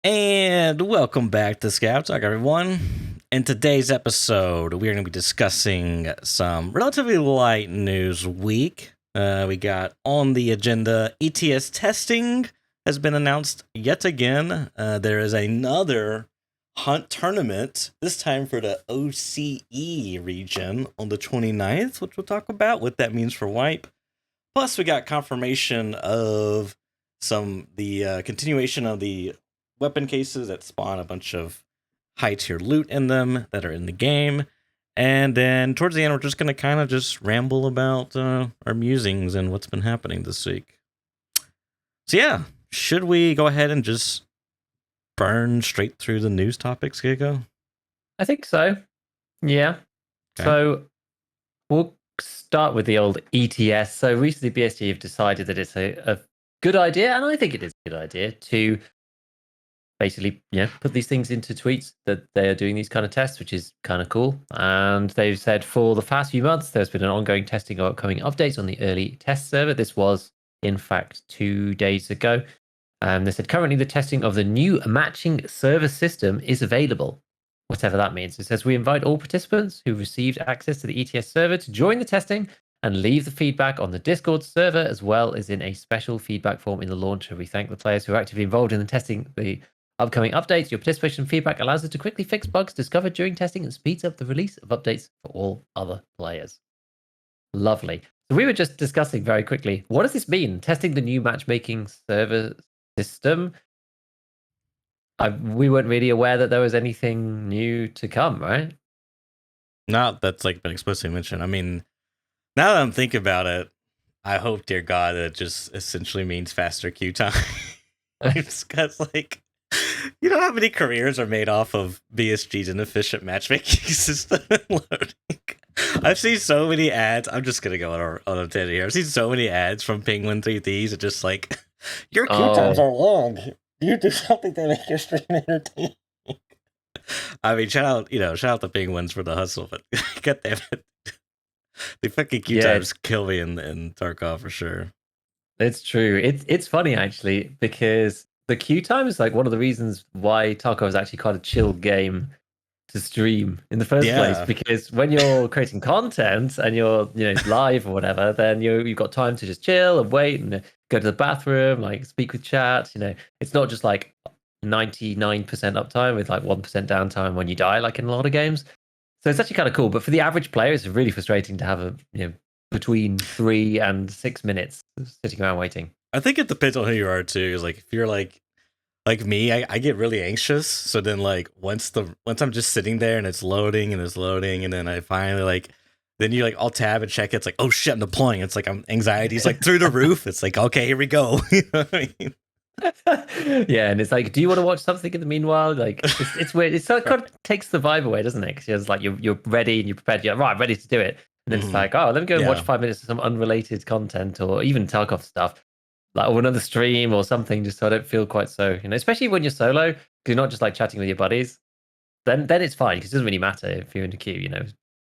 And welcome back to Scavtalk, everyone. In today's episode, we're going to be discussing some relatively light news week. We got on the agenda ETS testing has been announced yet again. There is another hunt tournament, this time for the OCE region on the 29th, which we'll talk about what that means for Wipe. Plus, we got confirmation of the continuation of the weapon cases that spawn a bunch of high tier loot in them that are in the game. And then towards the end, we're just going to kind of just ramble about our musings and what's been happening this week. So yeah, should we go ahead and just burn straight through the news topics, Giga? I think so. Yeah. Okay. So we'll start with the old ETS. So recently BSG have decided that it's a good idea, and I think it is a good idea, to basically, put these things into tweets that they are doing these kind of tests, which is kind of cool. And they've said for the past few months, there's been an ongoing testing of upcoming updates on the early test server. This was, in fact, 2 days ago. They said currently the testing of the new matching server system is available, whatever that means. It says we invite all participants who received access to the ETS server to join the testing and leave the feedback on the Discord server, as well as in a special feedback form in the launcher. We thank the players who are actively involved in the testing the upcoming updates. Your participation and feedback allows us to quickly fix bugs discovered during testing and speeds up the release of updates for all other players. Lovely. So we were just discussing very quickly, what does this mean? Testing the new matchmaking server system. We weren't really aware that there was anything new to come, right? Not that's like been explicitly mentioned. I mean, now that I'm thinking about it, I hope, dear God, that it just essentially means faster queue time. Because, like, you know how many careers are made off of BSG's inefficient matchmaking system and loading? I've seen so many ads. I'm just gonna go on a tangent here. I've seen so many ads from Penguin 3Ds that just like, your queue times are long. You do something to make your stream entertaining. I mean, shout out the Penguins for the hustle, but God damn it, the fucking queue times kill me in Tarkov for sure. It's true. It's funny actually, because the queue time is like one of the reasons why Tarkov is actually quite a chill game to stream in the first place. Because when you're creating content and you're live or whatever, then you've got time to just chill and wait and go to the bathroom, like speak with chat. It's not just like 99% uptime with like 1% downtime when you die, like in a lot of games. So it's actually kind of cool. But for the average player, it's really frustrating to have between 3 and 6 minutes sitting around waiting. I think it depends on who you are too. Because like if you're like me, I get really anxious. So then like once I'm just sitting there and it's loading and then I finally then you I'll tab and check. It's like, oh shit, I'm deploying. It's like anxiety's like through the roof. It's like, okay, here we go. You know what I mean? Yeah, and it's like, do you want to watch something in the meanwhile? Like, it's weird. It kind of takes the vibe away, doesn't it? Because it's like you're ready and you're prepared. You're like, right, I'm ready to do it. And then it's like, oh, let me go and watch 5 minutes of some unrelated content or even Tarkov stuff, like or another stream or something, just so I don't feel quite so, especially when you're solo, because you're not just like chatting with your buddies. Then it's fine because it doesn't really matter if you're in the queue.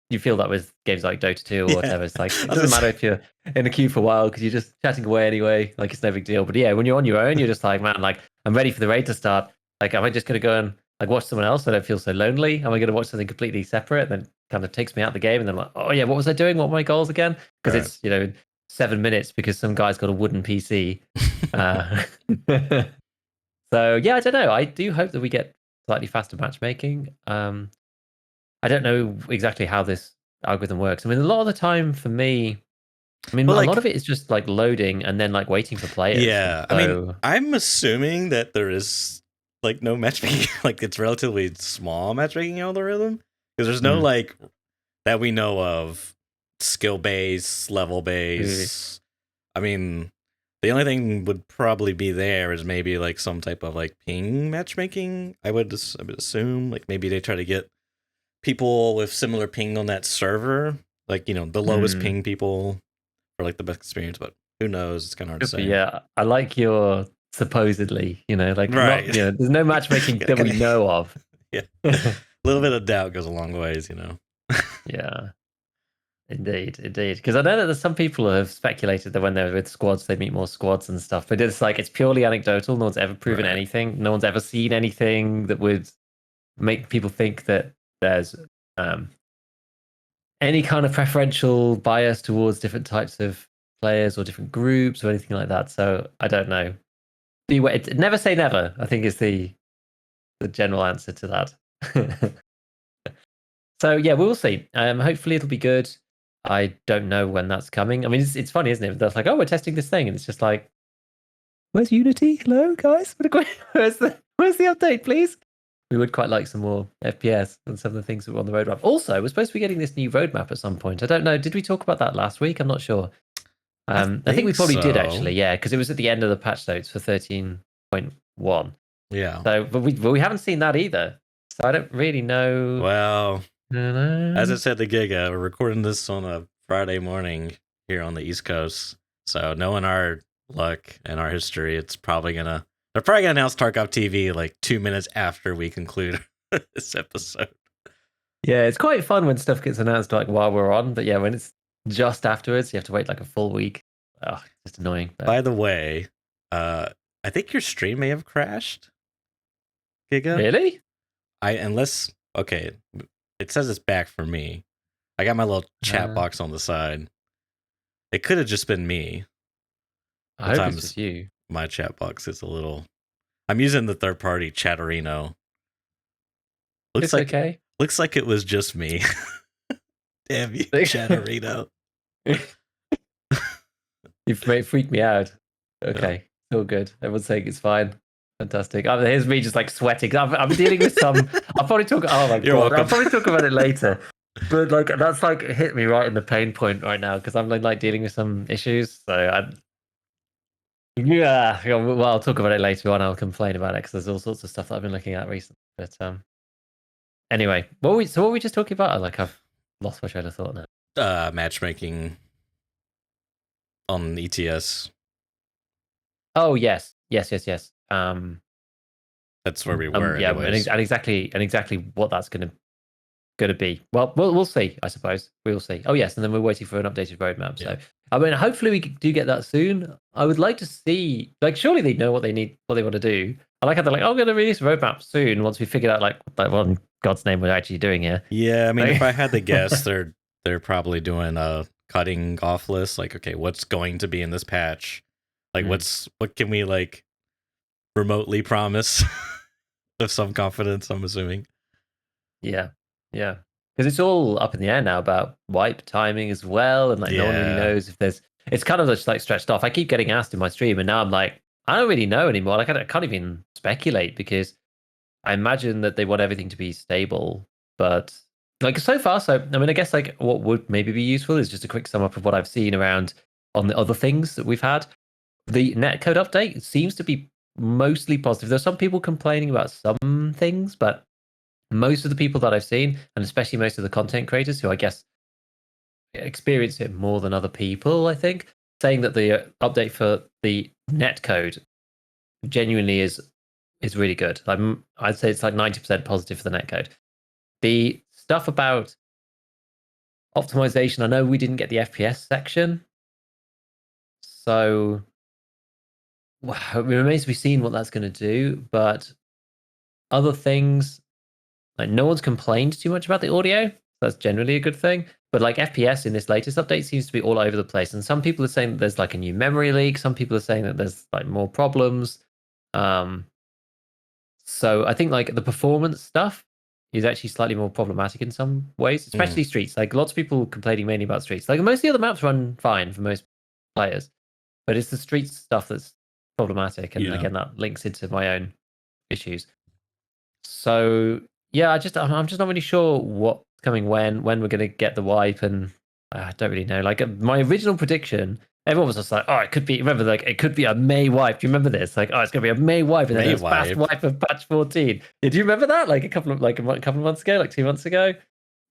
You feel that with games like Dota 2 or whatever. It's like, it doesn't matter if you're in a queue for a while because you're just chatting away anyway. Like, it's no big deal. But yeah, when you're on your own, you're just like, man, like, I'm ready for the raid to start. Like, am I just going to go and like watch someone else so I don't feel so lonely? Am I going to watch something completely separate? Then kind of takes me out of the game. And then I'm like, oh yeah, what was I doing? What were my goals again? Because it's, 7 minutes because some guy's got a wooden PC. So yeah, I don't know. I do hope that we get slightly faster matchmaking. I don't know exactly how this algorithm works. I mean, a lot of the time for me, a lot of it is just like loading and then like waiting for players. Yeah, so, I mean, I'm assuming that there is like no matchmaking, like it's relatively small matchmaking algorithm because there's no like that we know of skill base, level base. I mean, the only thing would probably be there is maybe like some type of like ping matchmaking. I would assume like maybe they try to get people with similar ping on that server, like the lowest ping people for like the best experience, but who knows? It's kind of hard to say. Yeah, I like your supposedly, like right. Not, there's no matchmaking that we know of. Yeah, a little bit of doubt goes a long ways, Yeah, Indeed. Because I know that there's some people who have speculated that when they're with squads, they meet more squads and stuff. But it's like it's purely anecdotal. No one's ever proven Right. anything. No one's ever seen anything that would make people think that there's any kind of preferential bias towards different types of players or different groups or anything like that. So I don't know. Never say never, I think is the general answer to that. So yeah, we'll see. Hopefully it'll be good. I don't know when that's coming. I mean, it's funny, isn't it? That's like, oh, we're testing this thing, and it's just like, where's Unity? Hello, guys. Where's the update, please? We would quite like some more FPS and some of the things that were on the roadmap. Also, we're supposed to be getting this new roadmap at some point. I don't know. Did we talk about that last week? I'm not sure. I think we probably did actually. Yeah, because it was at the end of the patch notes for 13.1. Yeah. So, but we haven't seen that either. So I don't really know. Well, as I said to Giga, we're recording this on a Friday morning here on the East Coast. So knowing our luck and our history, they're probably gonna announce Tarkov TV like 2 minutes after we conclude this episode. Yeah, it's quite fun when stuff gets announced like while we're on, but yeah, when it's just afterwards, you have to wait like a full week. Oh, it's just annoying. But... By the way, I think your stream may have crashed. Giga? Really? Okay, it says it's back for me. I got my little chat box on the side. It could have just been me. I hope it's just you. My chat box is a little... I'm using the third-party Chatterino. Looks like it was just me. Damn you, Chatterino. You've freaked me out. Okay, yeah. All good. Everyone's saying it's fine. Fantastic. Here's me just like sweating. I'm dealing with some... I'll probably talk... Oh my God. I'll probably talk about it later. But like that's like hit me right in the pain point right now because I'm like dealing with some issues. So well, I'll talk about it later on. I'll complain about it because there's all sorts of stuff that I've been looking at recently. But anyway, what were we just talking about? Like I've lost my train of thought now. Matchmaking on ETS. Oh yes. That's where we were. Yeah, and exactly what that's going to be. Well, we'll see. I suppose we'll see. Oh yes, and then we're waiting for an updated roadmap. So I mean, hopefully we do get that soon. I would like to see, like, surely they know what they need, what they want to do. I like how they're like, oh, we're going to release a roadmap soon once we figured out like what in God's name we're actually doing here. Yeah, I mean, if I had to guess, they're probably doing a cutting off list. Like, okay, what's going to be in this patch? Like, what can we like remotely promise with some confidence? I'm assuming. Yeah. Because it's all up in the air now about wipe timing as well, and like no one really knows if there's. It's kind of just like stretched off. I keep getting asked in my stream, and now I'm like, I don't really know anymore. Like I can't even speculate because I imagine that they want everything to be stable, but like so far, so I mean, I guess like what would maybe be useful is just a quick sum up of what I've seen around on the other things that we've had. The netcode update seems to be mostly positive. There's some people complaining about some things, but most of the people that I've seen, and especially most of the content creators who I guess experience it more than other people, I think, saying that the update for the netcode genuinely is really good. I'd say it's like 90% positive for the netcode. The stuff about optimization, I know we didn't get the FPS section, so it remains to be seen what that's going to do. But other things, like no one's complained too much about the audio. So that's generally a good thing. But like FPS in this latest update seems to be all over the place. And some people are saying that there's like a new memory leak. Some people are saying that there's like more problems. So I think like the performance stuff is actually slightly more problematic in some ways, especially Streets. Like lots of people complaining mainly about Streets. Like most of the other maps run fine for most players, but it's the Streets stuff that's problematic. And again, that links into my own issues. So yeah, I'm just not really sure what's coming when we're going to get the wipe, and I don't really know. Like my original prediction, everyone was just like, "Oh, it could be." Remember, like it could be a May wipe. Do you remember this? Like, oh, it's going to be a May wipe, and then it's fast wipe of patch 14. Did you remember that? Like a couple of months ago, like 2 months ago.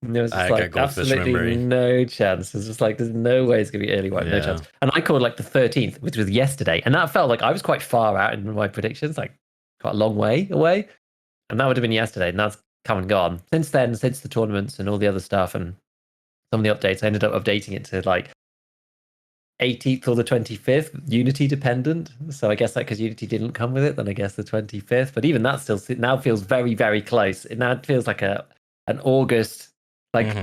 And there was just like absolutely no chance. It's just like there's no way it's going to be early wipe, no chance. And I called like the 13th, which was yesterday, and that felt like I was quite far out in my predictions, like quite a long way away. And that would have been yesterday, and that's come and gone. Since then, since the tournaments and all the other stuff, and some of the updates. I ended up updating it to like 18th or the 25th, Unity dependent. So I guess that because Unity didn't come with it, then I guess the 25th. But even that still now feels very, very close. It now feels like an August, like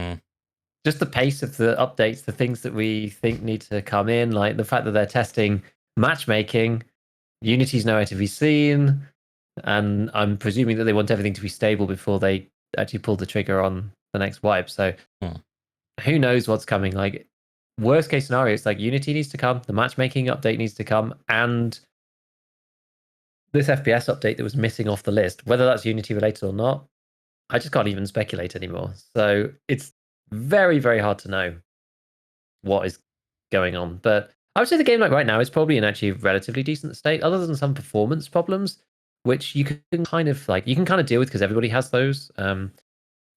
just the pace of the updates, the things that we think need to come in, like the fact that they're testing matchmaking, Unity's nowhere to be seen, and I'm presuming that they want everything to be stable before they actually pull the trigger on the next wipe. So who knows what's coming? Like worst case scenario, it's like Unity needs to come, the matchmaking update needs to come, and this FPS update that was missing off the list, whether that's Unity related or not, I just can't even speculate anymore. So it's very, very hard to know what is going on. But I would say the game like right now is probably in actually a relatively decent state, other than some performance problems, which you can kind of deal with because everybody has those.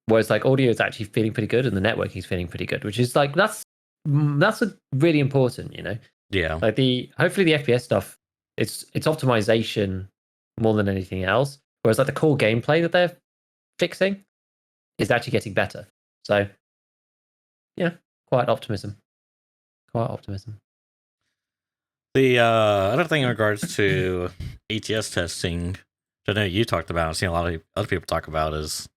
Whereas like audio is actually feeling pretty good and the networking is feeling pretty good, which is like that's a really important, you know. Yeah. Like hopefully the FPS stuff, it's optimization more than anything else. Whereas like the core gameplay that they're fixing is actually getting better. So yeah, quiet optimism. The other thing in regards to ETS testing, which I know you talked about, I've seen a lot of other people talk about, is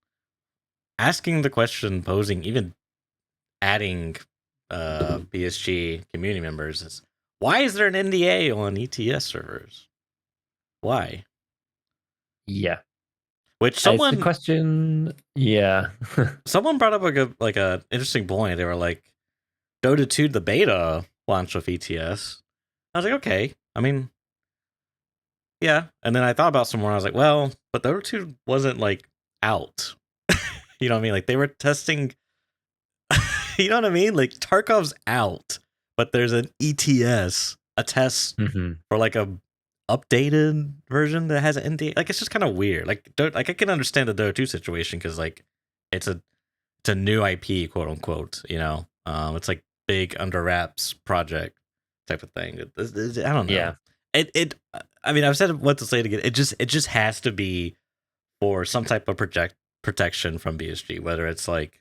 asking the question, posing, even adding BSG community members is, why is there an NDA on ETS servers? Why? Yeah. Which someone, it's the question, yeah. someone brought up a interesting point. They were like, Dota 2, the beta launch of ETS. I was like, okay. I mean, yeah. And then I thought about some more. I was like, well, but Dota 2 wasn't like out. You know what I mean? Like they were testing. You know what I mean? Like Tarkov's out, but there's an ETS, a test for like a updated version that has an NDA. Like it's just kind of weird. Like I can understand the Dota 2 situation because like it's a new IP, quote unquote. You know, it's like big under wraps project type of thing. I don't know. Yeah. I mean, I've said what to say to get it. Just has to be for some type of protection from BSG, whether it's like,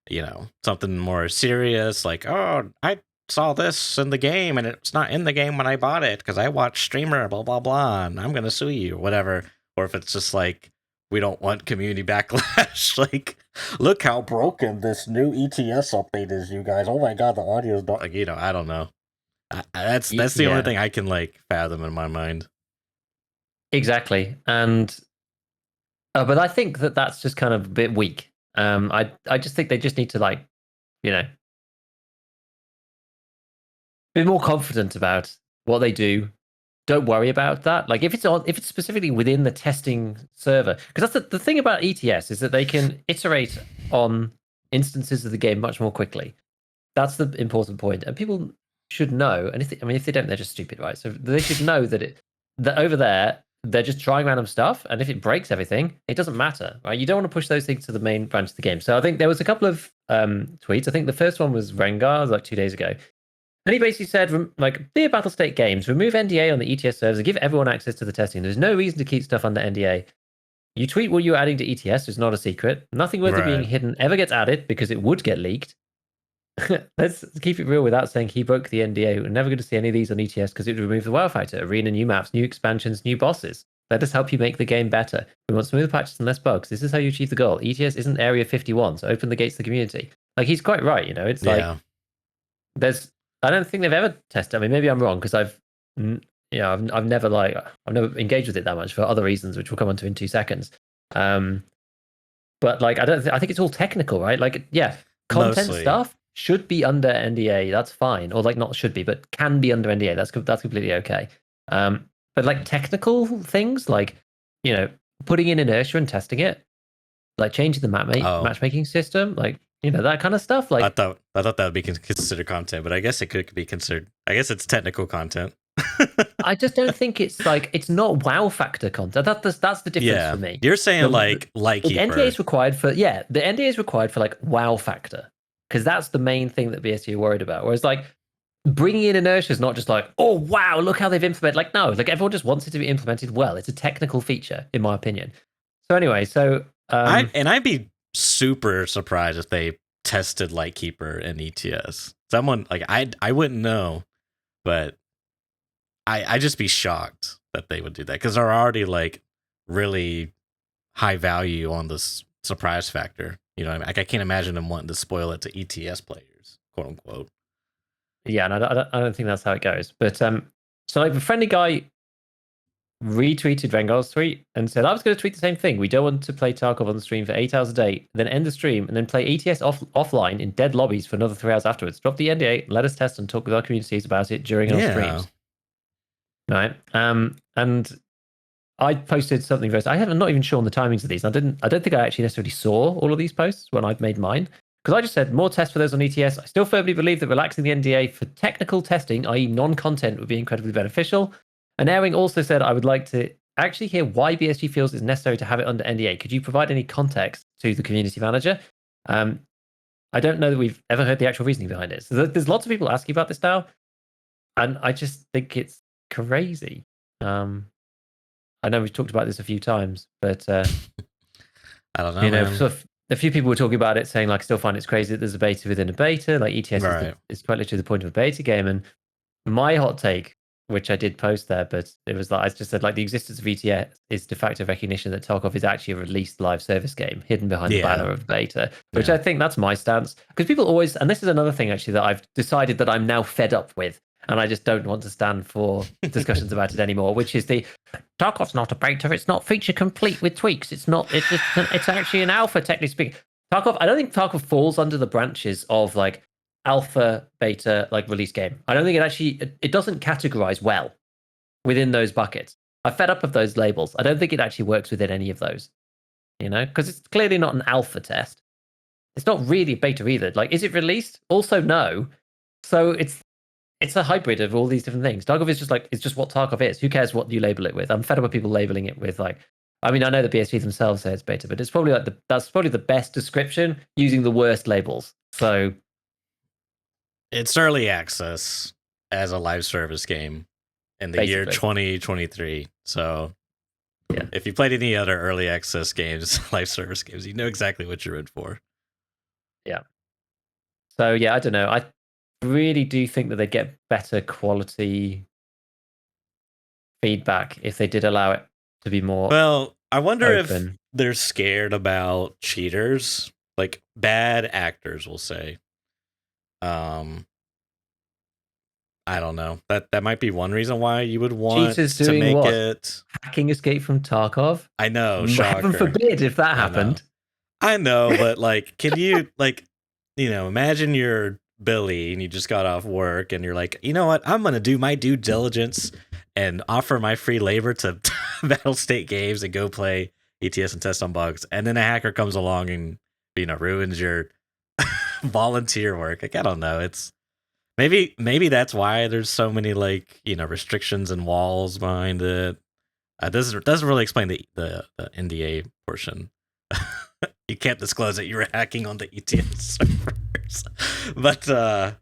you know, something more serious, like, oh, I saw this in the game and it's not in the game when I bought it because I watched streamer, blah, blah, blah, and I'm going to sue you or whatever. Or if it's just like, we don't want community backlash. Like, look how broken this new ETS update is, you guys. Oh my God, the audio is not, like, you know, I don't know. That's the only thing I can like fathom in my mind. Exactly. And, but I think that's just kind of a bit weak. I just think they just need to, like, you know, be more confident about what they do. Don't worry about that. Like if it's specifically within the testing server, because that's the thing about ETS is that they can iterate on instances of the game much more quickly. That's the important point, and people should know. And if they don't, they're just stupid, right? So they should know that over there they're just trying random stuff, and if it breaks everything, it doesn't matter, right? You don't want to push those things to the main branch of the game. So I think there was a couple of tweets. I think the first one was Rengar, like 2 days ago. And he basically said, like, dear Battlestate Games, remove NDA on the ETS servers and give everyone access to the testing. There's no reason to keep stuff under NDA. You tweet what you're adding to ETS is not a secret. Nothing worthy being hidden ever gets added because it would get leaked. Let's keep it real without saying he broke the NDA. We're never going to see any of these on ETS because it would remove the wow factor. Arena, new maps, new expansions, new bosses. Let us help you make the game better. We want smoother patches and less bugs. This is how you achieve the goal. ETS isn't Area 51, so open the gates to the community. Like, he's quite right, you know? It's like, I don't think they've ever tested. I mean, maybe I'm wrong because I've never engaged with it that much for other reasons, which we'll come on to in 2 seconds. But like, I think it's all technical, right? Like, yeah, content stuff should be under NDA. That's fine, or like not should be, but can be under NDA. That's completely okay. But like technical things, like, you know, putting in inertia and testing it, like changing the matchmaking system, like, you know, that kind of stuff. Like, I thought that would be considered content, but I guess it could be considered. I guess it's technical content. I just don't think it's like, it's not wow factor content. That's the difference for me. You're saying the NDA is required for the NDA is required for like wow factor, because that's the main thing that BSG are worried about. Whereas like bringing in inertia is not just like, oh wow, look how they've implemented. Like, no, like everyone just wants it to be implemented well. It's a technical feature, in my opinion. So anyway, so I'd be super surprised if they tested Lightkeeper in ETS. Someone like I wouldn't know, but I'd just be shocked that they would do that because they're already like really high value on this surprise factor. You know, what I mean? Like I can't imagine them wanting to spoil it to ETS players, quote unquote. Yeah, and I don't think that's how it goes. But so like the friendly guy retweeted Vengar's tweet and said, I was going to tweet the same thing. We don't want to play Tarkov on the stream for 8 hours a day, then end the stream, and then play ETS offline in dead lobbies for another 3 hours afterwards. Drop the NDA, let us test and talk with our communities about it during our streams. Right. And I posted something very. I'm not even sure on the timings of these. I don't think I actually necessarily saw all of these posts when I'd made mine. Because I just said more tests for those on ETS. I still firmly believe that relaxing the NDA for technical testing, i.e., non-content, would be incredibly beneficial. And Airing also said, I would like to actually hear why BSG feels it's necessary to have it under NDA. Could you provide any context to the community manager? I don't know that we've ever heard the actual reasoning behind it. So there's lots of people asking about this now. And I just think it's crazy. I know we've talked about this a few times, but I don't know. Sort of, a few people were talking about it, saying like, I still find it's crazy that there's a beta within a beta. Like ETS is quite literally the point of a beta game. And my hot take, which I did post there, but it was like I just said, like the existence of ETS is de facto recognition that Tarkov is actually a released live service game hidden behind the banner of beta, which I think that's my stance. Because people always, and this is another thing actually that I've decided that I'm now fed up with, and I just don't want to stand for discussions about it anymore, which is the Tarkov's not a beta, it's not feature complete with tweaks. It's actually an alpha, technically speaking. Tarkov, I don't think Tarkov falls under the branches of like alpha, beta, like release game. I don't think it doesn't categorize well within those buckets. I'm fed up of those labels. I don't think it actually works within any of those, because it's clearly not an alpha test. It's not really a beta either. Like, is it released? Also, no. So it's a hybrid of all these different things. Tarkov is just like, it's just what Tarkov is. Who cares what you label it with? I'm fed up with people labeling it with like, I mean, I know the BSG themselves say it's beta, but it's probably like that's probably the best description using the worst labels. So it's early access as a live service game in the year 2023. So if you played any other early access games, live service games, you know exactly what you're in for. Yeah. So yeah, I don't know. I really do think that they get better quality feedback if they did allow it to be more. Well, I wonder open. if they're scared about cheaters, like bad actors, we'll say. I don't know. That might be one reason why you would want cheaters to make what? it hacking Escape from Tarkov. I know. Heaven forbid if that happened. I know, but like, can you like, imagine you're Billy and you just got off work and you're like, you know what? I'm gonna do my due diligence and offer my free labor to Battle State Games and go play ETS and test on bugs, and then a hacker comes along and ruins your volunteer work. Like, I don't know. It's maybe that's why there's so many like restrictions and walls behind it. This doesn't really explain the NDA portion. You can't disclose that you were hacking on the ETS servers, but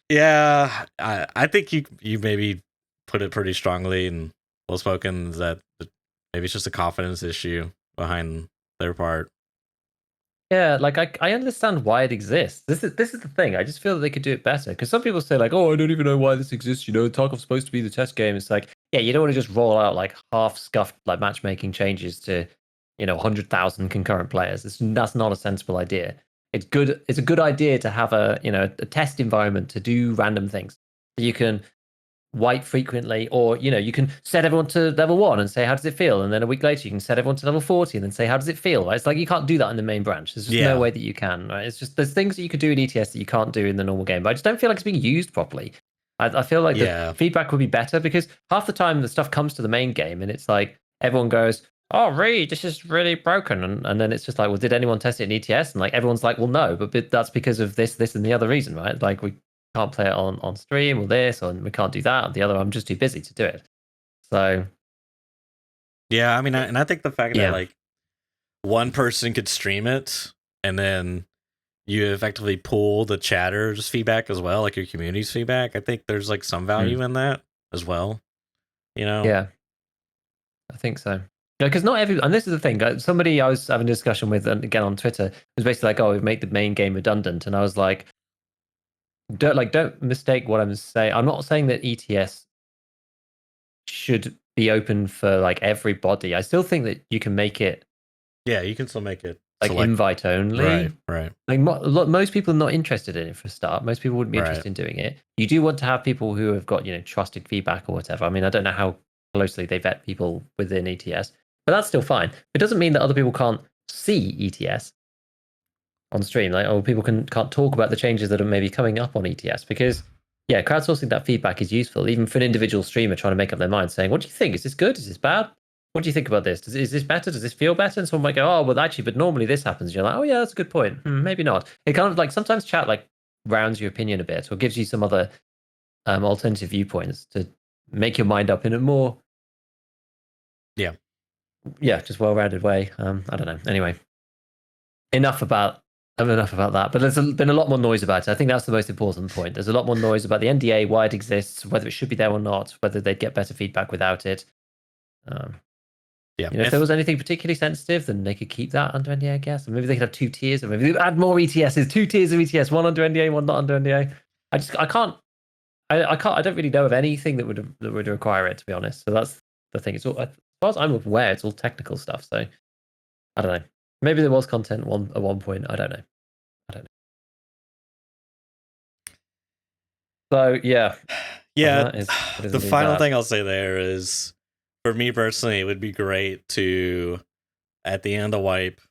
yeah, I think you maybe put it pretty strongly and well spoken that maybe it's just a confidence issue behind their part. Yeah, like I understand why it exists. This is the thing. I just feel that they could do it better because some people say like, oh, I don't even know why this exists. Tarkov's supposed to be the test game. It's like, yeah, you don't want to just roll out like half scuffed like matchmaking changes to 100,000 concurrent players. That's not a sensible idea. It's good. It's a good idea to have a a test environment to do random things. You can wipe frequently, or you can set everyone to level 1 and say how does it feel, and then a week later you can set everyone to level 40 and then say how does it feel. Right? It's like you can't do that in the main branch. There's just no way that you can. Right? It's just there's things that you could do in ETS that you can't do in the normal game. But I just don't feel like it's being used properly. I feel like the feedback would be better because half the time the stuff comes to the main game and it's like everyone goes, oh, Reed, this is really broken. And then it's just like, well, did anyone test it in ETS? And like everyone's like, well, no, but that's because of this, and the other reason, right? Like we can't play it on stream or this, or we can't do that or the other. I'm just too busy to do it. So yeah, I mean, I think the fact that like one person could stream it and then you effectively pull the chatter's feedback as well, like your community's feedback. I think there's like some value in that as well. Yeah, I think so. Because not every, and this is the thing. Somebody I was having a discussion with, and again on Twitter, was basically like, "Oh, we've made the main game redundant," and I was like, don't mistake what I'm saying. I'm not saying that ETS should be open for like everybody. I still think that you can make it Yeah, you can still make it like invite only. Right. Like most people are not interested in it for a start. Most people wouldn't be interested in doing it. You do want to have people who have got trusted feedback or whatever. I mean, I don't know how closely they vet people within ETS, but that's still fine. It doesn't mean that other people can't see ETS on stream. Like, people can't talk about the changes that are maybe coming up on ETS, because yeah, crowdsourcing that feedback is useful, even for an individual streamer trying to make up their mind, saying, "What do you think? Is this good? Is this bad? What do you think about this? Is this better? Does this feel better?" And someone might go, "Oh, well, actually, but normally this happens." And you're like, "Oh, yeah, that's a good point. Maybe not." It kind of like sometimes chat like rounds your opinion a bit, or gives you some other alternative viewpoints to make your mind up in a more just well-rounded way. I don't know. Anyway, enough about that. But there's been a lot more noise about it. I think that's the most important point. There's a lot more noise about the NDA, why it exists, whether it should be there or not, whether they'd get better feedback without it. If there was anything particularly sensitive, then they could keep that under NDA, I guess. Or maybe they could have 2 tiers, or maybe they'd add more ETSs, 2 tiers of ETS, one under NDA, one not under NDA. I don't really know of anything that would require it, to be honest. So that's the thing. It's all, as far as I'm aware, it's all technical stuff. So I don't know. Maybe there was content at one point. I don't know. So yeah. The final thing I'll say there is, for me personally, it would be great to, at the end of wipe,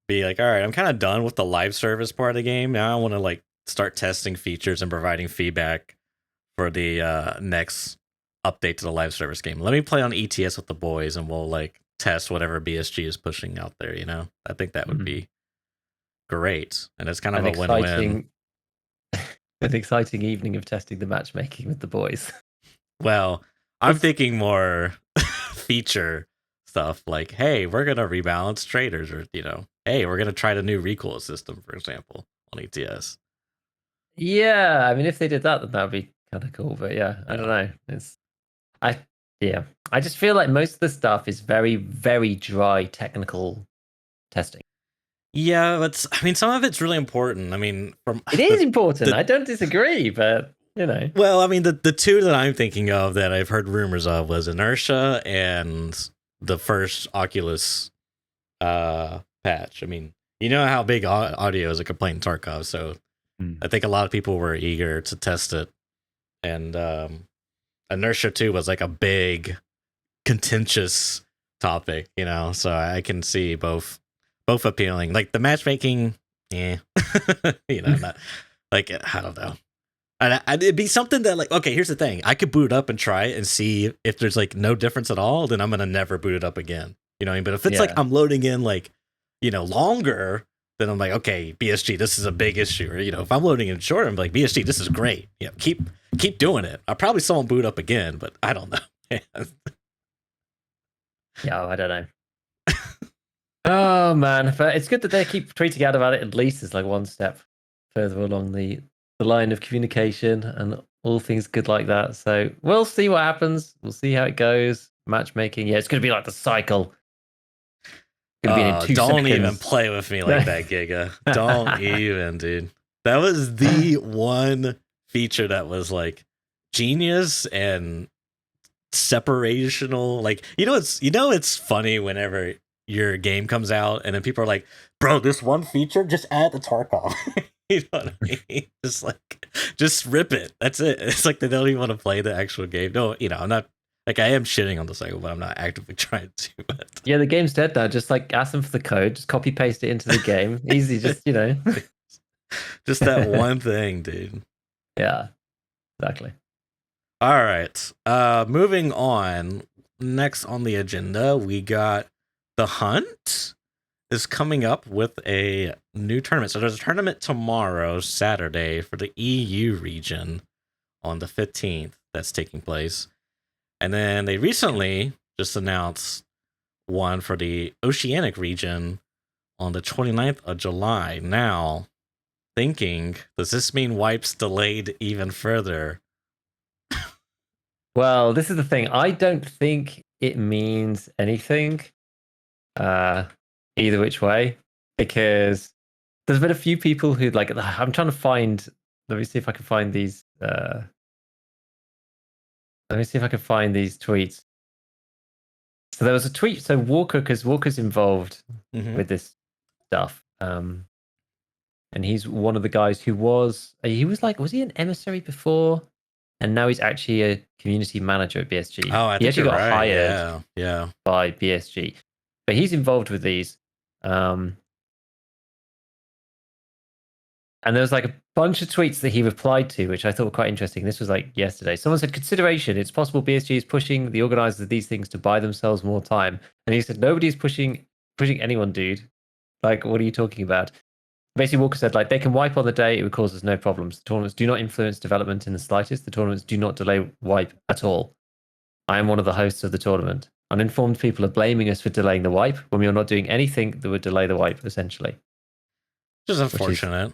be like, all right, I'm kind of done with the live service part of the game. Now I want to like start testing features and providing feedback for the next update to the live service game. Let me play on ETS with the boys, and we'll like test whatever BSG is pushing out there. I think that would be great, and it's kind of a win-win. An exciting evening of testing the matchmaking with the boys. Well, I'm thinking more feature stuff, like, hey, we're gonna rebalance traders, or hey, we're gonna try the new recoil system, for example, on ETS. Yeah, I mean, if they did that, then that would be kind of cool. But yeah, I don't know. I just feel like most of the stuff is very, very dry technical testing. Yeah, but some of it's really important. I mean, it is important. I don't disagree, but Well, I mean, the 2 that I'm thinking of that I've heard rumors of was Inertia and the first Oculus patch. I mean, you know how big audio is a complaint in Tarkov, so I think a lot of people were eager to test it. And Inertia 2 was like a big contentious topic, so I can see both appealing. Like the matchmaking, not like, I don't know. It'd be something that, like, okay, here's the thing. I could boot it up and try it and see if there's like no difference at all, then I'm gonna never boot it up again. You know what I mean? But if it's like I'm loading in like, longer, then I'm like, okay, BSG, this is a big issue. Or, if I'm loading in short, I'm like, BSG, this is great. Keep doing it. I probably still won't boot up again, but I don't know. Yeah, I don't know. Oh man, but it's good that they keep tweeting out about it. At least it's like one step further along the line of communication and all things good like that. So we'll see what happens. We'll see how it goes. Matchmaking, yeah, it's going to be like the cycle. Don't even play with me like that, Giga. Don't even, dude. That was the one feature that was like genius and separational. Like, it's funny whenever your game comes out and then people are like, bro, this one feature, just add the Tarkov. You know what I mean? Just rip it. That's it. It's like they don't even want to play the actual game. No, I'm not, like, I am shitting on the cycle, but I'm not actively trying to. But yeah, the game's dead now. Just like ask them for the code, just copy paste it into the game. Easy, just just that one thing, dude. Yeah, exactly. All right. Moving on. Next on the agenda, we got The Hunt is coming up with a new tournament. So there's a tournament tomorrow, Saturday, for the EU region on the 15th that's taking place. And then they recently just announced one for the Oceanic region on the 29th of July. Now, thinking, does this mean Wipe's delayed even further? Well, this is the thing. I don't think it means anything, either which way, because there's been a few people who like. I'm trying to find. Let me see if I can find these. Let me see if I can find these tweets. So there was a tweet. So because Walker's involved with this stuff, and he's one of the guys who was he an emissary before, and now he's actually a community manager at BSG. Oh, I think he actually you're got right. hired by BSG, but he's involved with these. And there was like a bunch of tweets that he replied to, which I thought were quite interesting. This was like yesterday. Someone said, consideration. It's possible BSG is pushing the organizers of these things to buy themselves more time. And he said, nobody's pushing anyone, dude. Like, what are you talking about? Basically, Walker said, like, they can wipe on the day. It would cause us no problems. The tournaments do not influence development in the slightest. The tournaments do not delay wipe at all. I am one of the hosts of the tournament. Uninformed people are blaming us for delaying the wipe when we are not doing anything that would delay the wipe, essentially. Just unfortunate.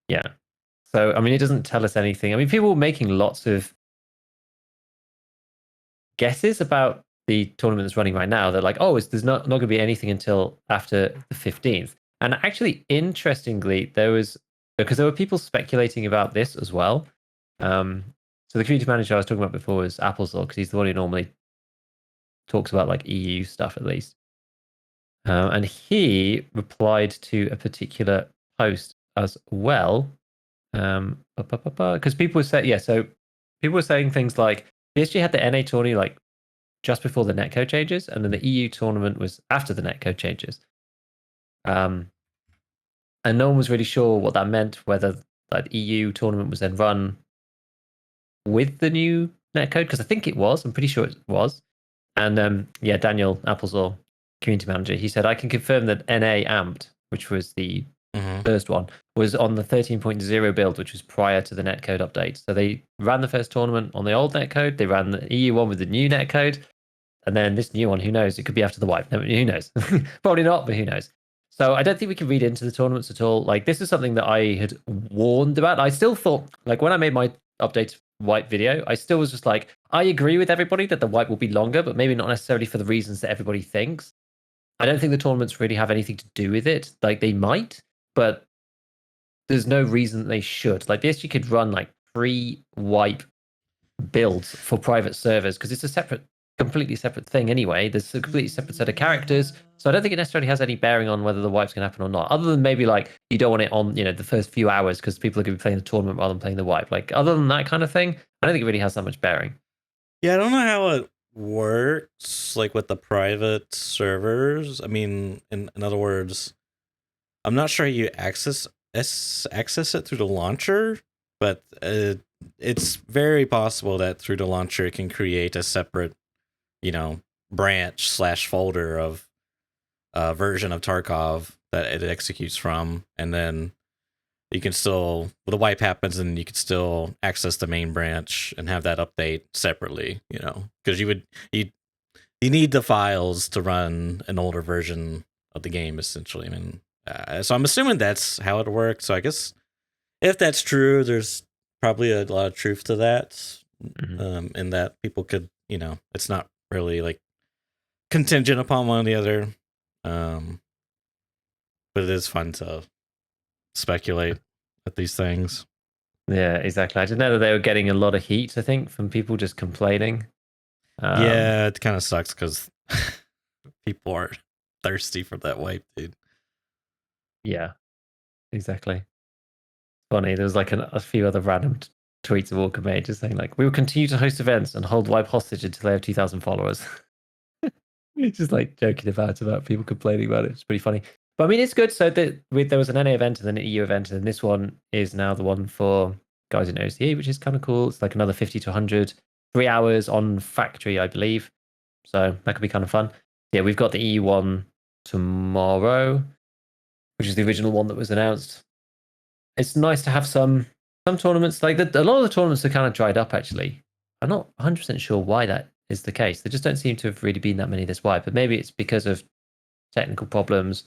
Yeah. So, I mean, it doesn't tell us anything. I mean, people were making lots of guesses about the tournament that's running right now. They're like, oh, there's not going to be anything until after the 15th. And actually, interestingly, because there were people speculating about this as well. So the community manager I was talking about before was Applesall, because he's the one who normally talks about like EU stuff at least. And he replied to a particular post as well. Because people were saying, so people were saying things like PSG had the NA tourney like just before the netcode changes, and then the EU tournament was after the netcode changes. And no one was really sure what that meant, whether that EU tournament was then run with the new netcode, because I think it was. I'm pretty sure it was. And Daniel Applesall, community manager, he said, I can confirm that NA Amped, which was the first one, was on the 13.0 build, which was prior to the netcode update. So they ran the first tournament on the old netcode. They ran the EU one with the new netcode. And then this new one, who knows? It could be after the wipe. No, who knows? Probably not, but who knows? So I don't think we can read into the tournaments at all. Like, this is something that I had warned about. I still thought, like, when I made my update wipe video, I still was just like, I agree with everybody that the wipe will be longer, but maybe not necessarily for the reasons that everybody thinks. I don't think the tournaments really have anything to do with it. Like, they might, but there's no reason they should. Like, BSG could run like pre-wipe builds for private servers because it's a completely separate thing anyway. There's a completely separate set of characters. So I don't think it necessarily has any bearing on whether the wipe's going to happen or not. Other than maybe like you don't want it on, the first few hours because people are going to be playing the tournament rather than playing the wipe. Like, other than that kind of thing, I don't think it really has that much bearing. Yeah, I don't know how it works, like with the private servers. I mean, in other words, I'm not sure you access it through the launcher, but it's very possible that through the launcher it can create a separate, branch / folder of a version of Tarkov that it executes from, and then you can still, the wipe happens and you can still access the main branch and have that update separately, because you need the files to run an older version of the game, essentially. I mean, so I'm assuming that's how it works. So I guess if that's true, there's probably a lot of truth to that, in that people could, it's not really like contingent upon one or the other. But it is fun to speculate at these things. Yeah, exactly. I didn't know that they were getting a lot of heat, I think, from people just complaining. Yeah, it kind of sucks because people are thirsty for that wipe, dude. Yeah, exactly. Funny. There was like a few other random tweets of Walker made just saying like, we will continue to host events and hold wipe hostage until they have 2,000 followers. It's just like joking about people complaining about it. It's pretty funny. But I mean, it's good. So there was an NA event and then an EU event, and this one is now the one for guys in OCE, which is kind of cool. It's like another 50 to 100, 3 hours on factory, I believe. So that could be kind of fun. Yeah, we've got the EU one tomorrow, which is the original one that was announced. It's nice to have some tournaments. Like a lot of the tournaments are kind of dried up, actually. I'm not 100% sure why that is the case. There just don't seem to have really been that many this wide, but maybe it's because of technical problems,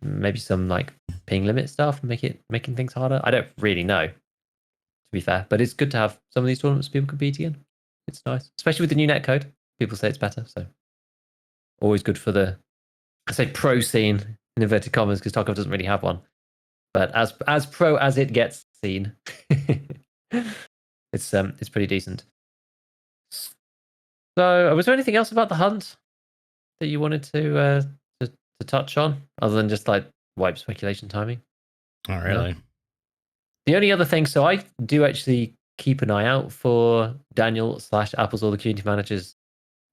maybe some like ping limit stuff, making things harder. I don't really know, to be fair, but it's good to have some of these tournaments people competing in. It's nice, especially with the new netcode. people say it's better. So always good for the, I say pro scene in inverted commas because Tarkov doesn't really have one. But as pro as it gets seen, it's pretty decent. So, was there anything else about the hunt that you wanted to touch on, other than just like wipe speculation timing? Not really. No? The only other thing, so I do actually keep an eye out for Daniel / Apple's or the community managers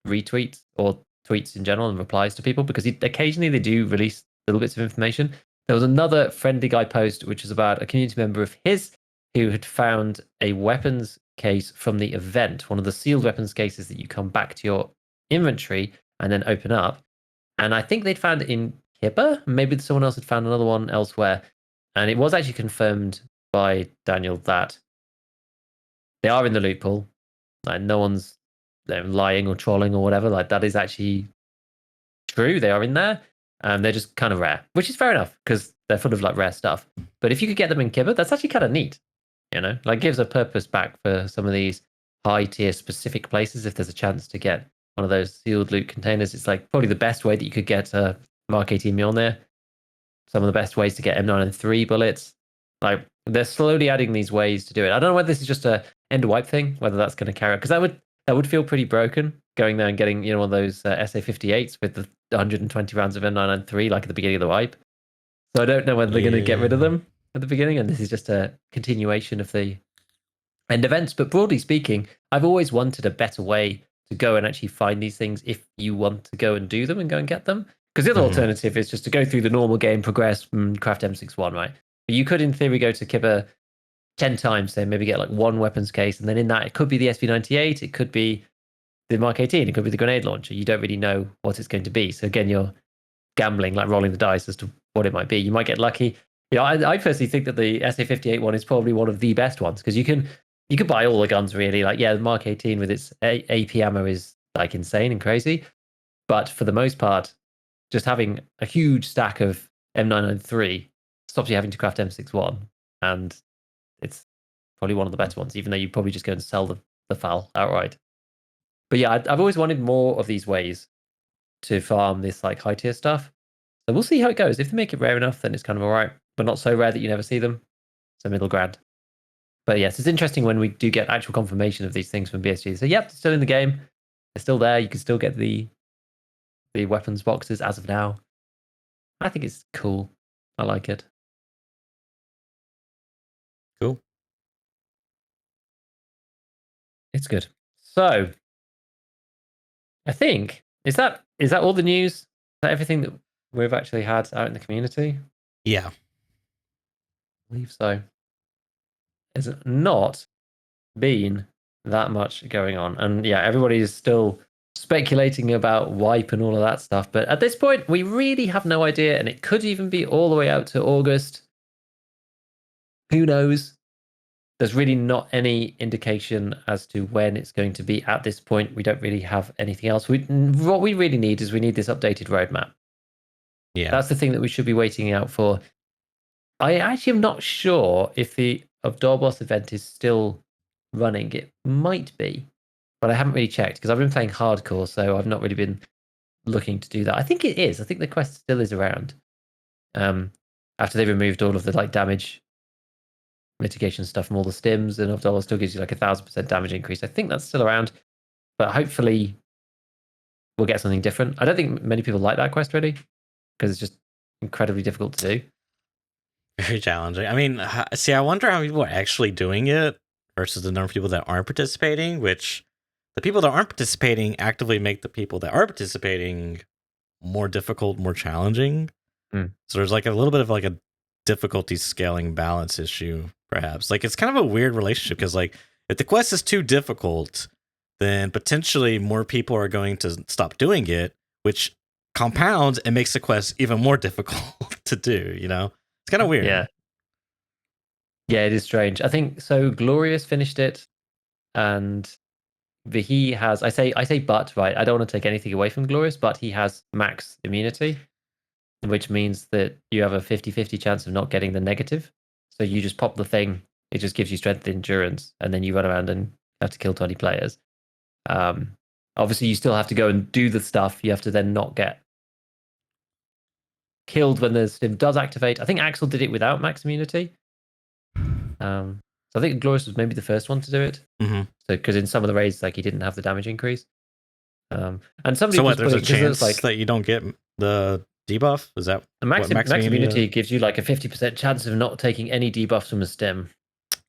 retweets or tweets in general and replies to people because occasionally they do release little bits of information. There was another friendly guy post which is about a community member of his who had found a weapons case from the event, one of the sealed weapons cases that you come back to your inventory and then open up. And I think they'd found it in Kappa. Maybe someone else had found another one elsewhere. And it was actually confirmed by Daniel that they are in the loot pool. Like no one's lying or trolling or whatever. Like that is actually true. They are in there. They're just kind of rare, which is fair enough because they're full of like rare stuff. But if you could get them in Kibba, that's actually kind of neat. You know, like gives a purpose back for some of these high tier specific places. If there's a chance to get one of those sealed loot containers, it's like probably the best way that you could get a Mark 18 Mjolnir. Some of the best ways to get M903 bullets. Like they're slowly adding these ways to do it. I don't know whether this is just a end wipe thing, whether that's going to carry out because that would feel pretty broken going there and getting one of those SA58s with the 120 rounds of M993 like at the beginning of the wipe. So I don't know whether they're going to get rid of them at the beginning, and this is just a continuation of the end events. But broadly speaking, I've always wanted a better way to go and actually find these things if you want to go and do them and go and get them. Because the other alternative is just to go through the normal game, progress, and craft M61, right? But you could, in theory, go to Kibba 10 times, say maybe get like one weapons case, and then in that it could be the SV98, it could be the Mark 18, it could be the grenade launcher. You don't really know what it's going to be. So again, you're gambling, like rolling the dice as to what it might be. You might get lucky. I personally think that the SA58 one is probably one of the best ones because you can buy all the guns really. Like the Mark 18 with its AP ammo is like insane and crazy, but for the most part, just having a huge stack of M993 stops you having to craft M61, and it's probably one of the better ones, even though you probably just go and sell the FAL outright. But yeah, I've always wanted more of these ways to farm this like high tier stuff. So we'll see how it goes. If they make it rare enough, then it's kind of all right, but not so rare that you never see them. So middle ground. But yes, it's interesting when we do get actual confirmation of these things from BSG. So yep, it's still in the game. They're still there. You can still get the weapons boxes as of now. I think it's cool. I like it. Cool. It's good. So I think is that all the news? Is that everything that we've actually had out in the community? Yeah. I believe so. There's not been that much going on. And yeah, everybody is still speculating about wipe and all of that stuff. But at this point, we really have no idea. And it could even be all the way out to August. Who knows? There's really not any indication as to when it's going to be at this point. We don't really have anything else. What we really need is we need this updated roadmap. Yeah. That's the thing that we should be waiting out for. I actually am not sure if the Abdorboss event is still running. It might be, but I haven't really checked because I've been playing hardcore, so I've not really been looking to do that. I think it is. I think the quest still is around. After they removed all of the like damage mitigation stuff from all the stims, and Abdorboss still gives you like 1,000% damage increase. I think that's still around, but hopefully we'll get something different. I don't think many people like that quest really because it's just incredibly difficult to do. Very challenging. I mean, see, I wonder how people are actually doing it versus the number of people that aren't participating, which the people that aren't participating actively make the people that are participating more difficult, more challenging. So there's like a little bit of like a difficulty scaling balance issue, perhaps. Like it's kind of a weird relationship because like if the quest is too difficult, then potentially more people are going to stop doing it, which compounds and makes the quest even more difficult to do, you know? It's kind of weird. Yeah. Yeah, it is strange. I think so. Glorious finished it, and he has. I say, but right. I don't want to take anything away from Glorious, but he has max immunity, which means that you have a 50-50 chance of not getting the negative. So you just pop the thing. It just gives you strength and endurance, and then you run around and have to kill 20 players. Obviously, you still have to go and do the stuff. You have to then not get killed when the stim does activate. I think Axel did it without max immunity. So I think Glorious was maybe the first one to do it. Mm-hmm. So because in some of the raids, like he didn't have the damage increase. And somebody So was what? There's a chance like that you don't get the debuff. Is that max what max immunity gives you like a 50% chance of not taking any debuffs from a stim.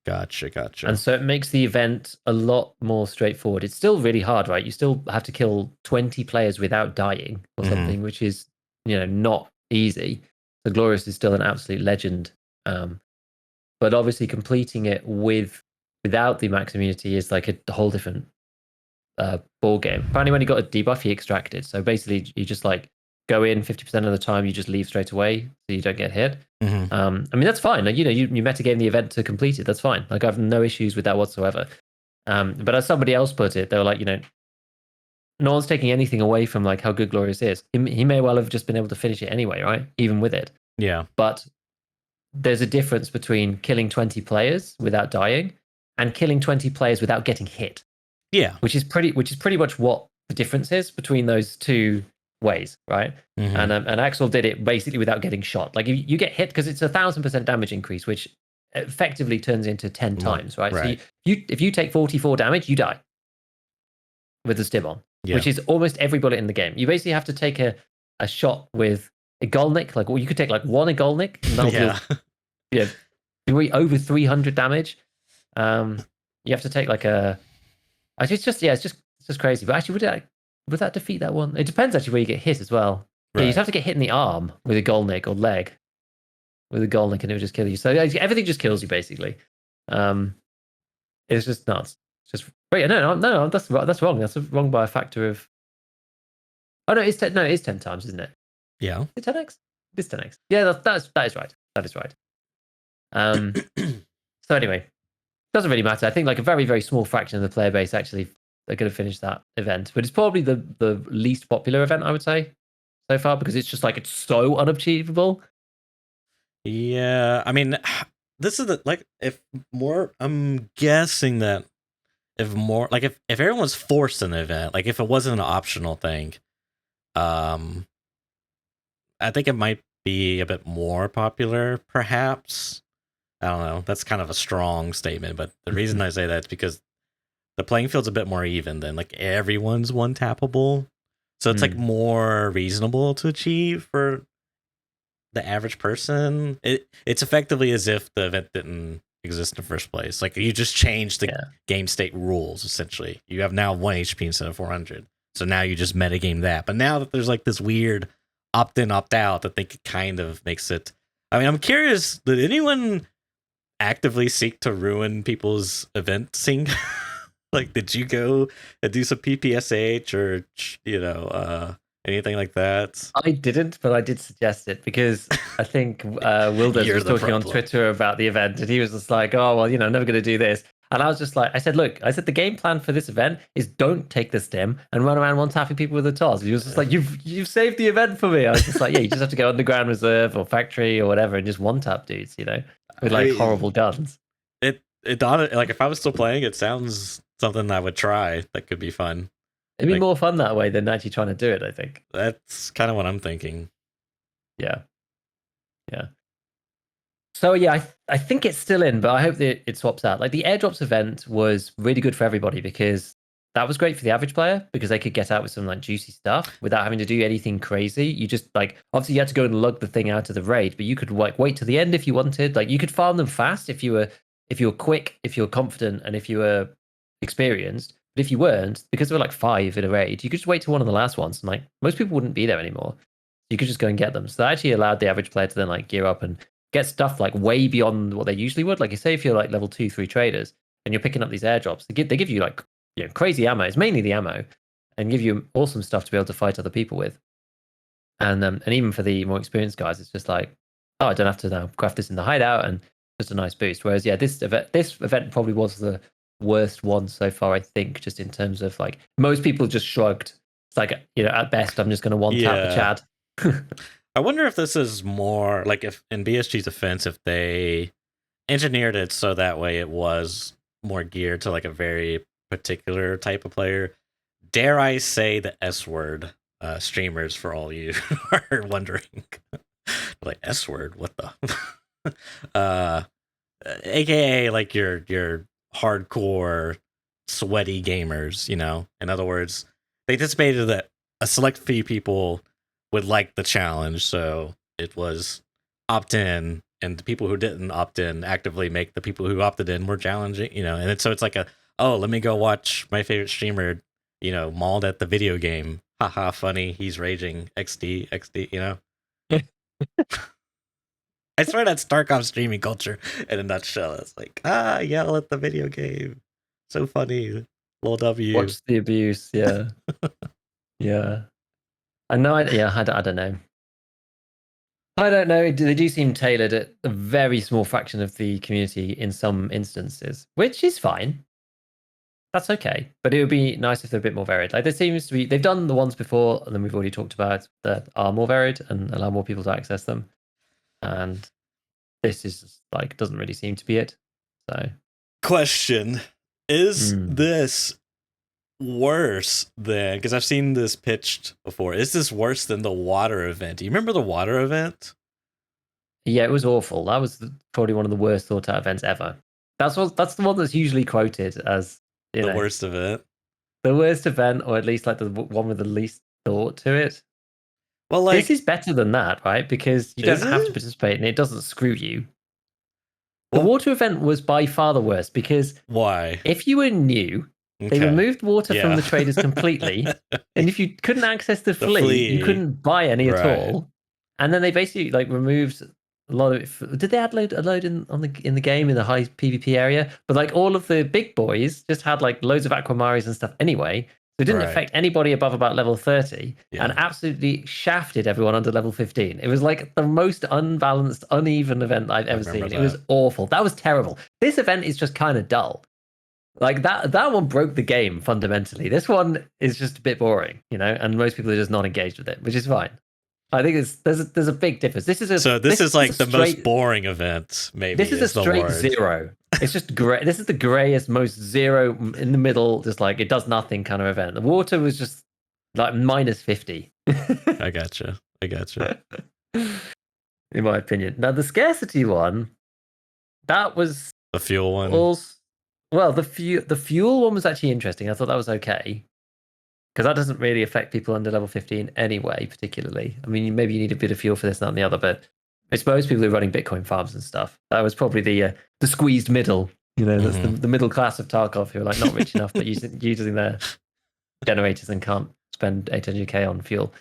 Gotcha. And so it makes the event a lot more straightforward. It's still really hard, right? You still have to kill 20 players without dying or something, which is, not easy. The Glorious is still an absolute legend. But obviously completing it without the max immunity is like a whole different ball game. Apparently when he got a debuff, he extracted. So basically you just like go in 50% of the time, you just leave straight away so you don't get hit. I mean, that's fine. Like, you metagame the event to complete it. That's fine. Like, I have no issues with that whatsoever. But as somebody else put it, they were like, no one's taking anything away from like how good Glorious is. He may well have just been able to finish it anyway, right? Even with it. Yeah. But there's a difference between killing 20 players without dying and killing 20 players without getting hit. Yeah. Which is pretty much what the difference is between those two ways, right? And Axel did it basically without getting shot. Like if you get hit because it's 1,000% damage increase, which effectively turns into 10 times, right? So if you take 44 damage, you die with the stim on, which is almost every bullet in the game. You basically have to take a shot with a Golnik, like, or you could take like one Golnik, and that'll do over 300 damage. You have to take like it's just crazy. But actually, would that defeat that one? It depends actually where you get hit as well. Right. Yeah, you'd have to get hit in the arm with a Golnik or leg with a Golnik, and it would just kill you. So everything just kills you basically. It's just nuts. It's just wait, no, that's wrong. That's wrong by a factor of. Oh no, it's 10 times, isn't it? Yeah. Is it 10x? It's 10x. Yeah, that is right. That is right. So anyway, doesn't really matter. I think like a very, very small fraction of the player base actually are going to finish that event, but it's probably the least popular event, I would say, so far, because it's just like it's so unachievable. Yeah, I mean, this is I'm guessing that if everyone was forced an event, like if it wasn't an optional thing, I think it might be a bit more popular, perhaps. I don't know. That's kind of a strong statement, but the reason I say that is because the playing field's a bit more even than like everyone's one tappable. So it's like more reasonable to achieve for the average person. It's effectively as if the event didn't exist in the first place. Like you just changed the game state rules, essentially. You have now 1 HP instead of 400. So now you just metagame that. But now that there's like this weird opt-in, opt-out that they could kind of makes it. I mean, I'm curious, did anyone actively seek to ruin people's event sync? Like, did you go and do some PPSH or, anything like that? I didn't, but I did suggest it because I think Wilders was talking on Twitter about the event, and he was just like, oh, well, never going to do this. And I was just like, I said, the game plan for this event is don't take the stim and run around one-tapping people with the TOS. He was just like, you've saved the event for me. I was just like, yeah, you just have to go underground reserve or factory or whatever and just one-tap dudes, with like horrible guns. It like if I was still playing, it sounds something I would try. That could be fun. It'd be more fun that way than actually trying to do it, I think. That's kind of what I'm thinking. Yeah. So yeah, I think it's still in, but I hope that it swaps out. Like the airdrops event was really good for everybody because that was great for the average player because they could get out with some like juicy stuff without having to do anything crazy. You just like obviously you had to go and lug the thing out of the raid, but you could like wait to the end if you wanted. Like you could farm them fast if you were quick, if you were confident, and if you were experienced. But if you weren't, because there were like 5 in a raid, you could just wait till one of the last ones. And like most people wouldn't be there anymore. You could just go and get them. So that actually allowed the average player to then like gear up and get stuff like way beyond what they usually would. Like you say, if you're like level 2, 3 traders and you're picking up these airdrops, they give you like crazy ammo. It's mainly the ammo, and give you awesome stuff to be able to fight other people with. And even for the more experienced guys, it's just like, oh, I don't have to now craft this in the hideout, and just a nice boost. Whereas this event probably was the worst one so far, I think, just in terms of like most people just shrugged. It's like, at best I'm just going to one tap the Chad. I wonder if this is more like if in BSG's defense, if they engineered it so that way it was more geared to like a very particular type of player. dare I say the S word, streamers, for all you who are wondering. Like, S word? What the? uh, AKA like your hardcore sweaty gamers, you know. In other words, they anticipated that a select few people would like the challenge, so it was opt in, and the people who didn't opt in actively make the people who opted in more challenging, you know. And so it's like a, oh, let me go watch my favorite streamer, you know, mauled at the video game. Haha, funny, he's raging. XD, you know. I swear that's Tarkov streaming culture in a nutshell. It's like, yell at the video game. So funny. Lol W. Watch the abuse. Yeah. Yeah. I know. I don't know. I don't know. They do seem tailored at a very small fraction of the community in some instances, which is fine. That's okay. But it would be nice if they're a bit more varied. Like there seems to be, they've done the ones before, and then we've already talked about that are more varied and allow more people to access them. And this is like doesn't really seem to be it. So, question: is this worse than? Because I've seen this pitched before. Is this worse than the water event? Do you remember the water event? yeah, it was awful. That was probably one of the worst thought out events ever. That's the one that's usually quoted as The worst event. The worst event, or at least like the one with the least thought to it. Well, like this is better than that, right? Because you don't have to participate and it doesn't screw you. The water event was by far the worst because why? If you were new, they removed water from the traders completely, and if you couldn't access the flea, you couldn't buy any at all. And then they basically like removed a lot of it. Did they add a load in the game in the high PvP area? But like all of the big boys just had like loads of Aquamaris and stuff anyway. So it didn't affect anybody above about level 30 and absolutely shafted everyone under level 15. It was like the most unbalanced, uneven event I've ever seen. It was awful. That was terrible. This event is just kind of dull. Like that one broke the game fundamentally. This one is just a bit boring, you know, and most people are just not engaged with it, which is fine. I think there's a big difference. This is like the most boring event. Maybe this is a straight zero. It's just gray. This is the grayest, most zero in the middle. Just like it does nothing kind of event. The water was just like minus 50. I gotcha. In my opinion, now the scarcity one, that was the fuel one. Well, the fuel one was actually interesting. I thought that was okay. Because that doesn't really affect people under level 15 anyway, particularly. I mean, maybe you need a bit of fuel for this, that, and the other, but I suppose people who are running Bitcoin farms and stuff. That was probably the squeezed middle. You know, that's the middle class of Tarkov who are like not rich enough, but using their generators and can't spend 800k on fuel.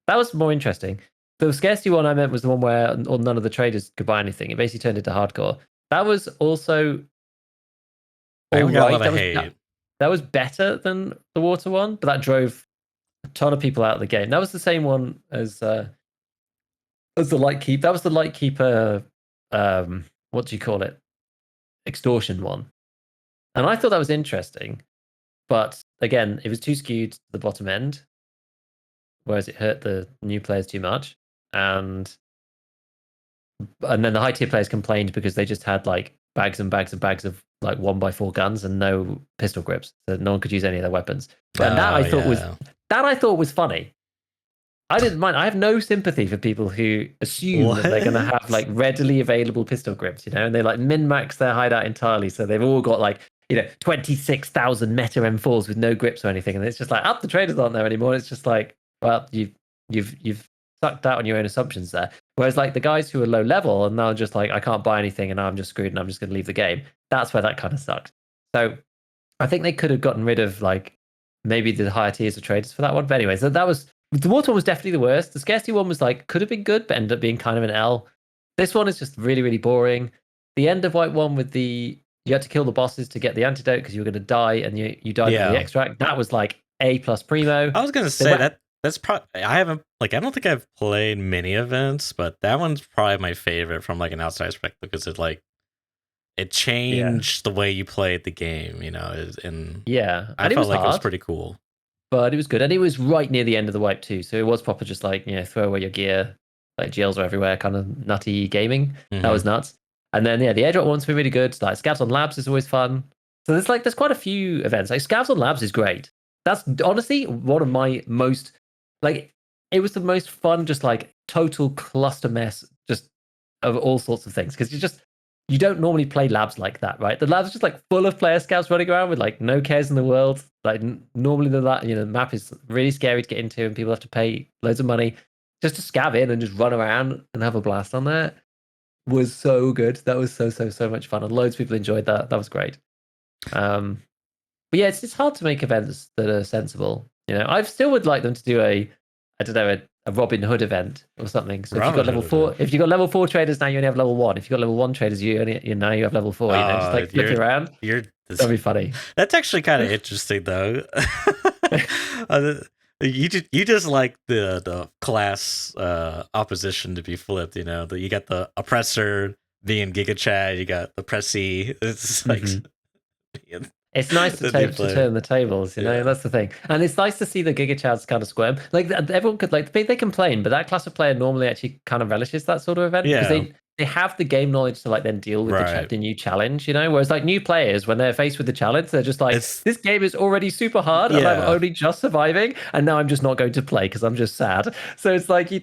That was more interesting. The scarcity one I meant was the one where none of the traders could buy anything. It basically turned into hardcore. That was also all right. That was better than the water one, but that drove a ton of people out of the game. That was the same one as the Lightkeeper. That was the Lightkeeper. What do you call it? Extortion one. And I thought that was interesting, but again, it was too skewed to the bottom end, whereas it hurt the new players too much. And then the high tier players complained because they just had like bags and bags and bags of like 1x4 guns and no pistol grips, so no one could use any of their weapons. And that I thought was funny. I didn't mind. I have no sympathy for people who assume that they're going to have like readily available pistol grips, you know, and they like min-max their hideout entirely, so they've all got like 26,000 meta M4s with no grips or anything, and it's just like, the traders aren't there anymore. It's just like, well, you've sucked out on your own assumptions there. Whereas like the guys who are low level and now just like, I can't buy anything and now I'm just screwed and I'm just going to leave the game. That's where that kind of sucked. So I think they could have gotten rid of like maybe the higher tiers of traders for that one. But anyway, so that was, the water one was definitely the worst. The scarcity one was like, could have been good, but ended up being kind of an L. This one is just really, really boring. The end of white one with you had to kill the bosses to get the antidote because you were going to die and you died from the extract. That was like A+ primo. I was going to say that's probably, I don't think I've played many events, but that one's probably my favorite from like an outside perspective because it changed the way you played the game, you know, and I felt like it was pretty cool. But it was good, and it was right near the end of the wipe too, so it was proper just like, throw away your gear, like jails are everywhere, kind of nutty gaming. That was nuts. And then the airdrop one's been really good. Like Scavs on Labs is always fun. So there's quite a few events. Like Scavs on Labs is great. that's honestly one of my most like. It was the most fun, just like total cluster mess, just of all sorts of things. Because you don't normally play labs like that, right? The lab's just like full of player scouts running around with like no cares in the world. Like normally the map is really scary to get into, and people have to pay loads of money just to scav in and just run around and have a blast on there. Was so good. That was so much fun, and loads of people enjoyed that. That was great. But yeah, it's hard to make events that are sensible. I still would like them to do I don't know, a Robin Hood event or something. So if you've got level 4, if you've got level 4 traders, now you only have level 1. If you've got level 1 traders, now you have level 4. Just like flip it around. That'd be funny. That's actually kind of interesting, though. You just like the class opposition to be flipped. You got the oppressor being Giga Chad. You got the pressy. It's like. It's nice to turn the tables, that's the thing. And it's nice to see the Giga Chads kind of squirm. Like everyone could they complain, but that class of player normally actually kind of relishes that sort of event because they have the game knowledge to like then deal with the new challenge, Whereas like new players, when they're faced with the challenge, they're just like, this game is already super hard and I'm only just surviving, and now I'm just not going to play because I'm just sad. So it's like you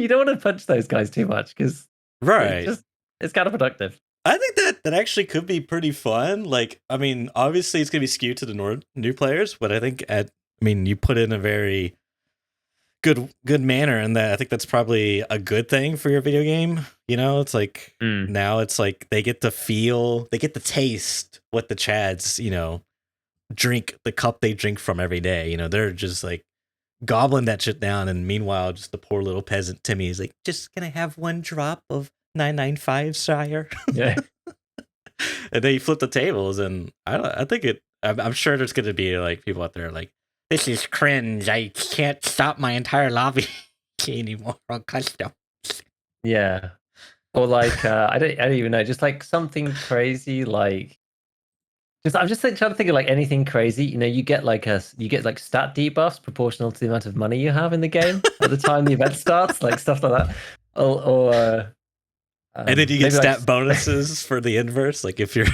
don't want to punch those guys too much because it's kind of productive. I think that actually could be pretty fun. Like, I mean, obviously it's gonna be skewed to the new players, but I think you put in a very good manner, and that I think that's probably a good thing for your video game. It's like now it's like they get to taste what the Chads, drink, the cup they drink from every day. They're just like gobbling that shit down, and meanwhile, just the poor little peasant Timmy is like, just gonna have one drop of 995, sire. Yeah. And then you flip the tables, and I'm sure there's going to be like people out there like, this is cringe. I can't stop my entire lobby anymore on custom. Yeah. Or like I don't even know, just like something crazy like. I'm just trying to think of like anything crazy. You get like stat debuffs proportional to the amount of money you have in the game at the time the event starts, like stuff like that. Or and then you get stat bonuses for the inverse. Like if you're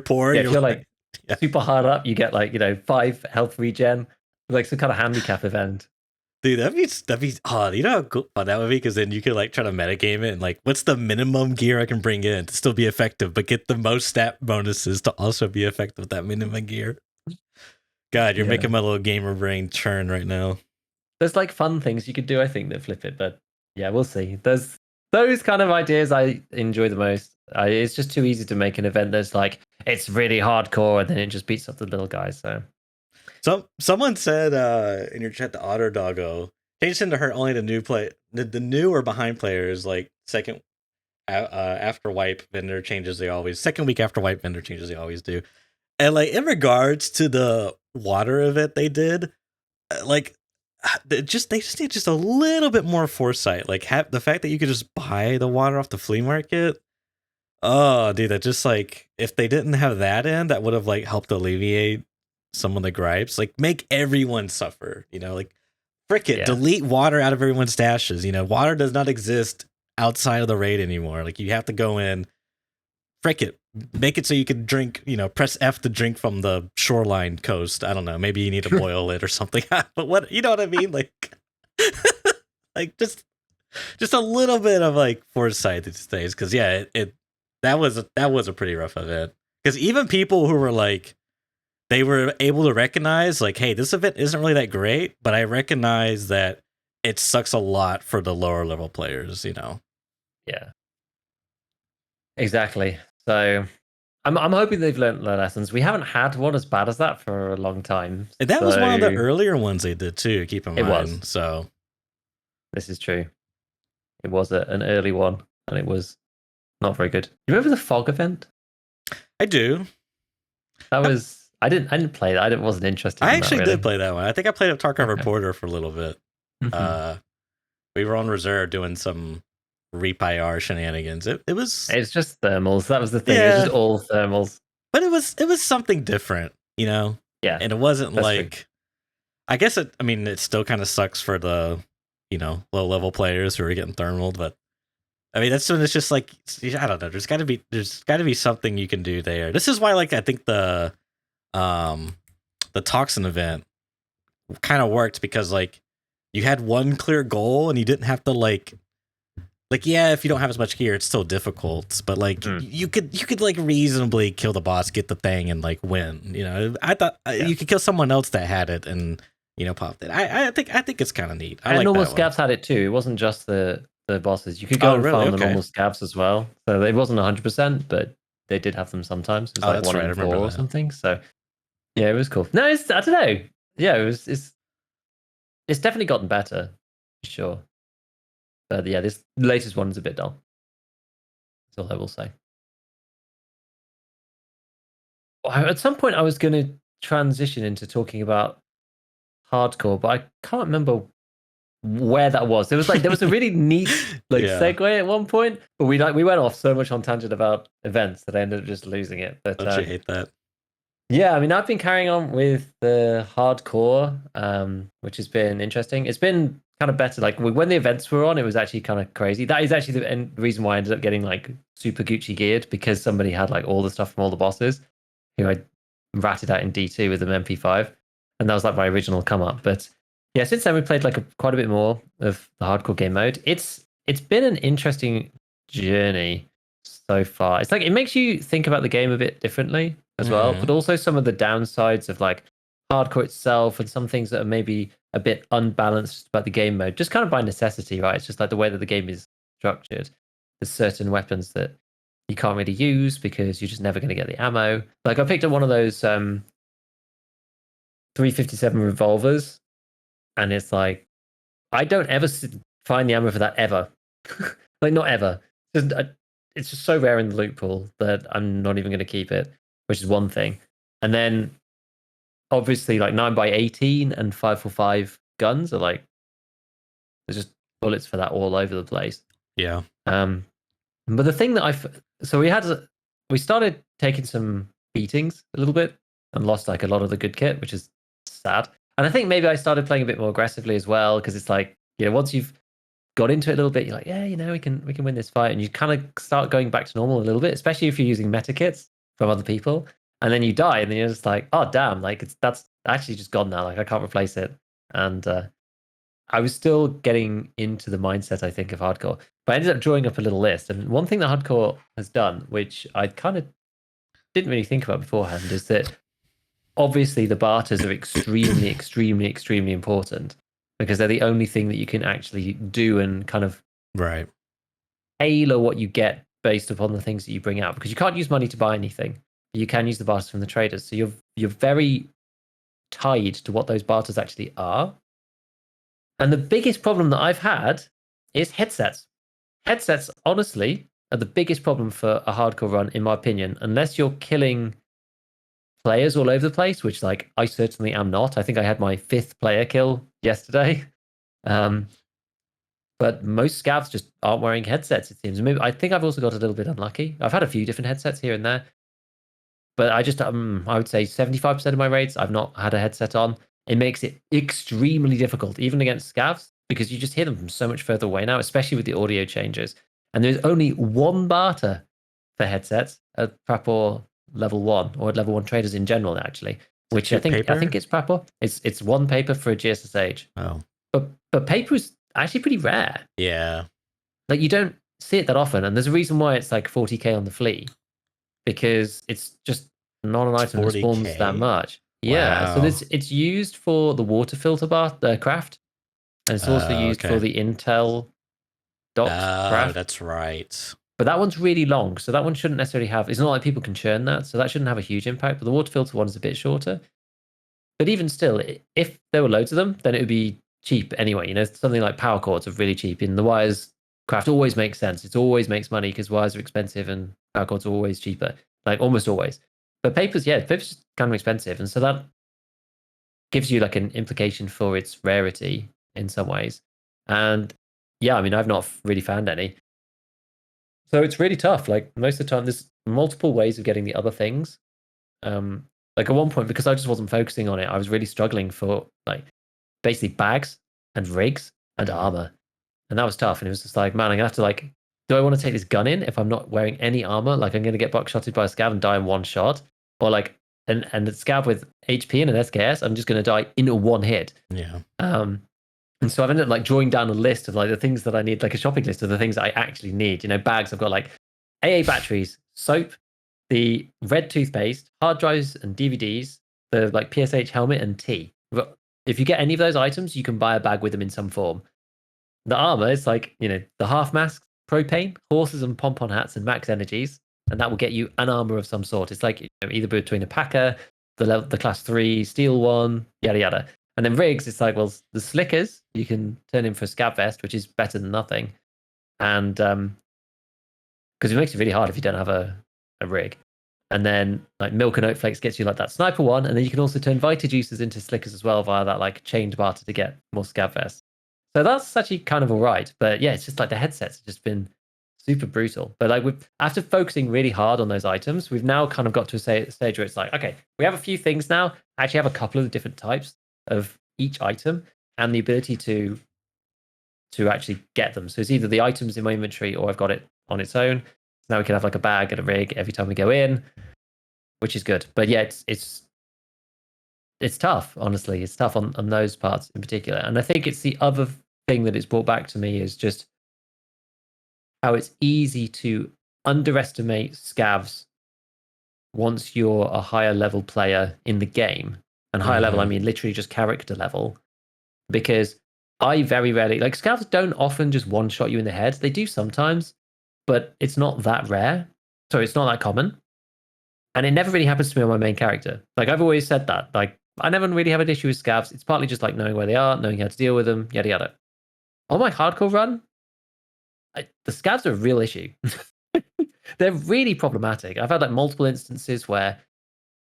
poor, if you're like super hard up, you get like 5 health regen, like some kind of handicap event. Dude, that'd be how cool fun that would be, because then you could like try to metagame it and like, what's the minimum gear I can bring in to still be effective, but get the most stat bonuses to also be effective with that minimum gear. God, you're making my little gamer brain churn right now. There's like fun things you could do, I think, that flip it, but yeah, we'll see. There's those kind of ideas I enjoy the most. It's just too easy to make an event that's like, it's really hardcore and then it just beats up the little guys. So someone said in your chat, the Otter Doggo changed into her only the new or behind players, like second after wipe vendor changes second week after wipe vendor changes they always do. And like in regards to the water event they did, like they just need just a little bit more foresight. Like the fact that you could just buy the water off the flea market. Oh, dude, that just like, if they didn't have that in, that would have like helped alleviate some of the gripes. Like make everyone suffer, like frick it, delete water out of everyone's stashes. Water does not exist outside of the raid anymore. Like you have to go in, frick it, make it so you can drink, press F to drink from the shoreline coast. I don't know, maybe you need to boil it or something. But what, you know what I mean? Like like just a little bit of like foresight these days, because that was a pretty rough event. Because even people who were like, they were able to recognize like, hey, this event isn't really that great, but I recognize that it sucks a lot for the lower level players. Yeah, exactly. So I'm hoping they've learned their lessons. We haven't had one as bad as that for a long time. And that was one of the earlier ones they did too, keep in mind. It was. So this is true. It was an early one, and it was not very good. You remember the fog event? I do. That was I didn't play that. I wasn't interested. I actually did play that one. I think I played at Tarkov Reporter for a little bit. Mm-hmm. We were on reserve doing some Reap-IR shenanigans. It's just thermals. That was the thing. Yeah. It was just all thermals. But it was something different, Yeah. And it wasn't like true. I guess it still kind of sucks for the, low level players who are getting thermaled, but I mean, that's when it's just like, I don't know. There's got to be something you can do there. This is why, like, I think the toxin event kind of worked because like you had one clear goal and you didn't have to like yeah, if you don't have as much gear, it's still difficult. But like you could like reasonably kill the boss, get the thing, and like win. You know, I thought you could kill someone else that had it and popped it. I think it's kind of neat. I and like normal that scavs had it too. It wasn't just the bosses. You could go and really? farm the Okay. normal scavs as well. So it wasn't 100%, but they did have them sometimes. It was like That's 1 right. I in 4 remember or that. something. So yeah, it was cool. No, I don't know. Yeah, it's definitely gotten better, for sure. But yeah, this latest one is a bit dull. That's all I will say. At some point, I was going to transition into talking about hardcore, but I can't remember where that was. There was a really neat segue at one point, but we went off so much on tangent about events that I ended up just losing it. But Don't you hate that? yeah, I mean, I've been carrying on with the hardcore, which has been interesting. It's been kind of better. Like when the events were on, it was actually kind of crazy. That is actually the reason why I ended up getting like super Gucci geared, because somebody had like all the stuff from all the bosses who I ratted out in D2 with an MP5, and that was like my original come up. But yeah, since then we played like quite a bit more of the hardcore game mode. It's been an interesting journey so far. It's like it makes you think about the game a bit differently as well, but also some of the downsides of like hardcore itself and some things that are maybe a bit unbalanced about the game mode, just kind of by necessity, right? It's just like the way that the game is structured. There's certain weapons that you can't really use because you're just never going to get the ammo. Like I picked up one of those 357 revolvers, and it's like I don't ever find the ammo for that ever. Like not ever. It's just so rare in the loot pool that I'm not even going to keep it, which is one thing. And then obviously like 9x18 and 545 guns are like there's just bullets for that all over the place. Yeah. But the thing that we started taking some beatings a little bit and lost like a lot of the good kit, which is sad. And I think maybe I started playing a bit more aggressively as well, because it's like, once you've got into it a little bit, you're like, yeah, we can win this fight, and you kind of start going back to normal a little bit, especially if you're using meta kits from other people, and then you die, and then you're just like, oh damn, like that's actually just gone now, like I can't replace it. And I was still getting into the mindset, I think, of hardcore, but I ended up drawing up a little list. And one thing that hardcore has done, which I kind of didn't really think about beforehand, is that obviously the barters are extremely, extremely, extremely important, because they're the only thing that you can actually do and kind of tailor what you get based upon the things that you bring out, because you can't use money to buy anything. You can use the barters from the traders. So you're very tied to what those barters actually are. And the biggest problem that I've had is headsets. Headsets, honestly, are the biggest problem for a hardcore run, in my opinion, unless you're killing players all over the place, which like I certainly am not. I think I had my 5th player kill yesterday. But most scavs just aren't wearing headsets, it seems. Maybe I think I've also got a little bit unlucky. I've had a few different headsets here and there, but I just I would say 75% of my raids I've not had a headset on. It makes it extremely difficult, even against scavs, because you just hear them from so much further away now, especially with the audio changes. And there's only one barter for headsets at Prapor level 1, or at level 1 traders in general, actually. Which I think it's Prapor. It's 1 paper for a GSSH. Oh. But paper is actually pretty rare. Yeah. Like you don't see it that often, and there's a reason why it's like 40k on the flea, because it's just not an item that spawns that much. Yeah, so it's used for the water filter bar craft, and it's also used for the Intel docks craft. That's right. But that one's really long, so that one shouldn't necessarily have. It's not like people can churn that, so that shouldn't have a huge impact. But the water filter one is a bit shorter. But even still, if there were loads of them, then it would be cheap anyway. Something like power cords are really cheap. In the wires craft always makes sense. It always makes money because wires are expensive and power cords are always cheaper, like almost always. But paper's kind of expensive, and so that gives you like an implication for its rarity in some ways. And yeah, I mean, I've not really found any. So it's really tough. Like most of the time, there's multiple ways of getting the other things. Like at one point, because I just wasn't focusing on it, I was really struggling for like basically bags and rigs and armor. And that was tough. And it was just like, man, I'm gonna have to like, do I want to take this gun in if I'm not wearing any armor? Like I'm gonna get buckshotted by a scav and die in one shot? Or like and a scab with HP and an SKS, I'm just going to die in a one hit. Yeah. And so I've ended up like drawing down a list of like the things that I need, like a shopping list of the things that I actually need. You know, bags. I've got like AA batteries, soap, the red toothpaste, hard drives and DVDs, the like PSH helmet and tea. If you get any of those items, you can buy a bag with them in some form. The armor is like, you know, the half masks, propane, horses and pom-pom hats and max energies, and that will get you an armor of some sort. It's like, you know, either between a packer, the class 3 steel one, yada yada. And then rigs, it's like, well, the slickers you can turn in for a scab vest, which is better than nothing. And because it makes it really hard if you don't have a rig. And then like milk and oat flakes gets you like that sniper one, and then you can also turn vita juices into slickers as well via that like chained barter to get more scab vests. So that's actually kind of all right. But yeah, it's just like the headsets have just been super brutal. But like after focusing really hard on those items, we've now kind of got to a stage where it's like, okay, we have a few things now. I actually have a couple of the different types of each item and the ability to actually get them. So it's either the items in my inventory or I've got it on its own. So now we can have like a bag and a rig every time we go in, which is good. But yeah, it's tough, honestly. It's tough on those parts in particular. And I think it's the other thing that it's brought back to me is just how it's easy to underestimate scavs once you're a higher level player in the game. And higher level, I mean literally just character level. Because I very rarely, like scavs don't often just one shot you in the head. They do sometimes, but it's not that rare. So it's not that common. And it never really happens to me on my main character. Like I've always said that. Like I never really have an issue with scavs. It's partly just like knowing where they are, knowing how to deal with them, yada yada. On my hardcore run, the scavs are a real issue. They're really problematic. I've had like multiple instances where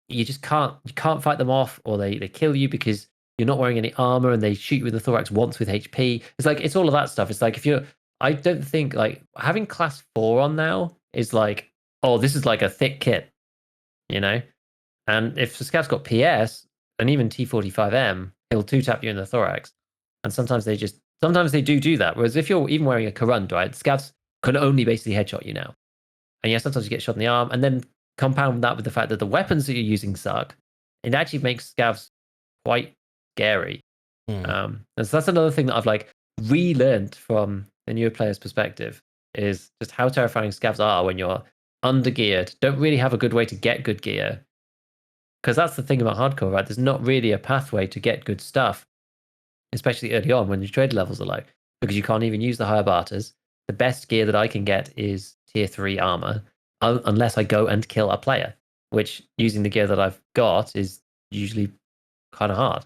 you just can't fight them off, or they kill you because you're not wearing any armor and they shoot you in the thorax once with HP. It's like it's all of that stuff. It's like I don't think like having class 4 on now is like, oh, this is like a thick kit, you know? And if the scav's got PS and even T45M, he'll 2-tap you in the thorax. And sometimes they do that. Whereas if you're even wearing a Corund, right, scavs can only basically headshot you now. And yeah, sometimes you get shot in the arm, and then compound that with the fact that the weapons that you're using suck. It actually makes scavs quite scary. And so that's another thing that I've like relearned from the newer player's perspective is just how terrifying scavs are when you're undergeared, don't really have a good way to get good gear. Because that's the thing about hardcore, right? There's not really a pathway to get good stuff, especially early on when your trade levels are low, because you can't even use the higher barters. The best gear that I can get is tier 3 armor, unless I go and kill a player, which using the gear that I've got is usually kind of hard.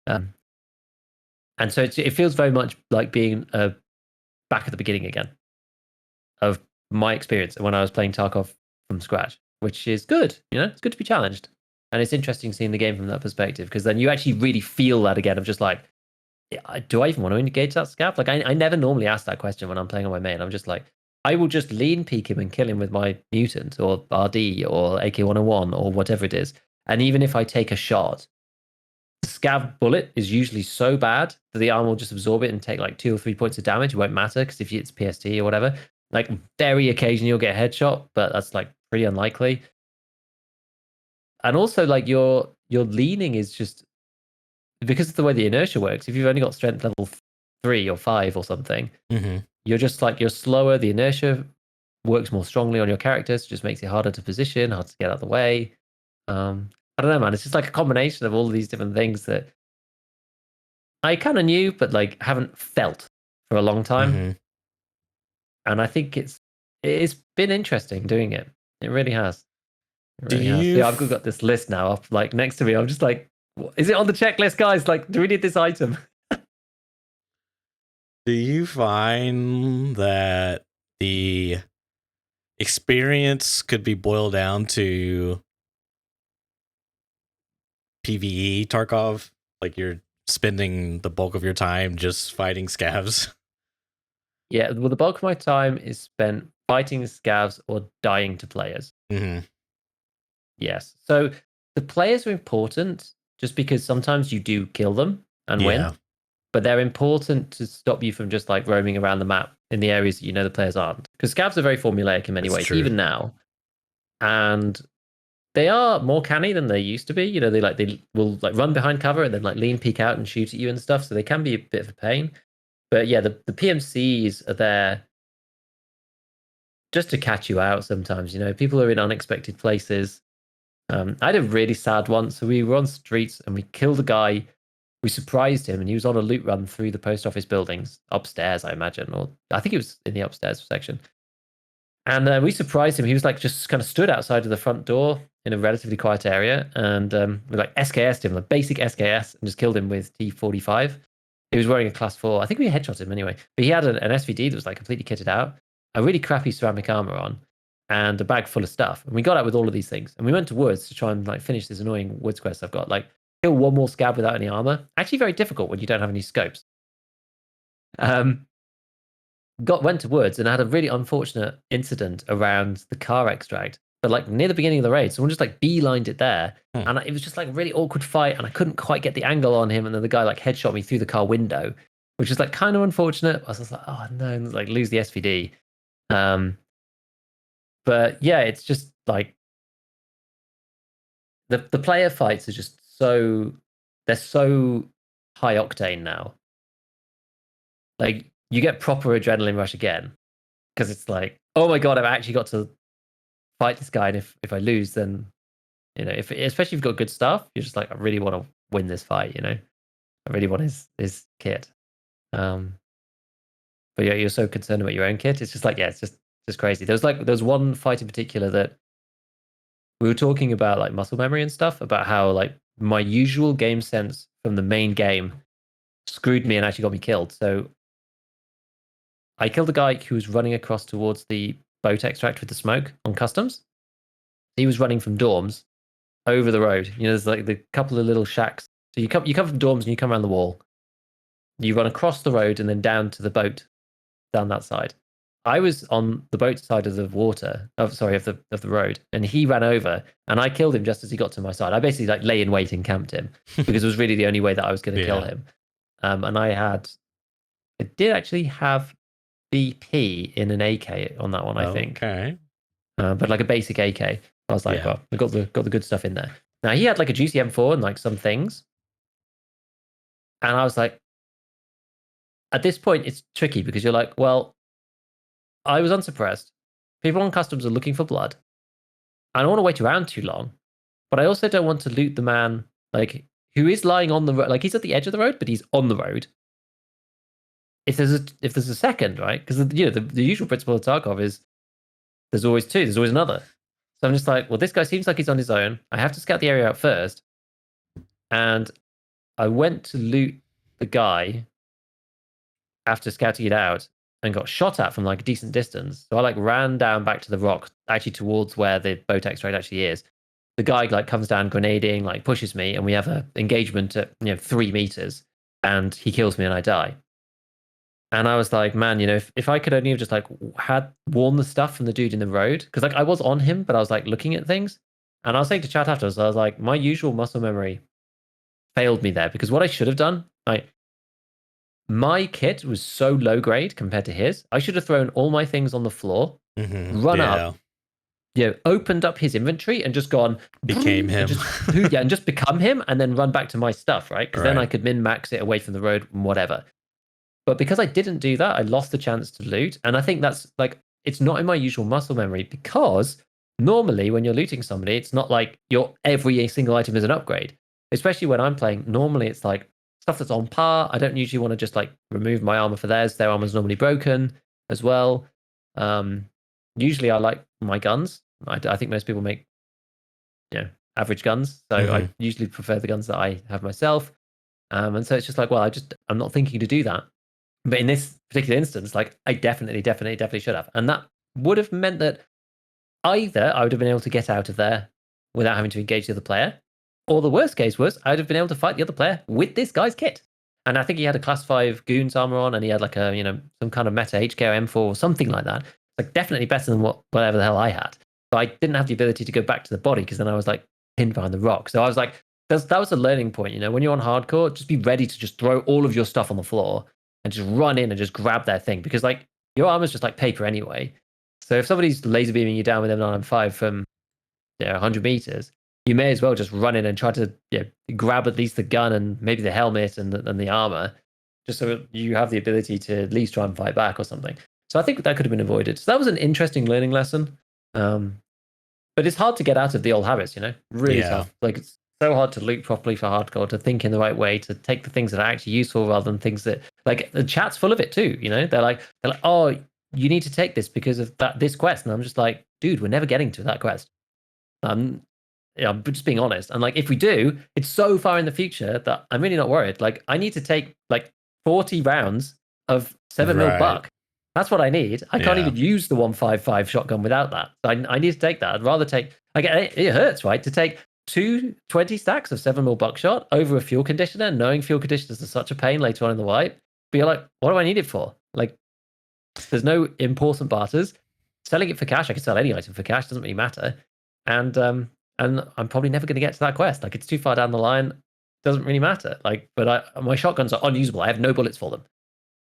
And so it feels very much like being back at the beginning again of my experience when I was playing Tarkov from scratch, which is good. You know, it's good to be challenged. And it's interesting seeing the game from that perspective, because then you actually really feel that again of just like, do I even want to engage that scav? Like, I never normally ask that question when I'm playing on my main. I'm just like, I will just lean peek him and kill him with my mutant or RD or AK-101 or whatever it is. And even if I take a shot, the scav bullet is usually so bad that the arm will just absorb it and take like 2 or 3 points of damage. It won't matter because if it's PST or whatever, like very occasionally you'll get a headshot, but that's like pretty unlikely. And also like your leaning is just, because of the way the inertia works, if you've only got strength level 3 or 5 or something, you're just like, you're slower. The inertia works more strongly on your characters, just makes it harder to position, hard to get out of the way. I don't know, man. It's just like a combination of all of these different things that I kind of knew, but like haven't felt for a long time. And I think it's been interesting doing it. It really has. It really has. Yeah, I've got this list now up like next to me. I'm just like, is it on the checklist, guys? Like, do we need this item? Do you find that the experience could be boiled down to PvE Tarkov? Like you're spending the bulk of your time just fighting scavs? Yeah, well, the bulk of my time is spent fighting scavs or dying to players. Yes. So the players are important just because sometimes you do kill them and win, but they're important to stop you from just like roaming around the map in the areas that you know the players aren't. Because scavs are very formulaic in many ways, even now. And they are more canny than they used to be. You know, they will like run behind cover and then like lean peek out and shoot at you and stuff. So they can be a bit of a pain. But yeah, the PMCs are there just to catch you out sometimes. You know, people are in unexpected places. I had a really sad one. So we were on streets and we killed a guy. We surprised him and he was on a loot run through the post office buildings upstairs, I imagine, or I think he was in the upstairs section. And we surprised him. He was like just kind of stood outside of the front door in a relatively quiet area, and we like SKS'd him, like basic SKS, and just killed him with T45. He was wearing a class 4. I think we headshot him anyway, but he had an SVD that was like completely kitted out, a really crappy ceramic armor on, and a bag full of stuff. And we got out with all of these things, and we went to woods to try and like finish this annoying woods quest I've got. Like kill one more scab without any armor. Actually, very difficult when you don't have any scopes. Went to woods and had a really unfortunate incident around the car extract. But like near the beginning of the raid, someone just like beelined it there, and it was just like a really awkward fight, and I couldn't quite get the angle on him, and then the guy like headshot me through the car window, which is like kind of unfortunate. I was just like, oh no, and, like lose the SVD. But yeah, it's just like the player fights are just they're so high octane now. Like you get proper adrenaline rush again because it's like, oh my god, I've actually got to fight this guy, and if I lose, then you know, if especially if you've got good stuff, you're just like, I really want to win this fight. You know, I really want his kit. But yeah, you're so concerned about your own kit. It's just like, yeah, it's just crazy. There was one fight in particular that we were talking about, like muscle memory and stuff, about how like my usual game sense from the main game screwed me and actually got me killed. So I killed a guy who was running across towards the boat extract with the smoke on customs. He was running from dorms over the road. You know, there's like the couple of little shacks. So you come from dorms and you come around the wall. You run across the road and then down to the boat down that side. I was on the boat side of the water, of the road, and he ran over, and I killed him just as he got to my side. I basically like lay in wait and camped him because it was really the only way that I was going to kill him. And I did actually have BP in an AK on that one, I think. Okay. But like a basic AK. I was like, well, we got the good stuff in there. Now he had like a juicy M4 and like some things, and I was like, at this point, it's tricky because you're like, well, I was unsuppressed. People on customs are looking for blood. I don't want to wait around too long, but I also don't want to loot the man like who is lying on the road. Like he's at the edge of the road, but he's on the road. If there's a second, right? Because you know the usual principle of Tarkov is there's always two. There's always another. So I'm just like, well, this guy seems like he's on his own. I have to scout the area out first, and I went to loot the guy after scouting it out and got shot at from like a decent distance. So I like ran down back to the rock, actually towards where the boat extract actually is. The guy like comes down grenading, like pushes me, and we have an engagement at 3 meters, and he kills me and I die. And I was like, man, you know, if I could only have just like had worn the stuff from the dude in the road, because like I was on him, but I was like looking at things. And I was saying to chat afterwards, I was like, my usual muscle memory failed me there because what I should have done, like my kit was so low grade compared to his. I should have thrown all my things on the floor, run up, opened up his inventory and just gone became him, and just become him, and then run back to my stuff, right? Because then I could min max it away from the road and whatever. But because I didn't do that, I lost the chance to loot, and I think that's like it's not in my usual muscle memory because normally when you're looting somebody, it's not like every single item is an upgrade. Especially when I'm playing, normally it's like stuff that's on par. I don't usually want to just like remove my armor for theirs. Their armor's normally broken as well. Usually I like my guns. I think most people make average guns. So I usually prefer the guns that I have myself. And so it's just like, well, I'm not thinking to do that. But in this particular instance, like I definitely should have. And that would have meant that either I would have been able to get out of there without having to engage the other player, or the worst case was I'd have been able to fight the other player with this guy's kit. And I think he had a class 5 goons armor on, and he had like a, some kind of meta HKO M4 or something like that. Like definitely better than whatever the hell I had. But I didn't have the ability to go back to the body because then I was like pinned behind the rock. So I was like, that was a learning point. When you're on hardcore, just be ready to just throw all of your stuff on the floor and just run in and just grab their thing, because like your armor's just like paper anyway. So if somebody's laser beaming you down with M9 M5 from 100 meters, you may as well just run in and try to grab at least the gun and maybe the helmet and the armor, just so you have the ability to at least try and fight back or something. So I think that could have been avoided. So that was an interesting learning lesson. But it's hard to get out of the old habits, really tough. Like, it's so hard to loot properly for hardcore, to think in the right way, to take the things that are actually useful rather than things that, like, the chat's full of it too. They're like, oh, you need to take this because of this quest, and I'm just like, dude, we're never getting to that quest. I'm just being honest. And like, if we do, it's so far in the future that I'm really not worried. Like, I need to take like 40 rounds of 7mm buck. That's what I need. I can't even use the 155 shotgun without that. I need to take that. I'd rather take, it hurts, right? To take 20 stacks of 7mm buckshot over a fuel conditioner, knowing fuel conditioners are such a pain later on in the wipe. But you're like, what do I need it for? Like, there's no important barters. Selling it for cash, I can sell any item for cash, doesn't really matter. And I'm probably never going to get to that quest. Like, it's too far down the line, doesn't really matter. Like, but my shotguns are unusable. I have no bullets for them.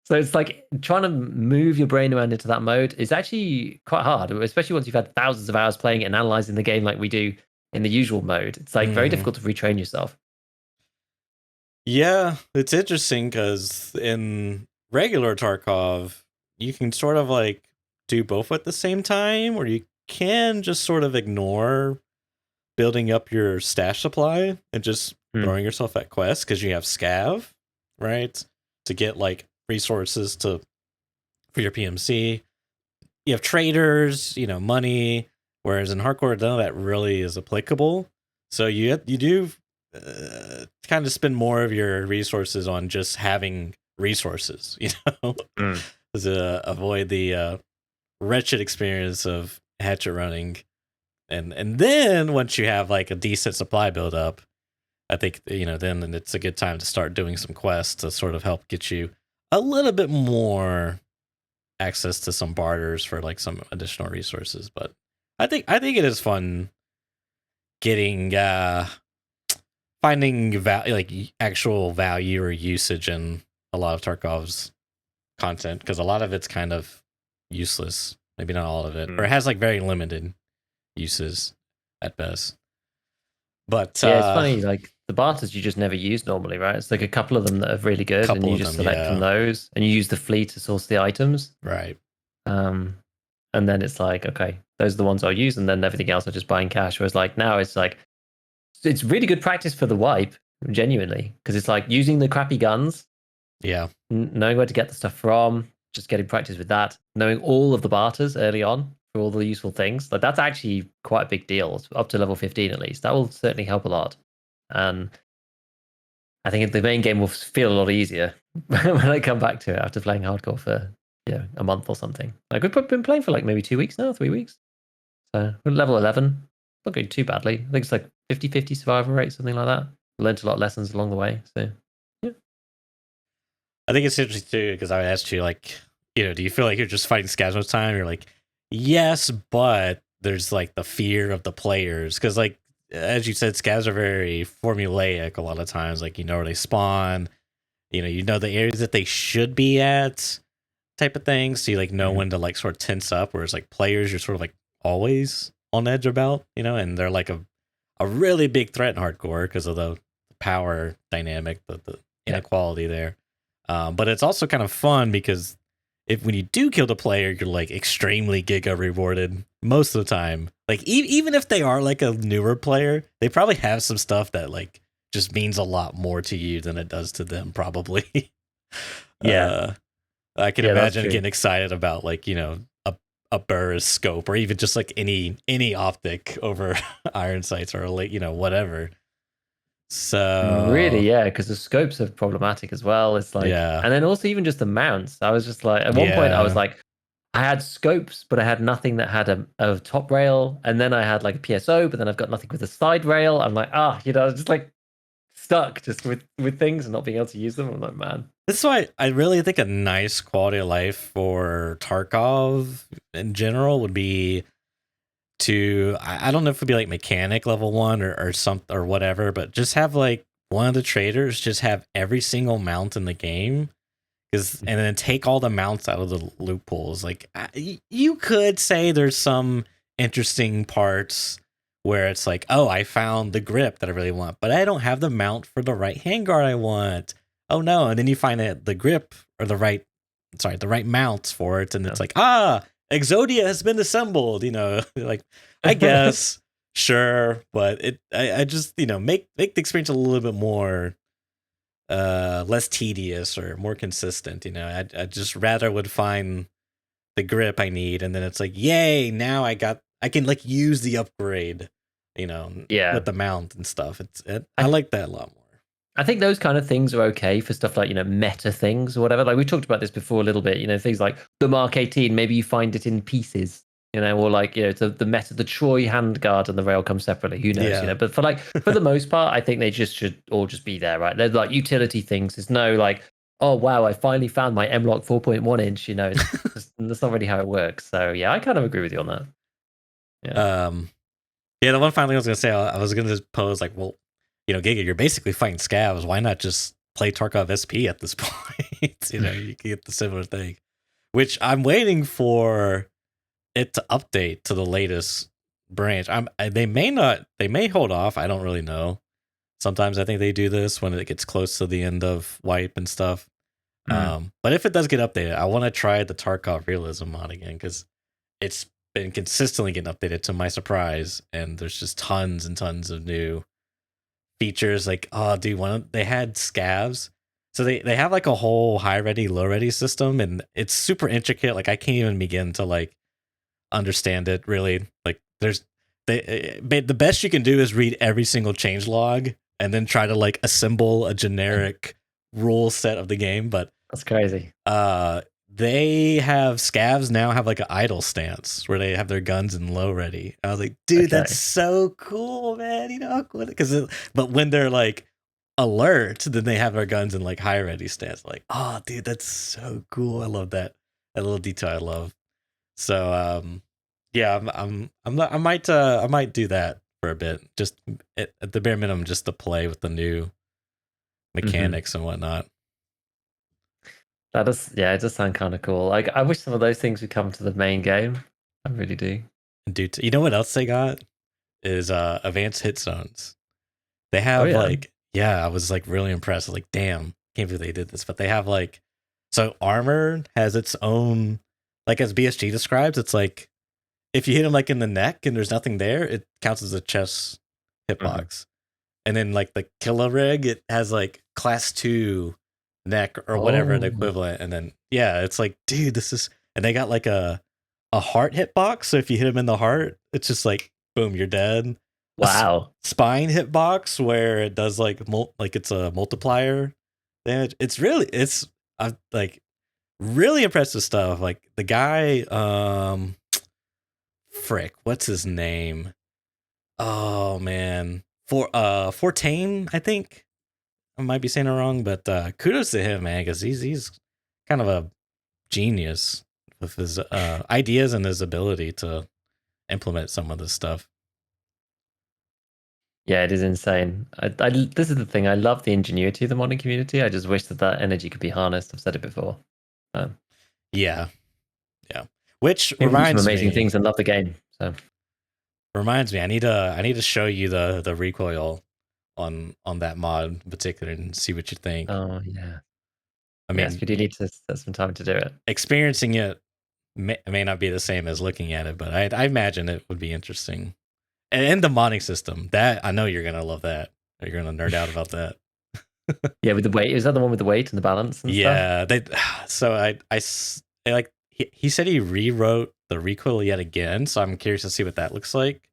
So it's like trying to move your brain around into that mode is actually quite hard, especially once you've had thousands of hours playing it and analyzing the game like we do in the usual mode. It's like very difficult to retrain yourself. Yeah, it's interesting because in regular Tarkov, you can sort of like do both at the same time, or you can just sort of ignore building up your stash supply and just throwing yourself at quests because you have scav, right? To get like resources for your PMC. You have traders, money, whereas in hardcore, none of that really is applicable. So you do kind of spend more of your resources on just having resources, to avoid the wretched experience of hatchet running. And then once you have like a decent supply build up, I think, then it's a good time to start doing some quests to sort of help get you a little bit more access to some barters for like some additional resources. But I think it is fun getting finding like actual value or usage in a lot of Tarkov's content, because a lot of it's kind of useless. Maybe not all of it, or it has like very limited uses at best. But yeah, it's funny, like the barters you just never use normally, right? It's like a couple of them that are really good, and you just select from those, and you use the fleet to source the items, right? And then it's like, okay, those are the ones I'll use, and then everything else I just buy in cash. Whereas like now, it's like it's really good practice for the wipe, genuinely, because it's like using the crappy guns, knowing where to get the stuff from, just getting practice with that, knowing all of the barters early on for all the useful things. Like, that's actually quite a big deal, up to level 15 at least. That will certainly help a lot. And I think the main game will feel a lot easier when I come back to it after playing hardcore for a month or something. Like, we've been playing for like maybe 2 weeks now, 3 weeks. So we're level 11. Not going too badly. I think it's like 50-50 survival rate, something like that. Learned a lot of lessons along the way. So yeah. I think it's interesting too, because I asked you, like, do you feel like you're just fighting scavs most time? You're like, yes, but there's like the fear of the players, because like, as you said, scavs are very formulaic a lot of times. Like, where they spawn, you know the areas that they should be at, type of thing. So you like know when to like sort of tense up. Whereas like players, you're sort of like always on edge about, and they're like a really big threat in hardcore because of the power dynamic, the inequality there. But it's also kind of fun because when you do kill the player, you're like extremely giga rewarded most of the time. Like even if they are like a newer player, they probably have some stuff that like just means a lot more to you than it does to them, probably. I can imagine getting excited about like, a Burris scope, or even just like any optic over iron sights, or like, whatever. So really, because the scopes are problematic as well. It's like, and then also even just the mounts. I was just like, at one point I was like, I had scopes, but I had nothing that had a top rail, and then I had like a PSO, but then I've got nothing with a side rail. I'm like, I was just like stuck just with things and not being able to use them. I'm like, man. This is why I really think a nice quality of life for Tarkov in general would be to, I don't know if it'd be like mechanic level 1 or something or whatever, but just have like one of the traders just have every single mount in the game, and then take all the mounts out of the loopholes. Like, you could say there's some interesting parts where it's like, oh, I found the grip that I really want, but I don't have the mount for the right handguard I want. Oh no. And then you find the grip or the right mounts for it. And it's like, Exodia has been assembled, like, I guess, sure. But I just, make the experience a little bit more, less tedious or more consistent. I just rather would find the grip I need. And then it's like, yay, now I can like use the upgrade, with the mount and stuff. I like that a lot more. I think those kind of things are okay for stuff like, meta things or whatever. Like we talked about this before a little bit, things like the Mark 18, maybe you find it in pieces, or like, the meta, the Troy handguard and the rail come separately. Who knows, but for the most part, I think they just should all just be there, right? They're like utility things. There's no like, oh, wow, I finally found my M-Lock 4.1 inch, that's not really how it works. So yeah, I kind of agree with you on that. Yeah. The one final thing I was going to say, I was going to pose like, well, Giga, you're basically fighting scavs. Why not just play Tarkov SP at this point? You can get the similar thing, which I'm waiting for it to update to the latest branch. They may hold off. I don't really know. Sometimes I think they do this when it gets close to the end of wipe and stuff. But if it does get updated, I want to try the Tarkov realism mod again, because it's been consistently getting updated to my surprise, and there's just tons and tons of new features. Like, oh dude, they had scavs, so they have like a whole high ready, low ready system, and it's super intricate. Like I can't even begin to like understand it really. Like the best you can do is read every single change log and then try to like assemble a generic rule set of the game. But that's crazy. They have scavs now have like an idle stance where they have their guns in low ready. I was like, dude, that's so cool, man. But when they're like alert, then they have their guns in like high ready stance. Like, oh, dude, that's so cool. I love that little detail. I love. So, yeah, I might do that for a bit, just at the bare minimum, just to play with the new mechanics and whatnot. It does sound kind of cool. Like, I wish some of those things would come to the main game. I really do. Dude, you know what else they got is advanced hit zones. They have I was like really impressed. Like, damn, can't believe they did this. But they have like, so armor has its own, like as BSG describes, it's like if you hit him like in the neck and there's nothing there, it counts as a chest hitbox. And then like the killer rig, it has like class 2 neck or whatever the equivalent. And then it's like, dude, this is, and they got like a heart hitbox. So if you hit him in the heart, it's just like boom, you're dead. Wow. Spine hitbox where it does like it's a multiplier damage. It's like really impressive stuff. Like the guy, frick, what's his name? Oh man, Fortain, I think. I might be saying it wrong, but kudos to him, man, because he's kind of a genius with his ideas and his ability to implement some of this stuff. Yeah, it is insane. This is the thing. I love the ingenuity of the modding community. I just wish that energy could be harnessed. I've said it before. Yeah. Which maybe reminds some amazing me, things and love the game. So reminds me, I need to show you the recoil on that mod in particular and see what you think. Oh yeah. I mean, yes, we do need to set some time to do it. Experiencing it may not be the same as looking at it, but I imagine it would be interesting. And the modding system, that I know you're gonna love that. You're gonna nerd out about that. Yeah, with the weight. Is that the one with the weight and the balance and stuff? So I like he said he rewrote the recoil yet again, so I'm curious to see what that looks like.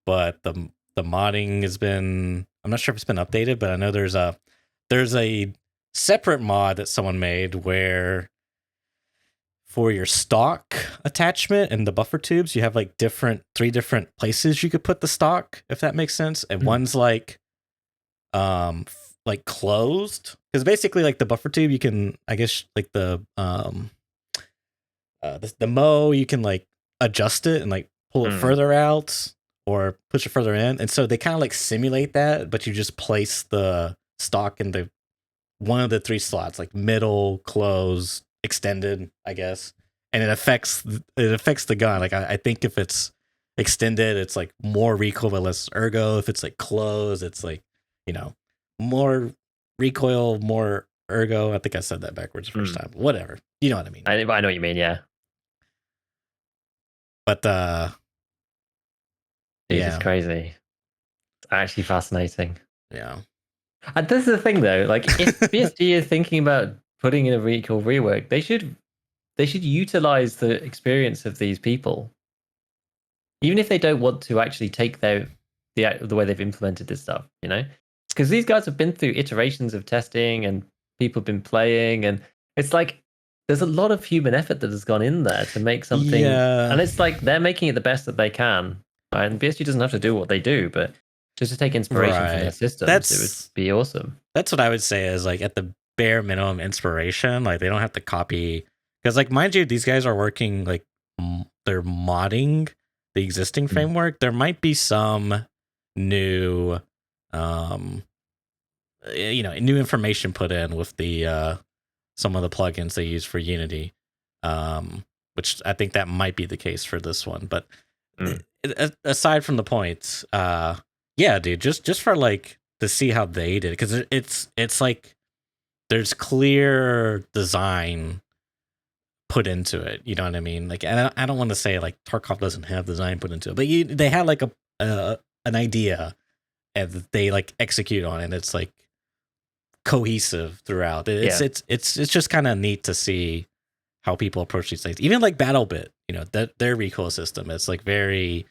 But the modding has been, I'm not sure if it's been updated, but I know there's a separate mod that someone made where for your stock attachment and the buffer tubes, you have like 3 different places you could put the stock, if that makes sense. And one's like closed, because basically like the buffer tube, you can, I guess, like the mo, you can like adjust it and like pull it further out or push it further in. And so they kind of like simulate that, but you just place the stock in the one of the 3 slots, like middle, close, extended, I guess. And it affects the gun. Like I think if it's extended, it's like more recoil but less ergo. If it's like closed, it's like, more recoil, more ergo. I think I said that backwards the first time. Whatever. You know what I mean. I know what you mean, yeah. But It's crazy. It's actually fascinating. Yeah. And this is the thing though, like if BSG is thinking about putting in a recoil rework, they should utilize the experience of these people. Even if they don't want to actually take the way they've implemented this stuff, because these guys have been through iterations of testing and people have been playing, and it's like there's a lot of human effort that has gone in there to make something, and it's like they're making it the best that they can. Right? And BSG doesn't have to do what they do, but just to take inspiration from their systems, it would be awesome. That's what I would say is like at the bare minimum inspiration. Like they don't have to copy, because like mind you, these guys are working like they're modding the existing framework. There might be some new new information put in with the some of the plugins they use for Unity, which I think that might be the case for this one. But aside from the points, yeah, dude, just for like to see how they did, because it's like there's clear design put into it. You know what I mean? Like, and I don't want to say like Tarkov doesn't have design put into it, but they had like an idea and they like execute on it. It's like cohesive throughout. It's just kind of neat to see how people approach these things. Even like Battlebit, their recoil system, it's like very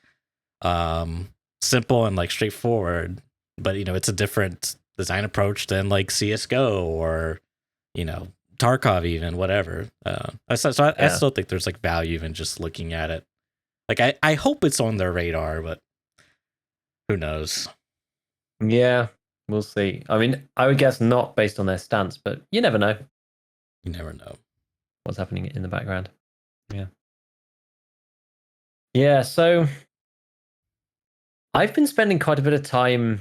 simple and like straightforward, but it's a different design approach than like CS:GO or Tarkov, even whatever. I still think there's like value in just looking at it. Like I hope it's on their radar, but who knows? Yeah, we'll see. I mean, I would guess not based on their stance, but you never know. You never know what's happening in the background. Yeah, so I've been spending quite a bit of time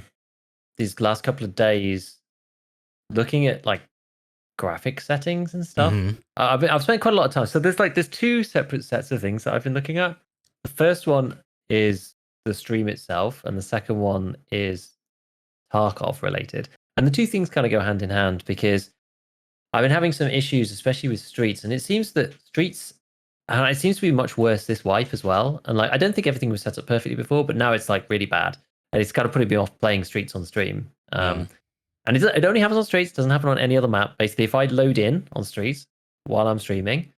these last couple of days looking at like graphic settings and stuff. I've spent quite a lot of time. So there's two separate sets of things that I've been looking at. The first one is the stream itself, and the second one is Tarkov related. And the two things kind of go hand in hand, because I've been having some issues, especially with Streets, and it seems that Streets, it seems to be much worse this wipe as well. And like, I don't think everything was set up perfectly before, but now it's like really bad, and it's kind of putting me off playing Streets on stream. And it only happens on Streets, doesn't happen on any other map. Basically, if I load in on Streets while I'm streaming,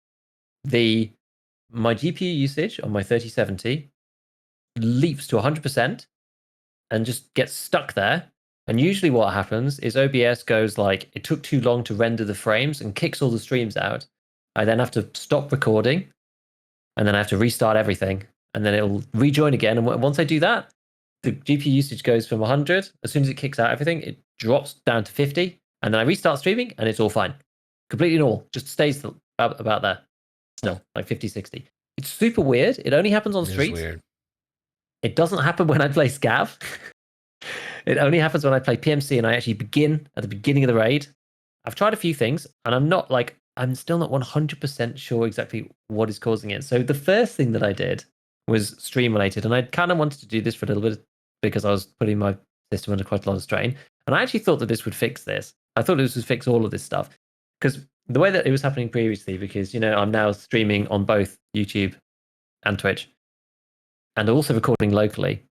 my GPU usage on my 3070 leaps to 100% and just gets stuck there. And usually what happens is OBS goes like, it took too long to render the frames and kicks all the streams out. I then have to stop recording, and then I have to restart everything, and then it'll rejoin again. And once I do that, the GPU usage goes from 100. As soon as it kicks out everything, it drops down to 50, and then I restart streaming, and it's all fine. Completely normal. Just stays about there. Still, like 50, 60. It's super weird. It only happens on Streets. Weird. It doesn't happen when I play Scav. It only happens when I play PMC and I actually begin at the beginning of the raid. I've tried a few things, and I'm still not 100% sure exactly what is causing it. So the first thing that I did was stream related, and I kind of wanted to do this for a little bit because I was putting my system under quite a lot of strain. And I actually thought that this would fix this. I thought this would fix all of this stuff, because the way that it was happening previously, because I'm now streaming on both YouTube and Twitch, and also recording locally.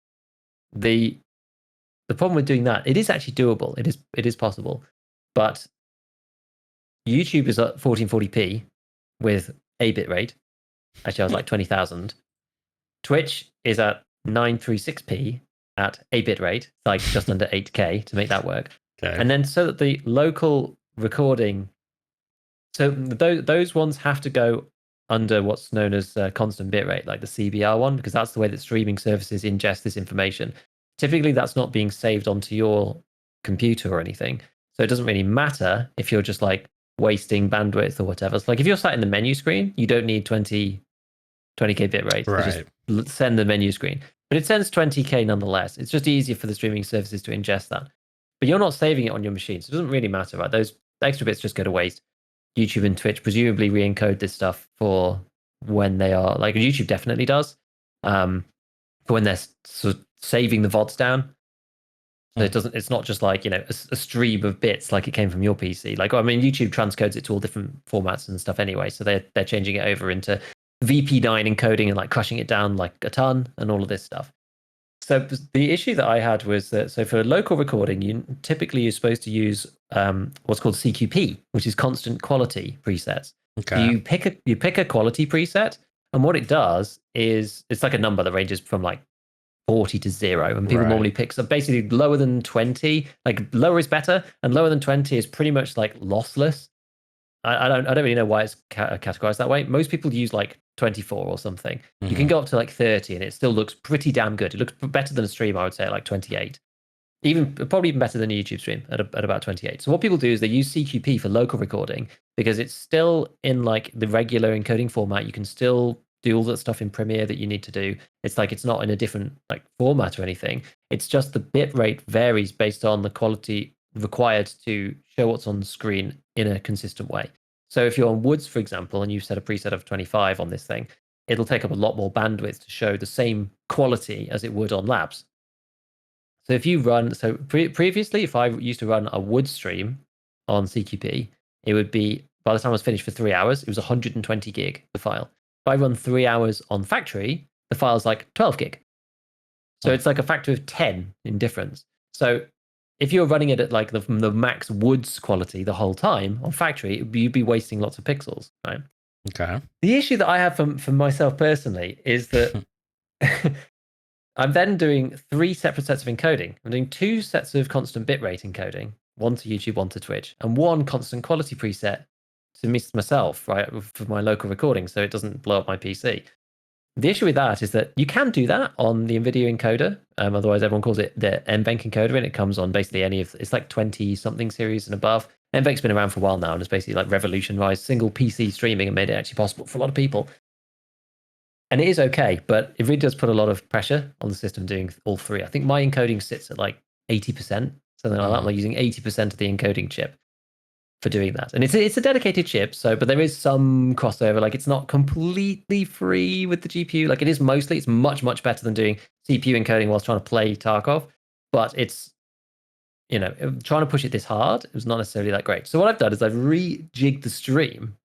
The problem with doing that, it is actually doable. It is possible, but YouTube is at 1440p with a bit rate. Actually, I was like 20,000. Twitch is at 936p at a bit rate, like just under 8K to make that work. Okay. And then so that the local recording, so those ones have to go under what's known as constant bitrate, like the CBR one, because that's the way that streaming services ingest this information. Typically, that's not being saved onto your computer or anything. So it doesn't really matter if you're just like wasting bandwidth or whatever. So like if you're sat in the menu screen, you don't need 20K bitrate. Right. Just send the menu screen. But it sends 20K nonetheless. It's just easier for the streaming services to ingest that. But you're not saving it on your machine. So it doesn't really matter, right? Those extra bits just go to waste. YouTube and Twitch presumably re-encode this stuff for when they are, like YouTube definitely does. for when they're sort of saving the VODs down. So Hmm. it's not just like, a stream of bits like it came from your PC. Like, I mean, YouTube transcodes it to all different formats and stuff anyway. So they're changing it over into VP9 encoding and like crushing it down like a ton and all of this stuff. So the issue that I had was that, so for local recording, you're supposed to use what's called CQP, which is constant quality presets. So Okay. you pick a quality preset, and what it does is it's like a number that ranges from like 40 to 0, and people Right. normally pick, so basically lower than 20, like lower is better, and lower than 20 is pretty much like lossless. I don't really know why it's categorized that way. Most people use like 24 or something. You can Mhm. go up to like 30 and it still looks pretty damn good. It looks better than a stream, I would say, at like 28. Probably even better than a YouTube stream at about 28. So what people do is they use CQP for local recording because it's still in like the regular encoding format. You can still do all that stuff in Premiere that you need to do. It's like it's not in a different like format or anything. It's just the bit rate varies based on the quality required to show what's on the screen in a consistent way. So if you're on Woods, for example, and you've set a preset of 25 on this thing, it'll take up a lot more bandwidth to show the same quality as it would on Labs. So if you run, previously, if I used to run a Wood stream on CQP, it would be, by the time I was finished for 3 hours, it was 120 gig, the file. If I run 3 hours on Factory, the file's like 12 gig. So it's like a factor of 10 in difference. So if you're running it at like the max Woods quality the whole time on Factory, you'd be wasting lots of pixels, right? Okay. The issue that I have for myself personally is that I'm then doing 3 separate sets of encoding. I'm doing 2 sets of constant bitrate encoding, one to YouTube, one to Twitch, and 1 constant quality preset to myself, right, for my local recording so it doesn't blow up my PC. The issue with that is that you can do that on the NVIDIA encoder. Otherwise, everyone calls it the NVENC encoder, and it comes on basically it's like 20 something series and above. NVENC's been around for a while now, and it's basically like revolutionized single PC streaming and made it actually possible for a lot of people. And it is okay, but it really does put a lot of pressure on the system doing all 3. I think my encoding sits at like 80%, something like that. I'm like using 80% of the encoding chip for doing that. And it's a dedicated chip, but there is some crossover. Like it's not completely free with the GPU. Like it's much, much better than doing CPU encoding whilst trying to play Tarkov. But it's, trying to push it this hard, it was not necessarily that great. So what I've done is I've rejigged the stream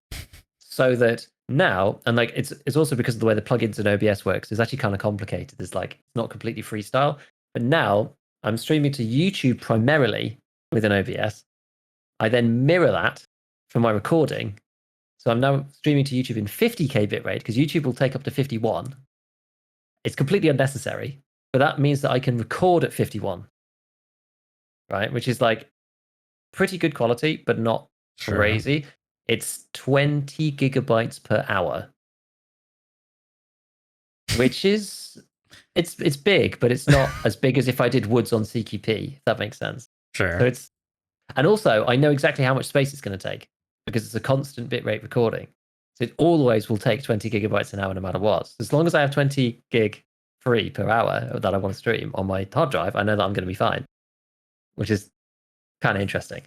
so that now, and like it's also because of the way the plugins and OBS works, it's actually kind of complicated. It's like it's not completely freestyle. But now I'm streaming to YouTube primarily with an OBS. I then mirror that for my recording. So I'm now streaming to YouTube in 50k bitrate because YouTube will take up to 51. It's completely unnecessary, but that means that I can record at 51, right? Which is like pretty good quality, but not crazy. It's 20 gigabytes per hour, which is it's big, but it's not as big as if I did Woods on CQP, if that makes sense. Sure. So and also I know exactly how much space it's going to take because it's a constant bitrate recording. So it always will take 20 gigabytes an hour no matter what. So as long as I have 20 gig free per hour that I want to stream on my hard drive, I know that I'm going to be fine, which is kind of interesting.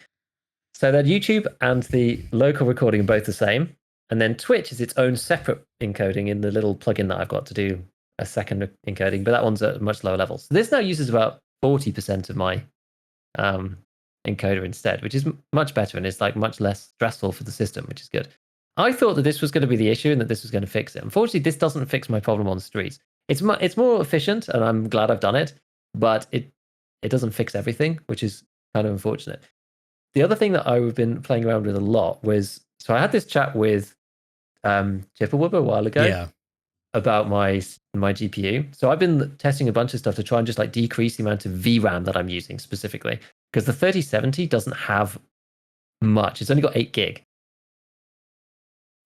So then YouTube and the local recording are both the same. And then Twitch is its own separate encoding in the little plugin that I've got to do a second encoding, but that one's at a much lower level. So this now uses about 40% of my encoder instead, which is much better and it's like much less stressful for the system, which is good. I thought that this was going to be the issue and that this was going to fix it. Unfortunately, this doesn't fix my problem on the streets. It's more efficient, and I'm glad I've done it, but it doesn't fix everything, which is kind of unfortunate. The other thing that I've been playing around with a lot was, so I had this chat with Chipperwubber a while ago about my GPU. So I've been testing a bunch of stuff to try and just like decrease the amount of VRAM that I'm using specifically, because the 3070 doesn't have much. It's only got 8 gig.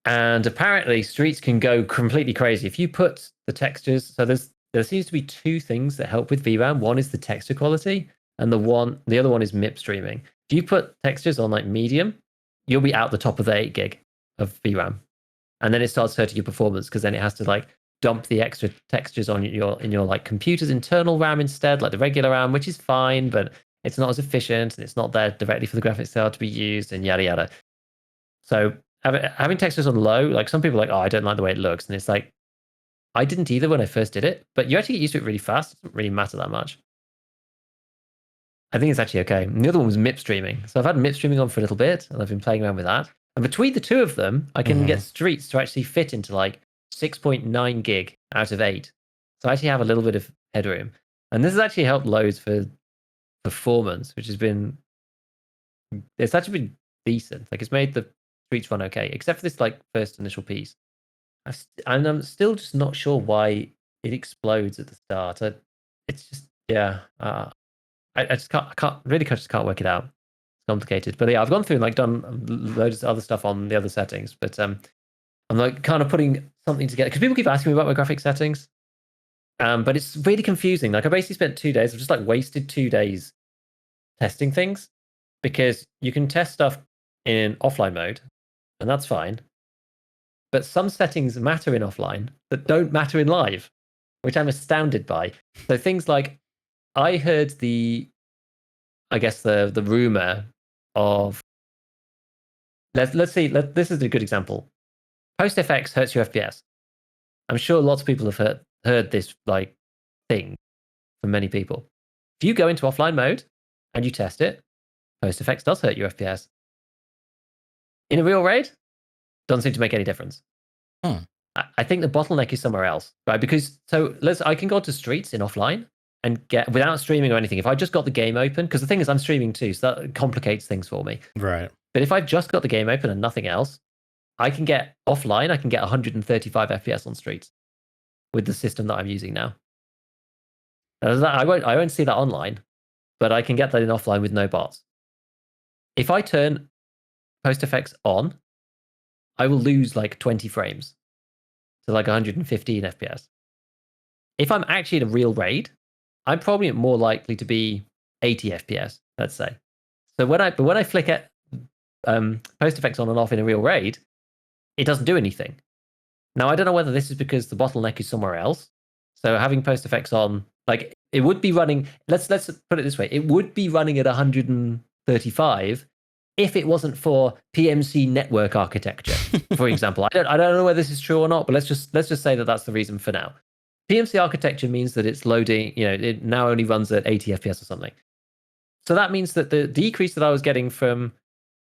And apparently Streets can go completely crazy. If you put the textures, so there seems to be 2 things that help with VRAM. One is the texture quality, and the other one is MIP streaming. If you put textures on like medium, you'll be out the top of the 8 gig of VRAM. And then it starts hurting your performance because then it has to like dump the extra textures on your like computer's internal RAM instead, like the regular RAM, which is fine, but it's not as efficient and it's not there directly for the graphics card to be used and yada yada. So having textures on low, like some people are like, oh, I don't like the way it looks, and it's like I didn't either when I first did it, but you actually get used to it really fast. It doesn't really matter that much. I think it's actually okay. And the other one was MIP streaming. So I've had MIP streaming on for a little bit, and I've been playing around with that. And between the two of them, I can get streets to actually fit into like 6.9 gig out of 8. So I actually have a little bit of headroom. And this has actually helped loads for performance, which has been, it's actually been decent. Like it's made the streets run okay, except for this like first initial piece. And I'm still just not sure why it explodes at the start. It's just, yeah. I just can't work it out. It's complicated. But yeah, I've gone through and like done loads of other stuff on the other settings. But I'm like kind of putting something together because people keep asking me about my graphic settings. But it's really confusing. Like I basically spent 2 days, I've just like wasted 2 days testing things because you can test stuff in offline mode, and that's fine. But some settings matter in offline that don't matter in live, which I'm astounded by. So things like I heard the rumor of let's see. This is a good example. Post FX hurts your FPS. I'm sure lots of people have heard this like thing from many people. If you go into offline mode and you test it, post FX does hurt your FPS. In a real raid, doesn't seem to make any difference. I think the bottleneck is somewhere else, right? Because I can go to streets in offline and get without streaming or anything. If I just got the game open, because the thing is I'm streaming too, so that complicates things for me. Right. But if I've just got the game open and nothing else, I can get offline. I can get 135 FPS on streets with the system that I'm using now. I won't see that online, but I can get that in offline with no bots. If I turn post effects on, I will lose like 20 frames to like 115 FPS. If I'm actually in a real raid, I'm probably more likely to be 80 FPS, let's say. So when I flick at post effects on and off in a real raid, it doesn't do anything. Now I don't know whether this is because the bottleneck is somewhere else. So having post effects on, like it would be running. Let's put it this way: it would be running at 135 if it wasn't for PMC network architecture, for example. I don't know whether this is true or not, but let's just say that that's the reason for now. PMC architecture means that it's loading. It now only runs at 80 FPS or something. So that means that the decrease that I was getting from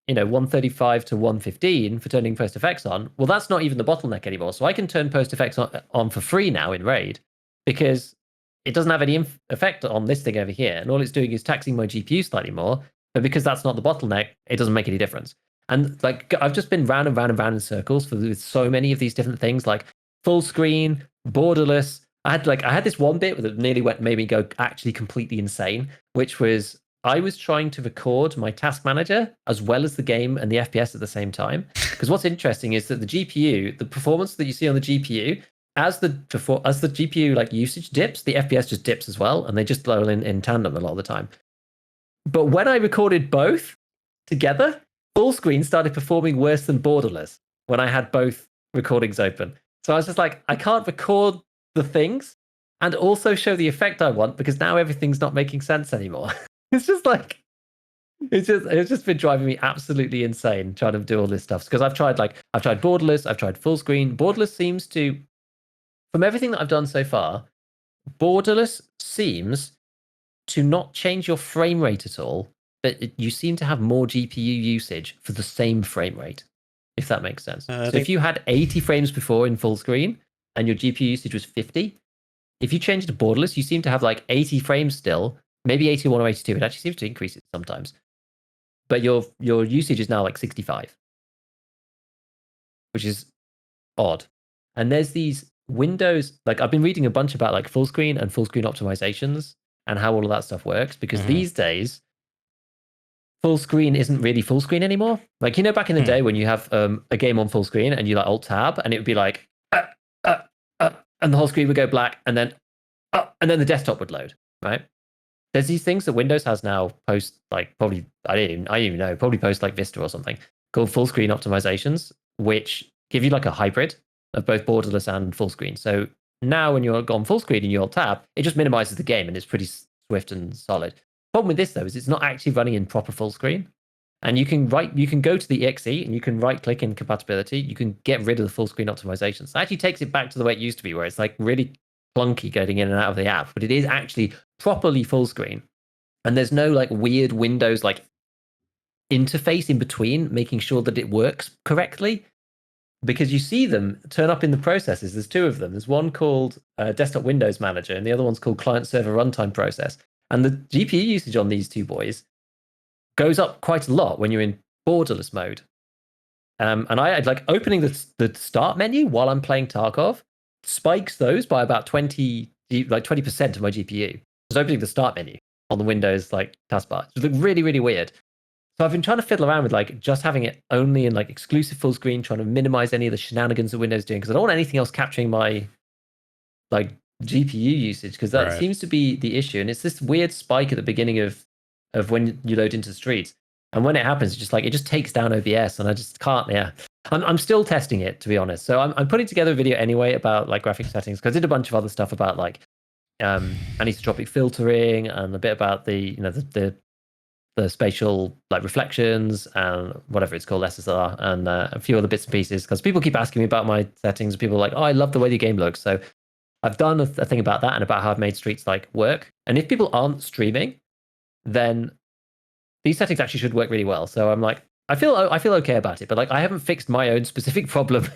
135 to 115 for turning post effects on, well, that's not even the bottleneck anymore. So I can turn post effects on for free now in RAID because it doesn't have any effect on this thing over here. And all it's doing is taxing my GPU slightly more. But because that's not the bottleneck, it doesn't make any difference. And like I've just been round and round and round in circles with so many of these different things, like full screen, borderless. I had this one bit that nearly made me go actually completely insane, which was I was trying to record my task manager as well as the game and the FPS at the same time. Because what's interesting is that the GPU, the performance that you see on the GPU, as the GPU like usage dips, the FPS just dips as well, and they just blow in tandem a lot of the time. But when I recorded both together, full screen started performing worse than borderless when I had both recordings open. So I was just like, I can't record the things and also show the effect I want because now everything's not making sense anymore. It's just like, it's just been driving me absolutely insane trying to do all this stuff. Because I've tried borderless, I've tried full screen. Borderless seems to, from everything that I've done so far, borderless seems to not change your frame rate at all, but you seem to have more GPU usage for the same frame rate, if that makes sense. So if you had 80 frames before in full screen and your GPU usage was 50, if you change it to borderless, you seem to have like 80 frames still, maybe 81 or 82. It actually seems to increase it sometimes. But your usage is now like 65, which is odd. And there's these windows, like I've been reading a bunch about like full screen and full screen optimizations and how all of that stuff works, because these days full screen isn't really full screen anymore. Like, back in the day when you have a game on full screen and you like alt tab and it would be like and the whole screen would go black and then the desktop would load, right? There's these things that Windows has now post like probably I didn't even know, probably post like Vista or something, called full screen optimizations, which give you like a hybrid of both borderless and full screen. So now when you're on full screen and you alt tab, it just minimizes the game and it's pretty swift and solid. Problem with this though is it's not actually running in proper full screen. And you can go to the exe and you can right click in compatibility. You can get rid of the full screen optimization. So it actually takes it back to the way it used to be, where it's like really clunky getting in and out of the app, but it is actually properly full screen. And there's no like weird Windows like interface in between, making sure that it works correctly. Because you see them turn up in the processes. There's two of them. There's one called Desktop Windows Manager, and the other one's called Client Server Runtime Process. And the GPU usage on these two boys goes up quite a lot when you're in borderless mode. And I like opening the start menu while I'm playing Tarkov spikes those by about 20% of my GPU. Just opening the start menu on the Windows like taskbar. It's really, really weird. So I've been trying to fiddle around with like just having it only in like exclusive full screen, trying to minimize any of the shenanigans that Windows doing, because I don't want anything else capturing my like GPU usage, because that seems to be the issue. And it's this weird spike at the beginning of when you load into the streets. And when it happens, it just takes down OBS, and I just can't. Yeah, I'm still testing it, to be honest. So I'm putting together a video anyway about like graphic settings, because I did a bunch of other stuff about like anisotropic filtering and a bit about the spatial like reflections and whatever it's called, SSR, and a few other bits and pieces, because people keep asking me about my settings. People are like, oh, I love the way the game looks. So I've done a thing about that and about how I've made streets like work. And if people aren't streaming, then these settings actually should work really well. So I'm like, I feel okay about it, but like I haven't fixed my own specific problem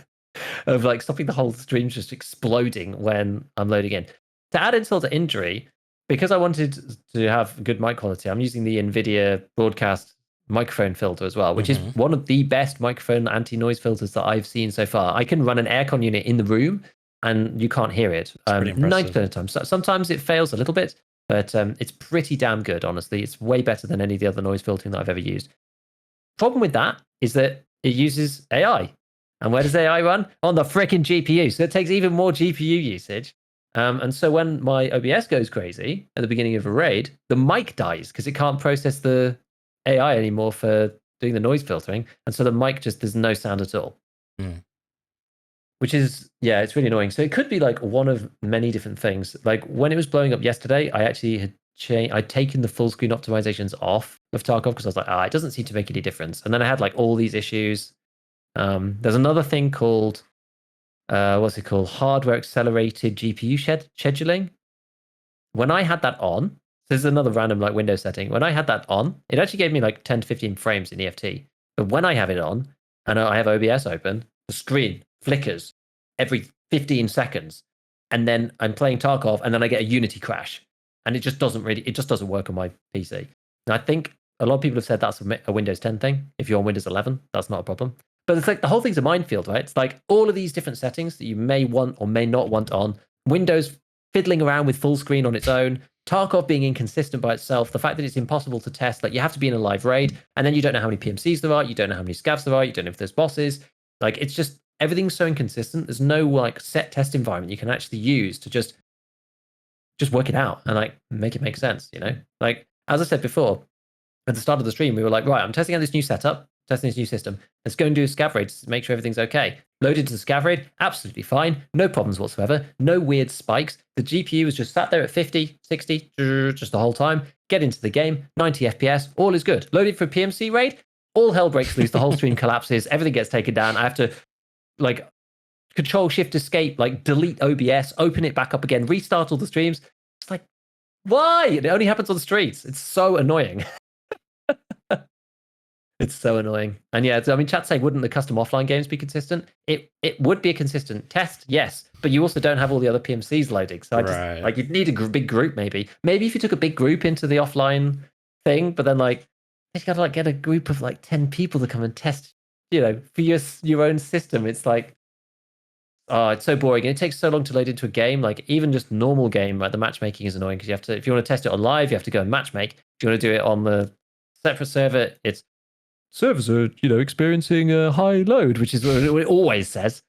of like stopping the whole stream just exploding when I'm loading in. To add insult to injury, because I wanted to have good mic quality, I'm using the NVIDIA broadcast microphone filter as well, which is one of the best microphone anti-noise filters that I've seen so far. I can run an aircon unit in the room and you can't hear it 90% of the time. So sometimes it fails a little bit, but it's pretty damn good, honestly. It's way better than any of the other noise filtering that I've ever used. Problem with that is that it uses AI. And where does AI run? On the freaking GPU. So it takes even more GPU usage. And so when my OBS goes crazy at the beginning of a raid, the mic dies because it can't process the AI anymore for doing the noise filtering. And so the mic there's no sound at all. Which is, yeah, it's really annoying. So it could be like one of many different things. Like when it was blowing up yesterday, I actually had I'd taken the full screen optimizations off of Tarkov because I was like, it doesn't seem to make any difference. And then I had like all these issues. There's another thing called what's it called? Hardware accelerated GPU scheduling. When I had that on, this is another random like Windows setting. When I had that on, it actually gave me like 10 to 15 frames in EFT. But when I have it on and I have OBS open, the screen flickers every 15 seconds. And then I'm playing Tarkov and then I get a Unity crash. And it just doesn't work on my PC. And I think a lot of people have said that's a Windows 10 thing. If you're on Windows 11, that's not a problem. But it's like the whole thing's a minefield, right? It's like all of these different settings that you may want or may not want on. Windows fiddling around with full screen on its own. Tarkov being inconsistent by itself. The fact that it's impossible to test. Like you have to be in a live raid, and then you don't know how many PMCs there are. You don't know how many scavs there are. You don't know if there's bosses. Like it's just everything's so inconsistent. There's no like set test environment you can actually use to just work it out and like make it make sense. Like as I said before, at the start of the stream, we were like, right, I'm testing out this new setup. Testing this new system. Let's go and do a scav raid to make sure everything's okay. Loaded to the scav raid, absolutely fine. No problems whatsoever. No weird spikes. The GPU was just sat there at 50, 60, just the whole time. Get into the game, 90 FPS, all is good. Loaded for a PMC raid, all hell breaks loose. The whole stream collapses. Everything gets taken down. I have to like Control Shift Escape, like delete OBS, open it back up again, restart all the streams. It's like, why? It only happens on the streets. It's so annoying. It's so annoying. And yeah, I mean, chat's saying, wouldn't the custom offline games be consistent? It would be a consistent test, yes. But you also don't have all the other PMCs loading. So you'd need a big group maybe. Maybe if you took a big group into the offline thing, but then like, you got to like get a group of like 10 people to come and test, for your own system. It's like, it's so boring. And it takes so long to load into a game. Like even just normal game, like the matchmaking is annoying because you have to, if you want to test it on live, you have to go and matchmake. If you want to do it on the separate server, it's servers are, experiencing a high load, which is what it always says.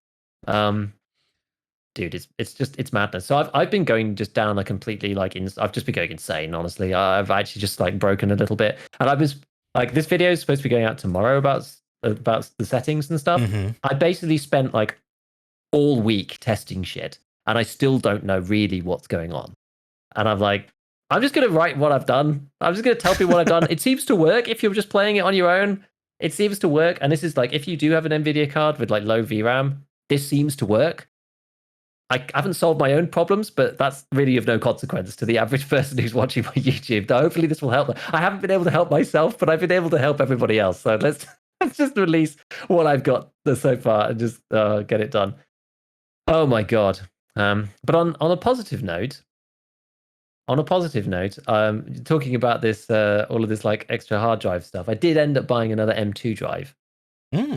Dude, it's madness. So I've been going just down a completely I've just been going insane. Honestly, I've actually just like broken a little bit, and I was like, this video is supposed to be going out tomorrow about the settings and stuff. I basically spent like all week testing shit, and I still don't know really what's going on. And I'm like, I'm just going to write what I've done. I'm just going to tell people what I've done. It seems to work if you're just playing it on your own. It seems to work. And this is like, if you do have an NVIDIA card with like low VRAM, this seems to work. I haven't solved my own problems, but that's really of no consequence to the average person who's watching my YouTube. Now, hopefully this will help them. I haven't been able to help myself, but I've been able to help everybody else. So let's just release what I've got so far and just get it done. Oh my God. But on a positive note, talking about this, all of this like extra hard drive stuff, I did end up buying another M2 drive,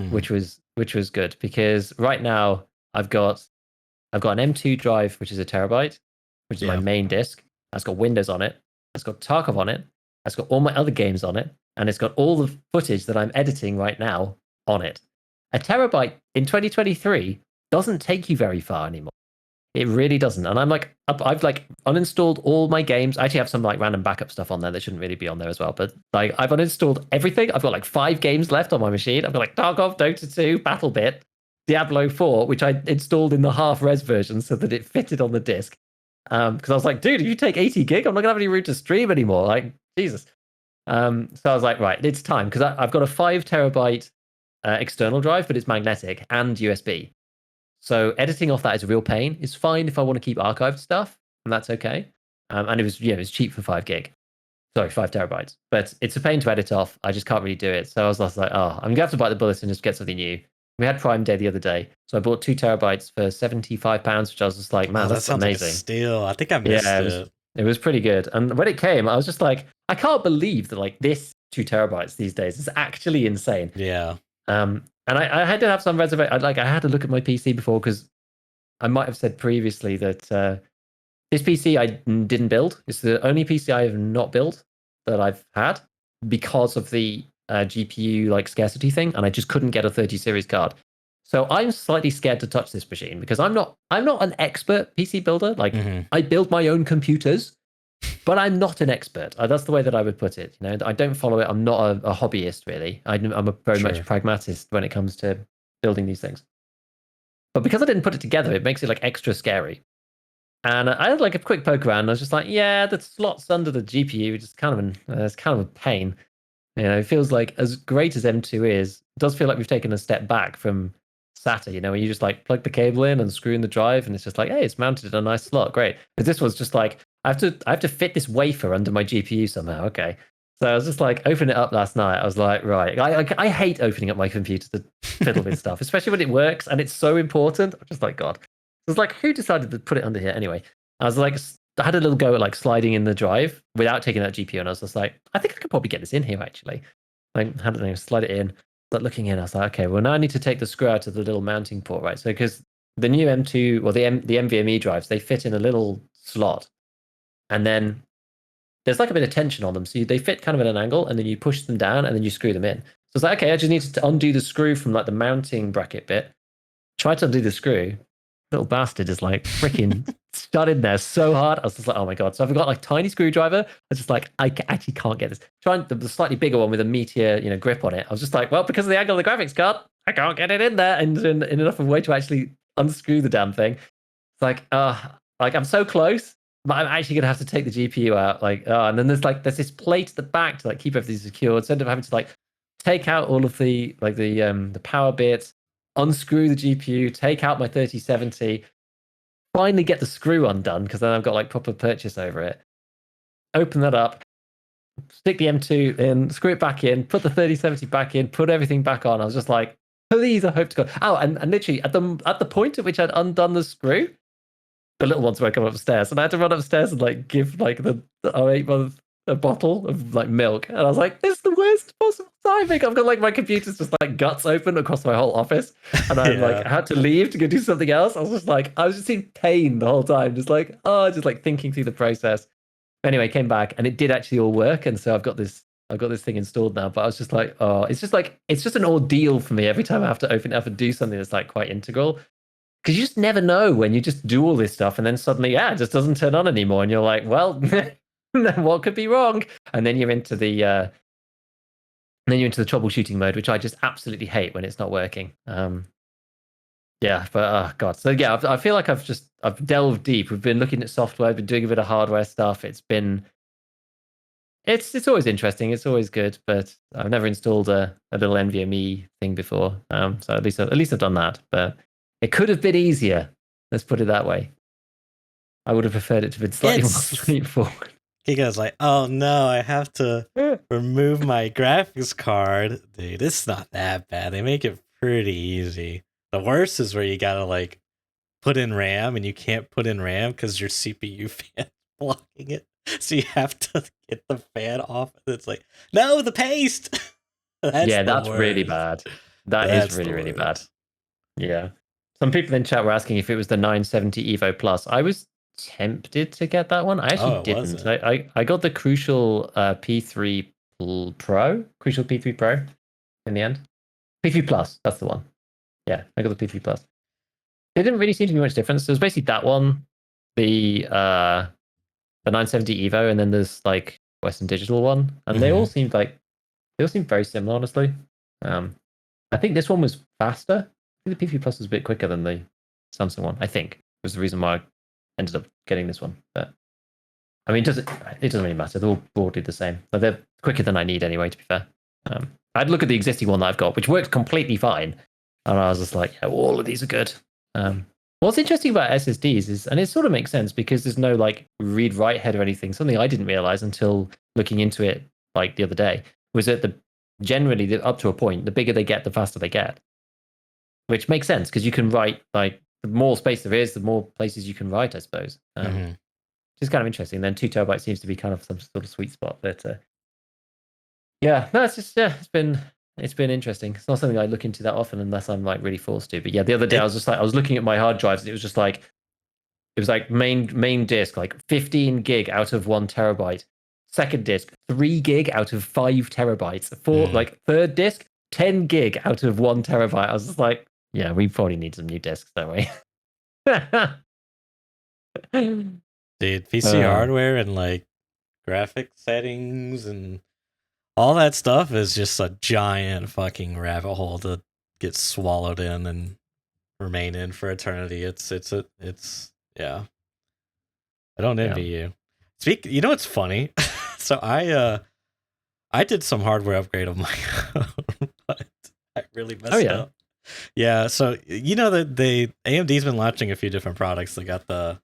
which was good because right now I've got an M2 drive, which is a terabyte, which is my main disk. That's got Windows on it. It's got Tarkov on it. It's got all my other games on it. And it's got all the footage that I'm editing right now on it. A terabyte in 2023 doesn't take you very far anymore. It really doesn't. And I've like uninstalled all my games. I actually have some like random backup stuff on there that shouldn't really be on there as well. But like I've uninstalled everything. I've got like 5 games left on my machine. I've got like Tarkov, Dota 2, Battlebit, Diablo 4, which I installed in the half-res version so that it fitted on the disc. Because I was like, dude, if you take 80 gig, I'm not going to have any room to stream anymore. Like, Jesus. So I was like, right, it's time. Because I've got a 5 terabyte external drive, but it's magnetic and USB. So editing off that is a real pain. It's fine if I want to keep archived stuff, and that's okay. And it was cheap for 5 gig. Sorry, 5 terabytes. But it's a pain to edit off. I just can't really do it. So I was like, oh, I'm going to have to bite the bullet and just get something new. We had Prime Day the other day, so I bought 2 terabytes for £75, which I was just like, man, that's amazing. Like a steal. I think I missed it. It was pretty good. And when it came, I was just like, I can't believe that like this 2 terabytes these days is actually insane. Yeah. And I had to have some reservation. I had to look at my PC before because I might have said previously that this PC I didn't build. It's the only PC I have not built that I've had because of the GPU like scarcity thing, and I just couldn't get a 30 series card. So I'm slightly scared to touch this machine because I'm not an expert PC builder. Like I build my own computers, but I'm not an expert. That's the way that I would put it. You know, I don't follow it. I'm not a hobbyist really. I'm a very much pragmatist when it comes to building these things. But because I didn't put it together, it makes it like extra scary. And I had like a quick poke around. And I was just like, yeah, the slots under the GPU is it's kind of a pain. You know, it feels like as great as M2 is, it does feel like we've taken a step back from SATA, you know, where you just like plug the cable in and screw in the drive and it's just like, hey, it's mounted in a nice slot. Great. But this was just like, I have to fit this wafer under my GPU somehow. Okay. So I was just like, open it up last night. I was like, right. I hate opening up my computer to fiddle with stuff, especially when it works and it's so important. I'm just like, God. So it's like, who decided to put it under here? Anyway, I was like, I had a little go at like sliding in the drive without taking that GPU, and I was just like, I think I could probably get this in here actually. Like, I don't know, slide it in. But looking in, I was like, okay, well now I need to take the screw out of the little mounting port, right? So because the new M2 or the NVMe drives, they fit in a little slot, and then there's like a bit of tension on them, so they fit kind of at an angle, and then you push them down, and then you screw them in. So it's like, okay, I just need to undo the screw from like the mounting bracket bit. Try to undo the screw. Little bastard is like freaking shut in there so hard. I was just like, oh my God. So I've got like tiny screwdriver. I was just like, I actually can't get this. Trying the slightly bigger one with a Meteor, you know, grip on it. I was just like, well, because of the angle of the graphics card, I can't get it in there and in enough of a way to actually unscrew the damn thing. It's like I'm so close, but I'm actually gonna have to take the GPU out. Like, and then there's this plate at the back to like keep everything secured. So I end up having to like take out all of the like the power bits, unscrew the GPU, take out my 3070, finally get the screw undone because then I've got like proper purchase over it. Open that up, stick the M2 in, screw it back in, put the 3070 back in, put everything back on. I was just like, please, I hope to God. Oh, and literally at the point at which I'd undone the screw, the little ones were coming upstairs, and I had to run upstairs and like give like the 8-month a bottle of like milk, and I was like, "This is the worst possible timing." I've got like my computer's just like guts open across my whole office, and I like had to leave to go do something else. I was just in pain the whole time, just like thinking through the process. Anyway, came back and it did actually all work, and so I've got this thing installed now. But I was just like, oh, it's just an ordeal for me every time I have to open it up and do something that's like quite integral. Because you just never know when you just do all this stuff and then suddenly, it just doesn't turn on anymore, and you're like, well. What could be wrong? And then you're into the troubleshooting mode, which I just absolutely hate when it's not working. Yeah, but oh God. So yeah, I feel like I've delved deep. We've been looking at software, been doing a bit of hardware stuff. It's been It's always interesting. It's always good, but I've never installed a little NVMe thing before. So at least I've done that. But it could have been easier. Let's put it that way. I would have preferred it to have been slightly more straightforward. Giga's like, oh no, I have to remove my graphics card. Dude, it's not that bad. They make it pretty easy. The worst is where you gotta like put in RAM and you can't put in RAM because your CPU fan blocking it. So you have to get the fan off. And it's like, no, the paste. That's really bad. That's really, really bad. Yeah. Some people in chat were asking if it was the 970 Evo Plus. I was tempted to get that one. I actually didn't. I got the Crucial P3 Pro. Crucial P3 Pro in the end. P3 Plus, that's the one. Yeah, I got the P3 Plus. It didn't really seem to be much difference. It was basically that one, the 970 Evo, and then there's like Western Digital one, and they all seemed very similar, honestly. I think this one was faster. I think the P3 Plus was a bit quicker than the Samsung one. I think was the reason why I ended up getting this one. But I mean, it doesn't really matter. They're all broadly the same. But they're quicker than I need anyway. To be fair, I'd look at the existing one that I've got, which works completely fine, and I was just like, yeah, all of these are good. What's interesting about SSDs is, and it sort of makes sense because there's no like read-write head or anything. Something I didn't realize until looking into it like the other day was that generally up to a point, the bigger they get, the faster they get, which makes sense because you can write like the more space there is, the more places you can write, I suppose. Which is kind of interesting. And then 2 terabytes seems to be kind of some sort of sweet spot. But it's been interesting. It's not something I look into that often unless I'm like really forced to. But yeah, the other day I was looking at my hard drives and it was like main disk, like 15 gig out of 1 terabyte. Second disk, 3 gig out of 5 terabytes. Like third disk, 10 gig out of 1 terabyte. I was just like, yeah, we probably need some new disks, don't we? Dude, PC hardware and like graphic settings and all that stuff is just a giant fucking rabbit hole to get swallowed in and remain in for eternity. It's yeah. I don't envy you. You know what's funny? So I did some hardware upgrade of my own, but I really messed up. Yeah, so you know that AMD's been launching a few different products. They got the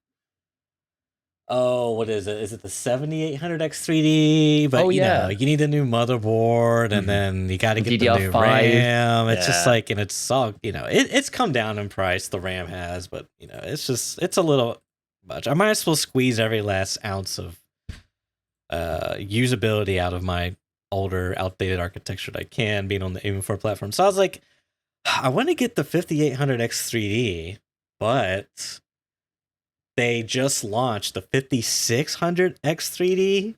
what is it? Is it the 7800X3D? But you know, you need a new motherboard, and then you got to get the new RAM. It's just like, and it's all, you know, it's come down in price. The RAM has, but you know, it's a little much. I might as well squeeze every last ounce of usability out of my older, outdated architecture that I can, being on the AM4 platform. So I was like, I want to get the 5800X3D, but they just launched the 5600X3D,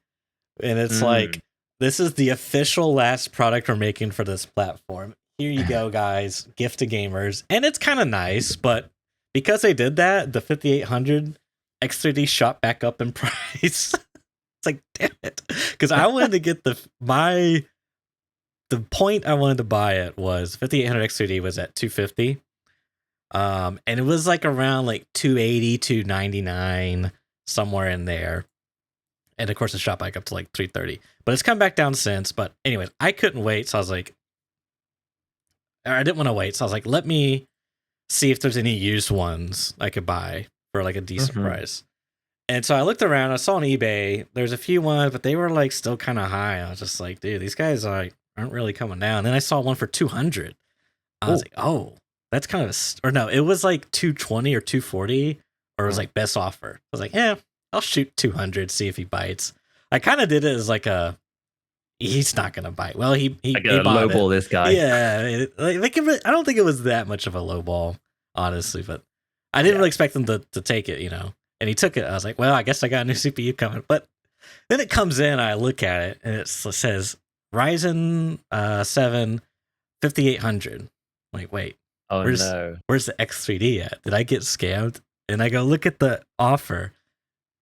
and it's like, this is the official last product we're making for this platform. Here you go, guys. Gift to gamers. And it's kind of nice, but because they did that, the 5800X3D shot back up in price. It's like, damn it. Because I wanted to get the point I wanted to buy it was 5800X3D was at $250. And it was like around like 280, 299, somewhere in there. And of course, it shot back up to like 330. But it's come back down since. But anyways, I couldn't wait. So I was like, or I didn't want to wait. So I was like, let me see if there's any used ones I could buy for like a decent price. And so I looked around. I saw on eBay, there's a few ones, but they were like still kind of high. I was just like, dude, these guys aren't really coming down. Then I saw one for 200. I was like, oh, that's kind of or no, it was like 220 or 240, or it was like best offer. I was like, yeah, I'll shoot 200, see if he bites. I kind of did it as like he's not gonna bite. Well, he lowball this guy. Yeah, I don't think it was that much of a lowball, honestly, but I didn't really expect him to take it, you know. And he took it. I was like, well, I guess I got a new CPU coming. But then it comes in, I look at it, and it says Ryzen 7 5800. I'm like, wait, where's the X3D at? Did I get scammed? And I go look at the offer,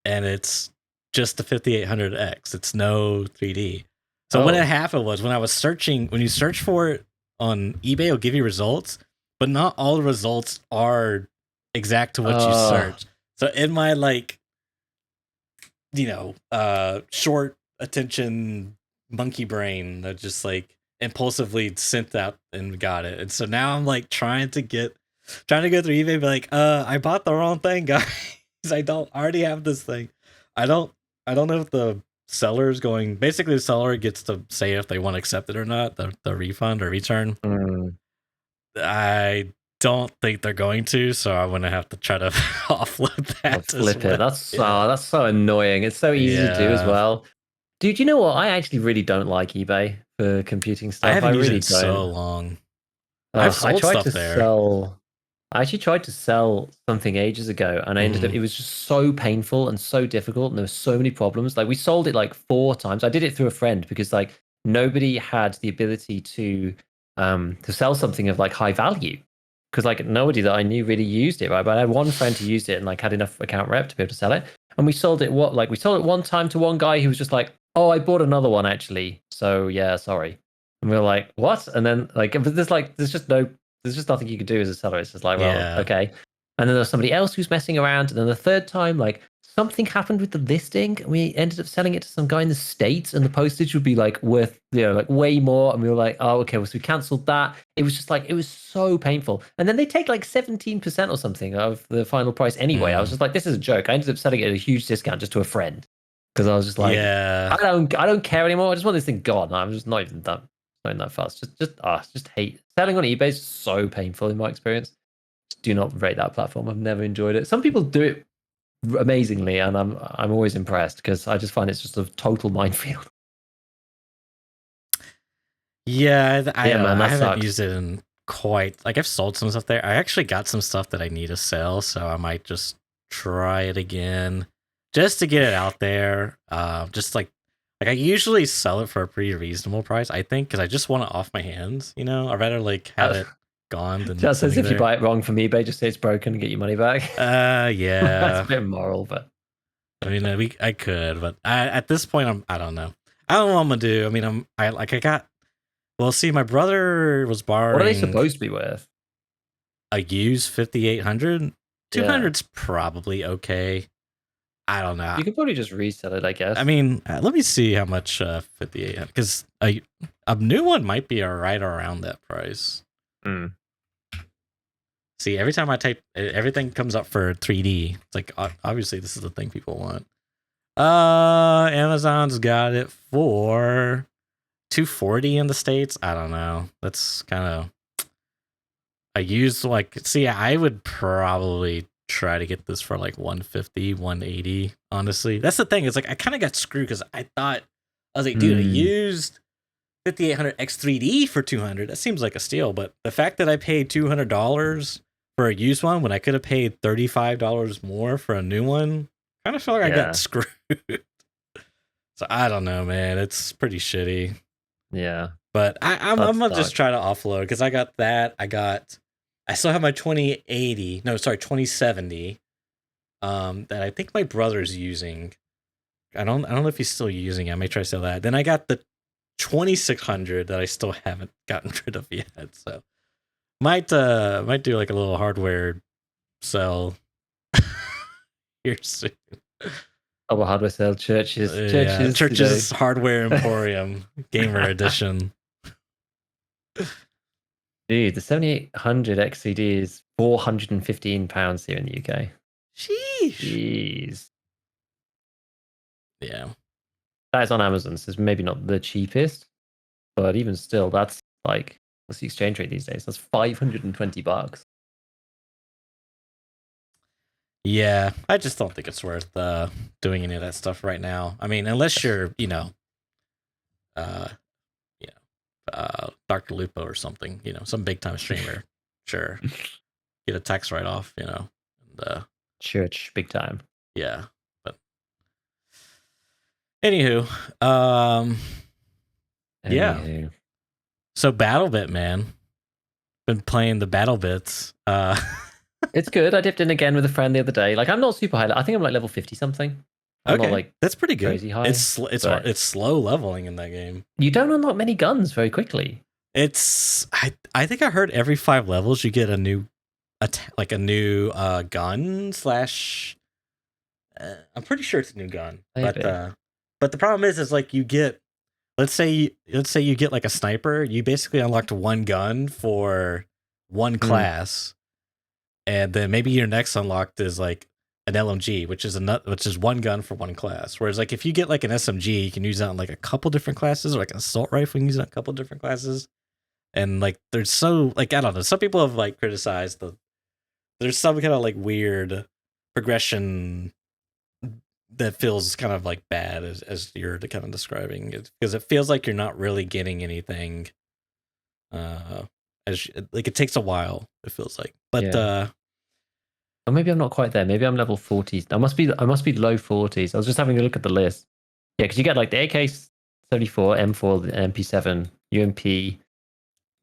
and it's just the 5800X. It's no 3D. So what had happened was when I was searching, when you search for it on eBay, it'll give you results, but not all the results are exact to what you search. So in my like, you know, short attention monkey brain that just like impulsively sent out and got it. And so now I'm like trying to go through eBay and be like, I bought the wrong thing, guys. I already have this thing. I don't know if the seller's going, basically the seller gets to say if they want to accept it or not, the refund or return. I don't think they're going to, so I'm gonna have to try to offload that. Flip it. That's so annoying. It's so easy to do as well. Dude, you know what? I actually really don't like eBay for computing stuff. I haven't used really it so long. I tried to sell. I actually tried to sell something ages ago, and I ended up. It was just so painful and so difficult, and there were so many problems. Like we sold it like 4 times. I did it through a friend because like nobody had the ability to sell something of like high value. Because like nobody that I knew really used it, right? But I had one friend who used it and like had enough account rep to be able to sell it. And we sold it we sold it one time to one guy who was just like, "Oh, I bought another one actually. So yeah, sorry." And we were like, "What?" And then like there's just nothing you can do as a seller. It's just like, well, okay. And then there's somebody else who's messing around. And then the third time, like something happened with the listing. And we ended up selling it to some guy in the States, and the postage would be like worth, like way more. And we were like, oh, okay. Well, so we cancelled that. It was just like, it was so painful. And then they take like 17% or something of the final price anyway. I was just like, this is a joke. I ended up selling it at a huge discount just to a friend. Because I was just like, I don't care anymore. I just want this thing gone. I'm just not even that fast. Just hate selling on eBay is so painful in my experience. Just do not rate that platform. I've never enjoyed it. Some people do it amazingly, and I'm always impressed because I just find it's just a total minefield. Yeah, I haven't used it in quite. Like I've sold some stuff there. I actually got some stuff that I need to sell, so I might just try it again, just to get it out there. Just like I usually sell it for a pretty reasonable price, I think, because I just want it off my hands. I'd rather like have it gone than just as if you buy it wrong from eBay, just say it's broken and get your money back. Yeah, that's a bit immoral, but I mean, I could, but at this point, I don't know. I don't know what I'm gonna do. I mean, Well, see, my brother was borrowing. What are they supposed to be worth? A used 5800. 200's probably okay. I don't know. You could probably just resell it, I guess. I mean, let me see how much 5800, because a new one might be right around that price. See, every time I type, everything comes up for 3D. It's like, obviously, this is the thing people want. Amazon's got it for $240 in the States. I don't know. That's kind of. I would probably try to get this for like 150, 180. Honestly, that's the thing. It's like I kind of got screwed because I was like, dude, I used 5800 X3D for 200. That seems like a steal, but the fact that I paid $200 for a used one when I could have paid $35 more for a new one, kind of feel like I got screwed. So I don't know, man. It's pretty shitty. Yeah, but I'm gonna just try to offload because I got that. I still have my 2070. That I think my brother's using. I don't know if he's still using it. I may try to sell that. Then I got the 2600 that I still haven't gotten rid of yet. So might do like a little hardware sell here soon. Oh, hardware sale, churches, hardware emporium, gamer edition. Dude, the 7800 XCD is £415 here in the UK. Jeez. Yeah. That is on Amazon, so it's maybe not the cheapest, but even still, that's like, what's the exchange rate these days? That's $520. Yeah, I just don't think it's worth doing any of that stuff right now. I mean, unless you're, Dr. Lupo or something, some big time streamer. Sure. Get a tax write off, and church big time. Yeah. But anywho, yeah. So Battlebit, man. Been playing the Battlebits. It's good. I dipped in again with a friend the other day. Like, I'm not super high. I think I'm like level 50 something. I'm not, like, that's pretty good. Crazy high. It's slow leveling in that game. You don't unlock many guns very quickly. I think I heard every 5 levels you get a new gun slash. I'm pretty sure it's a new gun, maybe. But But the problem is like you get, let's say you get like a sniper, you basically unlocked one gun for one class, and then maybe your next unlocked is like an LMG, which is one gun for one class. Whereas like if you get like an SMG, you can use that on like a couple different classes, or like an assault rifle, you can use it on a couple different classes. And like there's so like I don't know, some people have like criticized there's some kind of like weird progression that feels kind of like bad as you're kind of describing it, because it feels like you're not really getting anything like it takes a while, it feels like. But or maybe I'm not quite there. Maybe I'm level 40. I must be low 40s. I was just having a look at the list. Yeah, because you get like the AK-74, M4, the MP7, UMP, the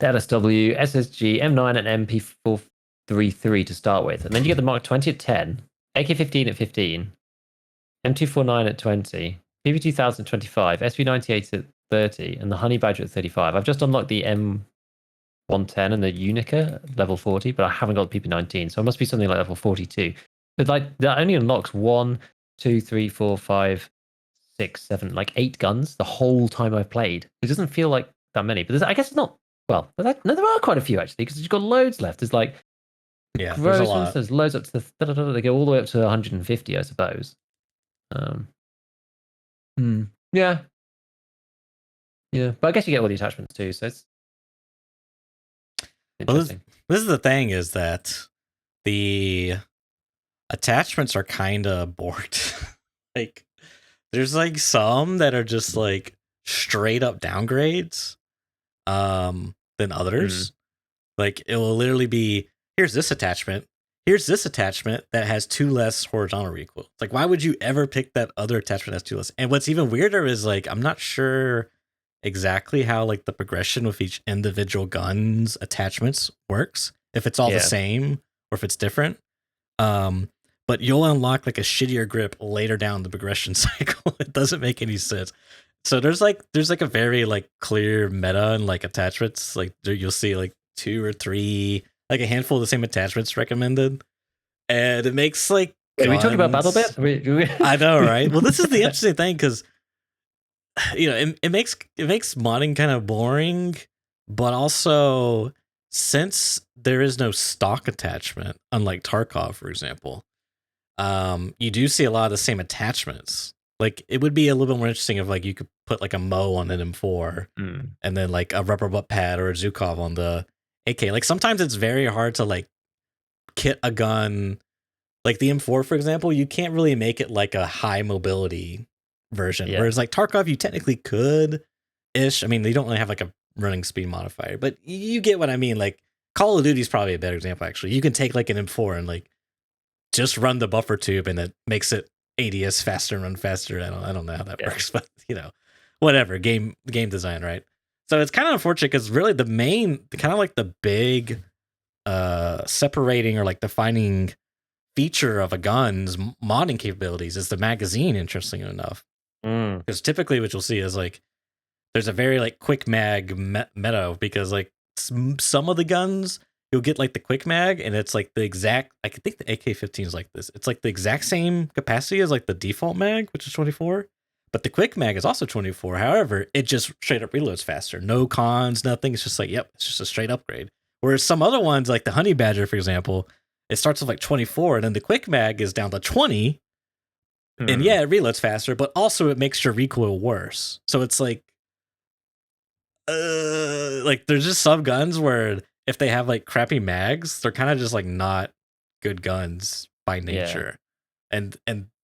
LSW, SSG, M9, and MP433 to start with. And then you get the Mark 20 at 10, AK-15 at 15, M249 at 20, PV2000 at 25, SV98 at 30, and the Honey Badger at 35. I've just unlocked the M110 and the Unica level 40, but I haven't got the PP19, so it must be something like level 42. But like that only unlocks 1, 2, 3, 4, 5, 6, 7, like 8 guns the whole time I've played. It doesn't feel like that many, but I guess it's not. Well, no, there are quite a few actually, because you've got loads left. There's like there's a lot. There's loads up to they go all the way up to 150, I suppose. Yeah, but I guess you get all the attachments too, so it's interesting. Well, this is the thing, is that the attachments are kind of bored. Like there's like some that are just like straight up downgrades than others. Like it will literally be, here's this attachment that has 2 less horizontal recoil. It's like, why would you ever pick that other attachment that has 2 less? And what's even weirder is like, I'm not sure exactly how like the progression with each individual gun's attachments works, if it's all the same or if it's different. But you'll unlock like a shittier grip later down the progression cycle. It doesn't make any sense. So there's like a very like clear meta and like attachments. Like you'll see like 2 or 3, like a handful of the same attachments recommended, and it makes like. Are we talking about Battlebit? I know, right? Well, this is the interesting thing, because it makes modding kind of boring, but also since there is no stock attachment, unlike Tarkov, for example, you do see a lot of the same attachments. Like it would be a little bit more interesting if like you could put like a Mo on an M4 and then like a rubber butt pad or a Zukov on the AK. Like sometimes it's very hard to like kit a gun, like the M4 for example. You can't really make it like a high mobility version, whereas like Tarkov you technically could ish. I mean, they don't really have like a running speed modifier, but you get what I mean. Like Call of Duty is probably a better example, actually. You can take like an M4 and like just run the buffer tube, and it makes it ADS faster and run faster. I don't know how that works, but whatever, game design, right? So it's kind of unfortunate, because really the main kind of like the big separating or like defining feature of a gun's modding capabilities is the magazine, interestingly enough. Because typically what you'll see is like there's a very like quick mag meta, because like some of the guns you'll get like the quick mag, and it's like the exact, I think the AK-15 is like this. It's like the exact same capacity as like the default mag, which is 24, but the quick mag is also 24. However, it just straight up reloads faster. No cons, nothing. It's just like, yep, it's just a straight upgrade. Whereas some other ones, like the Honey Badger, for example, it starts with like 24, and then the quick mag is down to 20. And yeah, it reloads faster, but also it makes your recoil worse. So it's like there's just some guns where if they have like crappy mags, they're kind of just like not good guns by nature. And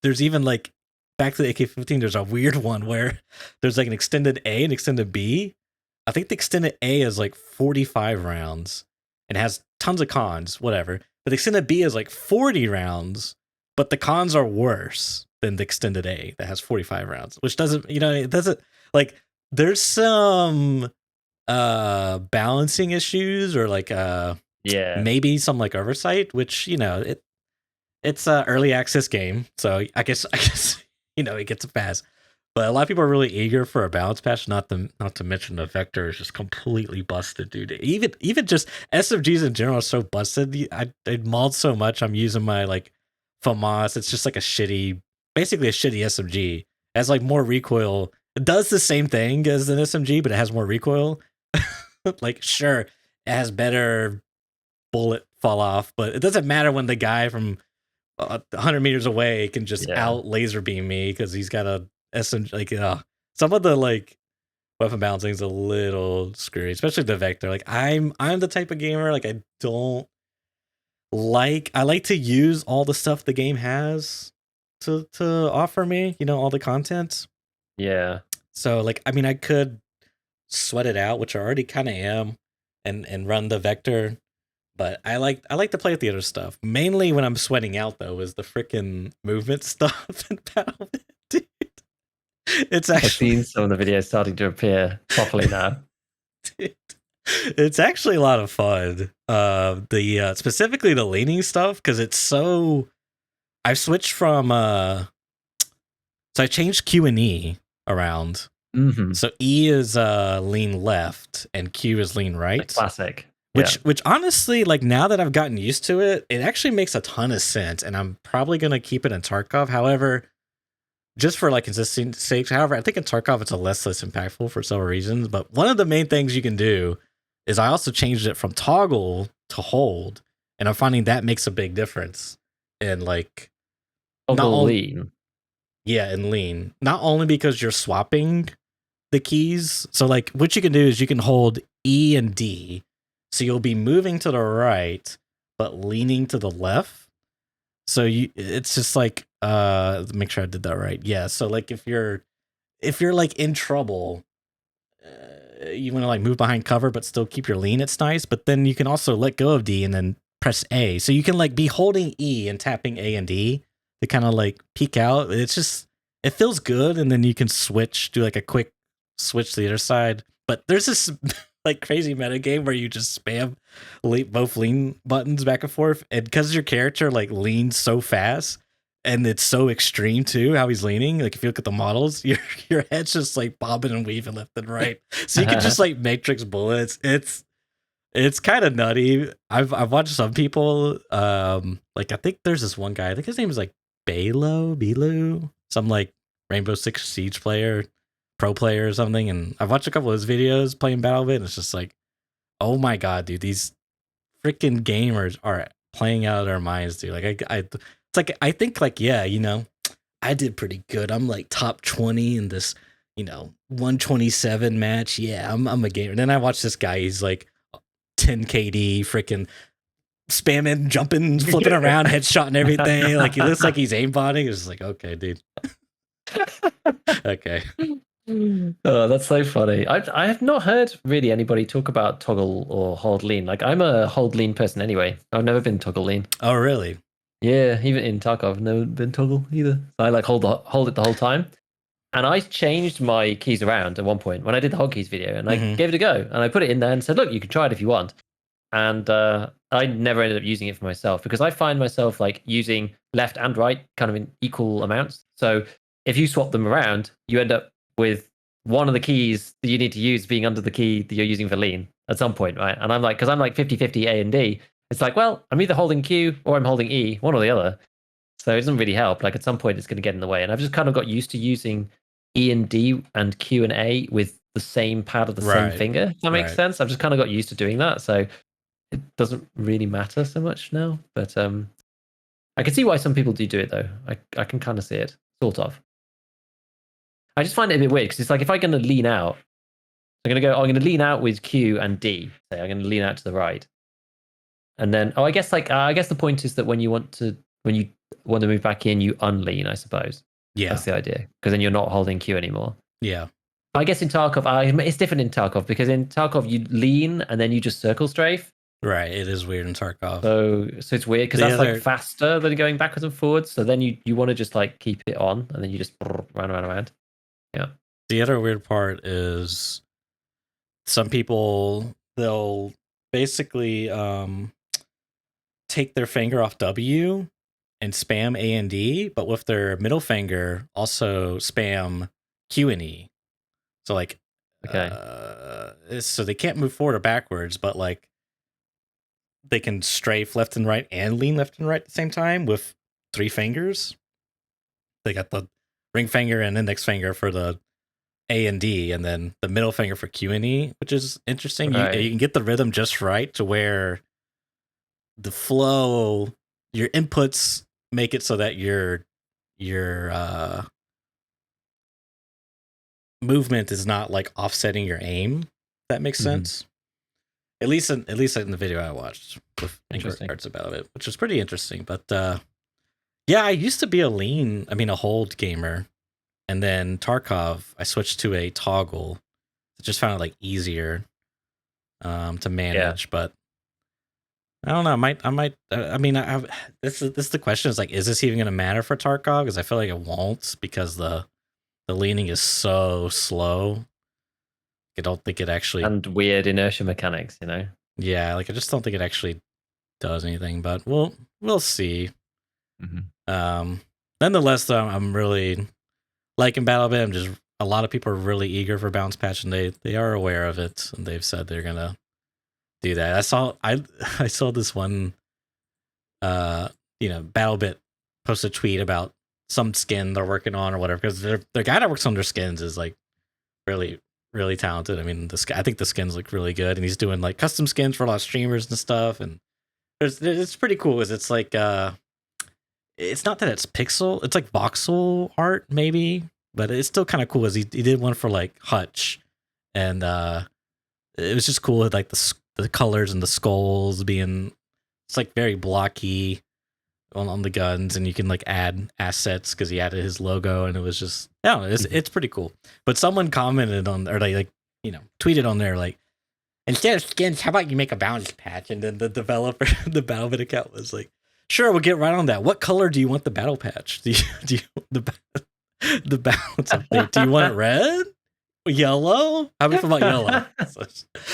there's even like, back to the AK-15, there's a weird one where there's like an extended A and extended B. I think the extended A is like 45 rounds and has tons of cons, whatever. But the extended B is like 40 rounds, but the cons are worse than the extended A that has 45 rounds, which doesn't, it doesn't, like, there's some balancing issues, or like maybe some like oversight, which it's a early access game, so I guess it gets a pass. But a lot of people are really eager for a balance patch. Not to mention the vector is just completely busted, dude. Even just SMGs in general are so busted. I mod so much. I'm using my like FAMAS. It's just like basically a shitty SMG, It has like more recoil. It does the same thing as an SMG, but it has more recoil. Like, sure, it has better bullet fall off, but it doesn't matter when the guy from 100 meters away can just out laser beam me because he's got a SMG. Like, some of the like weapon balancing is a little screwy, especially the Vector. Like, I'm the type of gamer like I like to use all the stuff the game has to offer me, all the content. Yeah. So like, I mean, I could sweat it out, which I already kind of am, and run the Vector. But I like to play with the other stuff. Mainly when I'm sweating out though is the freaking movement stuff in Battlebit, dude. It's I've actually seen some of the videos starting to appear properly now. dude, it's actually a lot of fun. The specifically the leaning stuff, because it's so. I've switched from so I changed Q and E around. Mm-hmm. So E is lean left and Q is lean right. The classic. Which honestly, like now that I've gotten used to it, it actually makes a ton of sense, and I'm probably gonna keep it in Tarkov. However, just for like consistency's sake, however, I think in Tarkov it's a less impactful for several reasons. But one of the main things you can do is I also changed it from toggle to hold, and I'm finding that makes a big difference in like lean. Yeah, in lean. Not only because you're swapping the keys, so like what you can do is you can hold E and D. So you'll be moving to the right, but leaning to the left. So it's just like, make sure I did that right. Yeah. So like if you're like in trouble, you want to like move behind cover, but still keep your lean. It's nice. But then you can also let go of D and then press A. So you can like be holding E and tapping A and D to kind of like peek out. It's just, it feels good. And then you can do like a quick switch to the other side. But there's this like crazy meta game where you just spam both lean buttons back and forth, and because your character like leans so fast and it's so extreme too how he's leaning, like if you look at the models, your head's just like bobbing and weaving left and right, so you can just like matrix bullets. It's kind of nutty. I've watched some people, like I think there's this one guy, I think his name is like Belu, some like Rainbow Six Siege player, pro player or something, and I've watched a couple of his videos playing Battlebit, and it's just like, oh my god, dude, these freaking gamers are playing out of their minds, dude. Like it's like I think like, yeah, I did pretty good. I'm like top 20 in this, 127 match. Yeah, I'm a gamer. And then I watch this guy, he's like 10 KD, freaking spamming, jumping, flipping around, headshot and everything. Like he looks like he's aimbotting. It's just like, okay, dude. Okay. Oh, that's so funny. I have not heard really anybody talk about toggle or hold lean. Like I'm a hold lean person anyway. I've never been toggle lean. Oh, really? Yeah, even in Tarkov, I've never been toggle either. I like hold it the whole time. And I changed my keys around at one point when I did the hotkeys video, and I gave it a go. And I put it in there and said, look, you can try it if you want. And I never ended up using it for myself because I find myself like using left and right kind of in equal amounts. So if you swap them around, you end up with one of the keys that you need to use being under the key that you're using for lean at some point, right? And I'm like, because I'm like 50-50 A and D, it's like, well, I'm either holding Q or I'm holding E, one or the other. So it doesn't really help. Like at some point it's going to get in the way. And I've just kind of got used to using E and D and Q and A with the same pad of the same finger. If that makes sense. I've just kind of got used to doing that. So it doesn't really matter so much now. But I can see why some people do it though. I can kind of see it, sort of. I just find it a bit weird because it's like if I'm going to lean out, I'm going to lean out with Q and D. Say I'm going to lean out to the right. And then, I guess the point is that when you want to move back in, you unlean, I suppose. Yeah. That's the idea. Because then you're not holding Q anymore. Yeah. I guess in Tarkov, it's different in Tarkov because in Tarkov you lean and then you just circle strafe. Right. It is weird in Tarkov. So it's weird because that's like faster than going backwards and forwards. So then you want to just like keep it on and then you just run around. Yeah. The other weird part is some people, they'll basically take their finger off W and spam A and D, but with their middle finger also spam Q and E. So like, so they can't move forward or backwards, but like they can strafe left and right and lean left and right at the same time with 3 fingers. They got the ring finger and index finger for the A and D, and then the middle finger for Q and E, which is interesting. You can get the rhythm just right to where the flow, your inputs make it so that your movement is not like offsetting your aim. If that makes sense. At least in the video I watched with parts about it, which was pretty interesting. But yeah, I used to be a hold gamer, and then Tarkov, I switched to a toggle. I just found it like easier to manage. Yeah. But I don't know. This is the question is like, is this even going to matter for Tarkov? Because I feel like it won't, because the leaning is so slow. I don't think it actually, and weird inertia mechanics, Yeah, like I just don't think it actually does anything. But we'll see. Nonetheless, though, I'm really liking Battlebit. I'm just, a lot of people are really eager for bounce patch, and they are aware of it, and they've said they're gonna do that. I saw this one Battlebit post a tweet about some skin they're working on or whatever, because the guy that works on their skins is like really, really talented. I mean, I think the skins look really good, and he's doing like custom skins for a lot of streamers and stuff, and it's pretty cool because it's like it's not that it's pixel, it's like voxel art maybe, but it's still kind of cool. As he did one for like Hutch, and it was just cool with like the colors and the skulls being, it's like very blocky on the guns, and you can like add assets because he added his logo, and it was just, yeah, it's pretty cool. But someone commented on, or like tweeted on there like, instead of skins, how about you make a bounce patch? And then the developer, the Battlebit account was like, sure, we'll get right on that. What color do you want the battle patch? Do you the bounce update? Do you want it red? Yellow? How do you feel about yellow?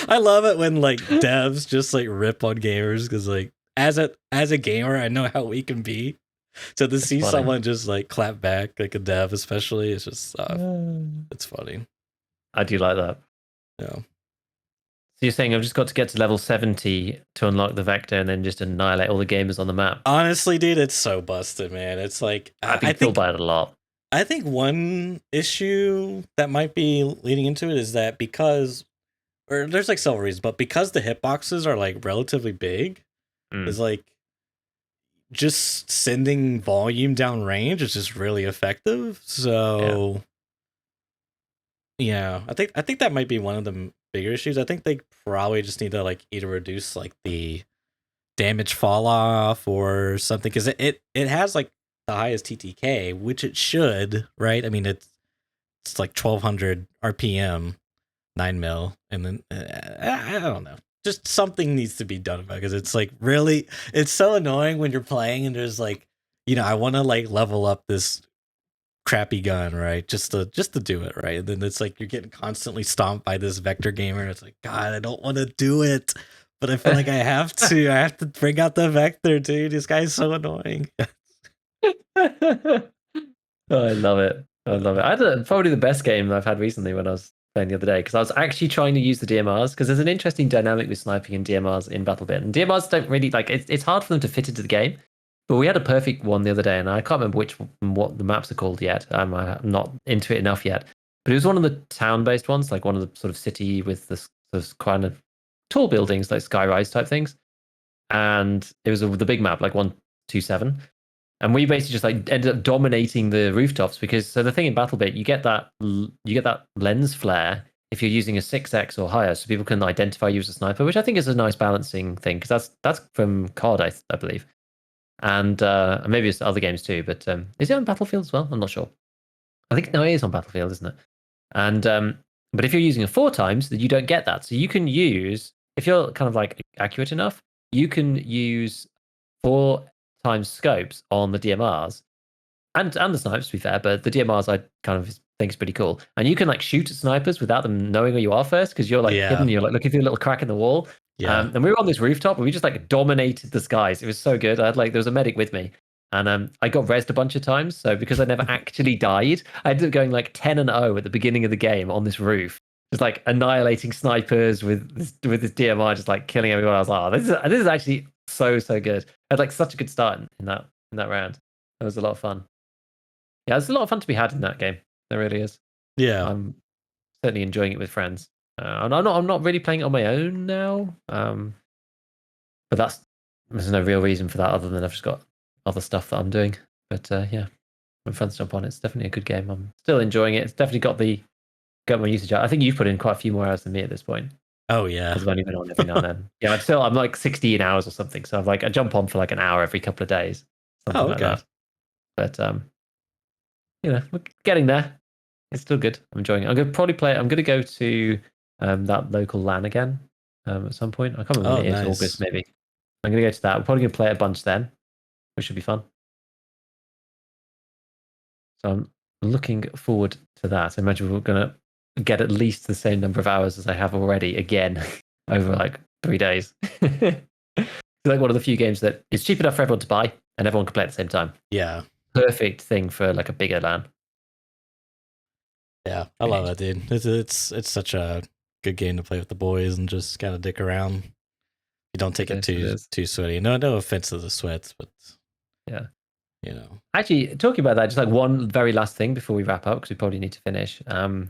I love it when like devs just like rip on gamers, because like as a gamer, I know how we can be. So to see someone just like clap back, like a dev especially, it's just it's funny. I do like that. Yeah. So you're saying I've just got to get to level 70 to unlock the vector and then just annihilate all the gamers on the map? Honestly, dude, it's so busted, man. It's like, I've been killed by it a lot. I think one issue that might be leading into it is that there's like several reasons, but because the hitboxes are like relatively big, is like just sending volume down range is just really effective. So yeah, I think that might be one of the bigger issues. I think they probably just need to like either reduce like the damage fall off or something, because it has like the highest TTK, which it should, right? I mean, it's like 1200 RPM, 9 mil, and then I don't know. Just something needs to be done about it, because it's like really, it's so annoying when you're playing and there's like, I want to like level up this crappy gun, right? Just to do it, right? And then it's like you're getting constantly stomped by this vector gamer, and it's like, God, I don't want to do it, but I feel like I have to. I have to bring out the vector, dude. This guy's so annoying. I love it. I love it. I had probably the best game I've had recently when I was playing the other day, because I was actually trying to use the DMRs, because there's an interesting dynamic with sniping and DMRs in Battlebit. And DMRs don't really like it's hard for them to fit into the game. But we had a perfect one the other day, and I can't remember what the maps are called yet. I'm not into it enough yet. But it was one of the town-based ones, like one of the sort of city with the sort of kind of tall buildings, like skyrise type things. And it was the big map, like 127. And we basically just like ended up dominating the rooftops, because so the thing in Battlebit, you get that lens flare if you're using a 6x or higher, so people can identify you as a sniper, which I think is a nice balancing thing, because that's from COD, I believe. And maybe it's other games too, but is it on Battlefield as well? I'm not sure. I think no, it is on Battlefield, isn't it? And but if you're using a 4x, then you don't get that. So you can use, if you're kind of like accurate enough, you can use 4x scopes on the DMRs and the snipers, to be fair. But the DMRs, I kind of think is pretty cool. And you can like shoot at snipers without them knowing where you are first, because you're like hidden. You're like looking through a little crack in the wall. Yeah. And we were on this rooftop, and we just like dominated the skies. It was so good. I had there was a medic with me, and I got rezzed a bunch of times. So because I never actually died, I ended up going like 10-0 at the beginning of the game on this roof, just like annihilating snipers with this DMR, just like killing everyone. I was like, oh, this is actually so good. I had like such a good start in that round. It was a lot of fun. Yeah, there's a lot of fun to be had in that game. There really is. Yeah. I'm certainly enjoying it with friends. And I'm not really playing it on my own now. But there's no real reason for that other than I've just got other stuff that I'm doing. But yeah, when friends jump on, it's definitely a good game. I'm still enjoying it. It's definitely got my usage out. I think you've put in quite a few more hours than me at this point. Oh yeah. Because I've only been on every now and then. Yeah, I'm like 16 hours or something. So I jump on for like an hour every couple of days, something like that. But we're getting there. It's still good. I'm enjoying it. I'm gonna probably play it. I'm gonna go to that local LAN again at some point. I can't remember when it is. Nice. August maybe. I'm gonna go to that. We're probably gonna play it a bunch then, which should be fun. So I'm looking forward to that. I imagine we're gonna get at least the same number of hours as I have already again over like 3 days. It's like one of the few games that is cheap enough for everyone to buy and everyone can play at the same time. Yeah. Perfect thing for like a bigger LAN. Yeah, I love that, dude. It's such a good game to play with the boys and just kind of dick around. You don't take it too sweaty. No offense to the sweats, but yeah, Actually, talking about that, just like one very last thing before we wrap up because we probably need to finish. I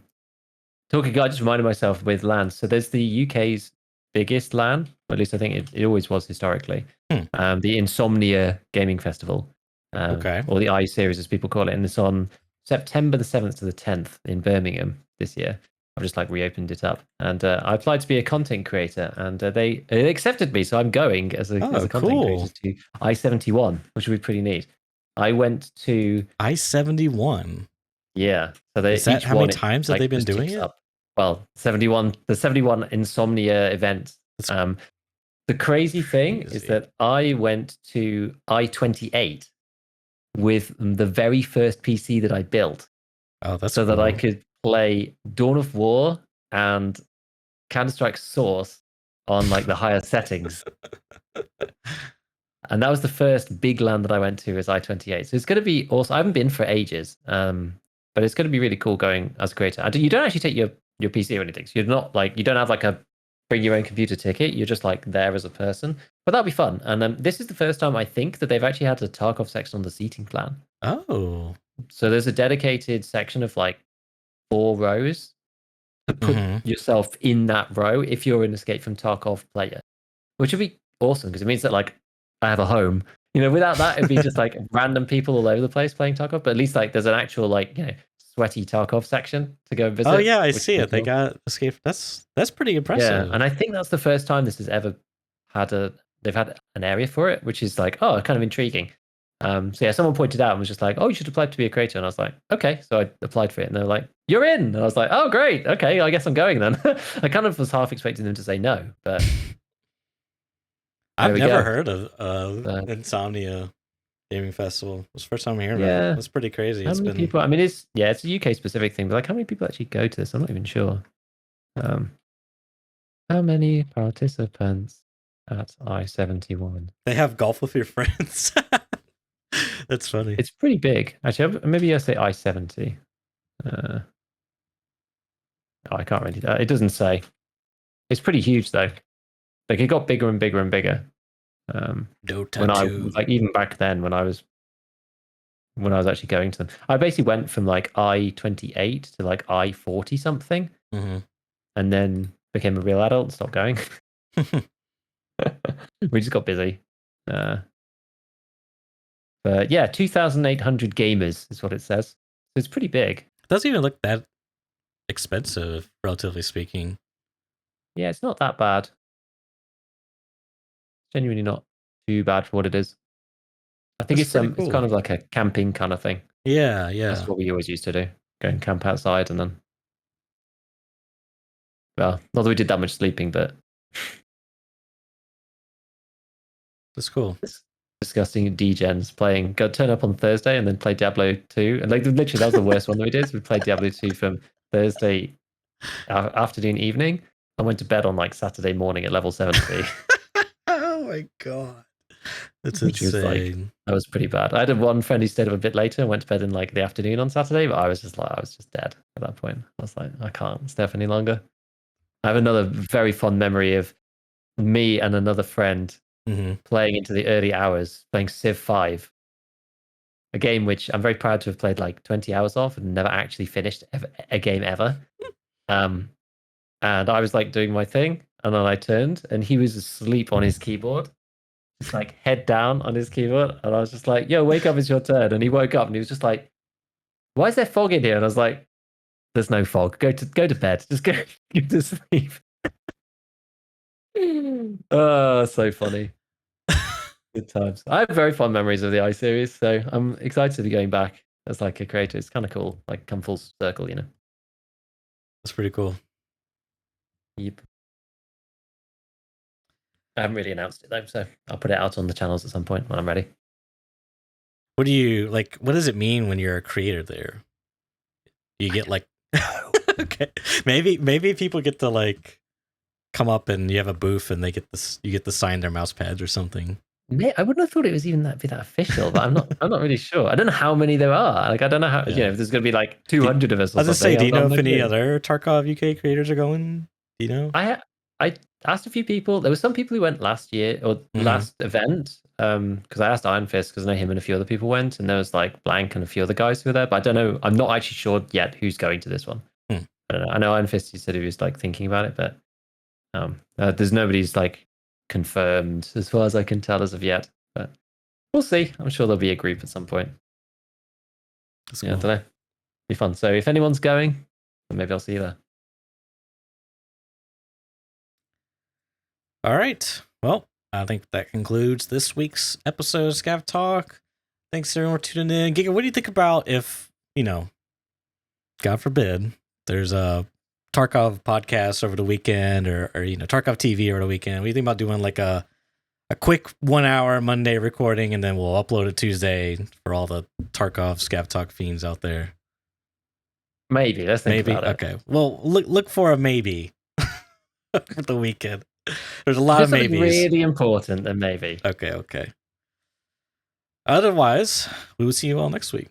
just reminded myself with LAN. So there's the UK's biggest LAN, or at least I think it always was historically. The Insomnia Gaming Festival, okay, or the I Series as people call it, and it's on September the 7th to the 10th in Birmingham this year. I've just like reopened it up, and I applied to be a content creator, and they accepted me, so I'm going as a content creator to I-71, which would be pretty neat. I went to I-71. Yeah, so they is that how many times have they been doing it? Well, the 71 Insomnia event. The crazy thing is that I went to I-28 with the very first PC that I built. Oh, that's so cool. that I could play Dawn of War and Counter-Strike Source on like the higher settings. And that was the first big LAN that I went to as I-28. So it's going to be awesome. I haven't been for ages, but it's going to be really cool going as a creator. You don't actually take your PC or anything. So you're not like, you don't have like a bring your own computer ticket. You're just like there as a person. But that'll be fun. And this is the first time I think that they've actually had a Tarkov section on the seating plan. Oh. So there's a dedicated section of like 4 rows to put yourself in that row if you're an Escape from Tarkov player, which would be awesome because it means that like I have a home. Without that, it'd be just like random people all over the place playing Tarkov. But at least like there's an actual like sweaty Tarkov section to go visit. Oh yeah, I see it. They got Escape. That's pretty impressive. Yeah, and I think that's the first time this has ever had they've had an area for it, which is like kind of intriguing. So yeah, someone pointed out and was just like, "Oh, you should apply to be a creator," and I was like, "Okay." So I applied for it, and they're like, "You're in," and I was like, "Oh, great. Okay, I guess I'm going then." I kind of was half expecting them to say no, but I've never heard of Insomnia Gaming Festival. It was the first time hearing about it. That's pretty crazy. How many people? I mean, it's a UK specific thing, but like, how many people actually go to this? I'm not even sure. How many participants at I-71? They have golf with your friends. That's funny. It's pretty big. Actually, maybe I say I-70. I can't really. It doesn't say. It's pretty huge though. Like it got bigger and bigger and bigger. When I like even back then when I was actually going to them, I basically went from like I-28 to like I-40 something, and then became a real adult and stopped going. We just got busy. But yeah, 2,800 gamers is what it says. So it's pretty big. It doesn't even look that expensive, relatively speaking. Yeah, it's not that bad. Genuinely not too bad for what it is. I think it's cool. It's kind of like a camping kind of thing. Yeah. That's what we always used to do. Go and camp outside and then. Well, not that we did that much sleeping, but. That's cool. Disgusting degens playing. Turn up on Thursday and then play Diablo 2. And like literally, that was the worst one that we did. We played Diablo 2 from Thursday afternoon, evening. I went to bed on like Saturday morning at level 70. Oh my god. That's insane. That was pretty bad. I had one friend who stayed up a bit later and went to bed in like the afternoon on Saturday, but I was just dead at that point. I was like, I can't stay up any longer. I have another very fond memory of me and another friend playing into the early hours, playing Civ 5 a game which I'm very proud to have played like 20 hours of and never actually finished a game ever. And I was like doing my thing, and then I turned, and he was asleep on his keyboard, just like head down on his keyboard, and I was just like, "Yo, wake up! It's your turn." And he woke up, and he was just like, "Why is there fog in here?" And I was like, "There's no fog. Go to bed. Just go to sleep." Oh, so funny. Good times. I have very fond memories of the I series, so I'm excited to be going back as like a creator. It's kind of cool, like come full circle, you know. That's pretty cool. Yep. I haven't really announced it though, so I'll put it out on the channels at some point when I'm ready. What do you like? What does it mean when you're a creator there? You get like, okay, maybe people get to like come up and you have a booth and they get this, you get to sign their mouse pads or something. I wouldn't have thought it was even that official, but I'm not really sure. I don't know how many there are. Like I don't know how if there's going to be like 200 of us. Or I was just say, do you know if any clue. other Tarkov UK creators are going? Do you know? I asked a few people. There were some people who went last year or last event. Because I asked Iron Fist because I know him and a few other people went, and there was like Blank and a few other guys who were there. But I don't know. I'm not actually sure yet who's going to this one. I don't know. I know Iron Fist. He said he was like thinking about it, but there's nobody's like confirmed as far as I can tell as of yet. But we'll see. I'm sure there'll be a group at some point. That's yeah, cool. I don't know. Be fun. So if anyone's going, then maybe I'll see you there. All right. Well, I think that concludes this week's episode of Scavtalk. Thanks everyone for tuning in. Giga, what do you think about if, God forbid, there's a Tarkov podcast over the weekend or Tarkov TV over the weekend? What do you think about doing like a quick 1 hour Monday recording and then we'll upload it Tuesday for all the Tarkov Scavtalk fiends out there? Maybe. Let's think about it. Okay. Well, look for a maybe for the weekend. There's a lot of maybes. Really important, then maybe. Okay. Otherwise, we will see you all next week.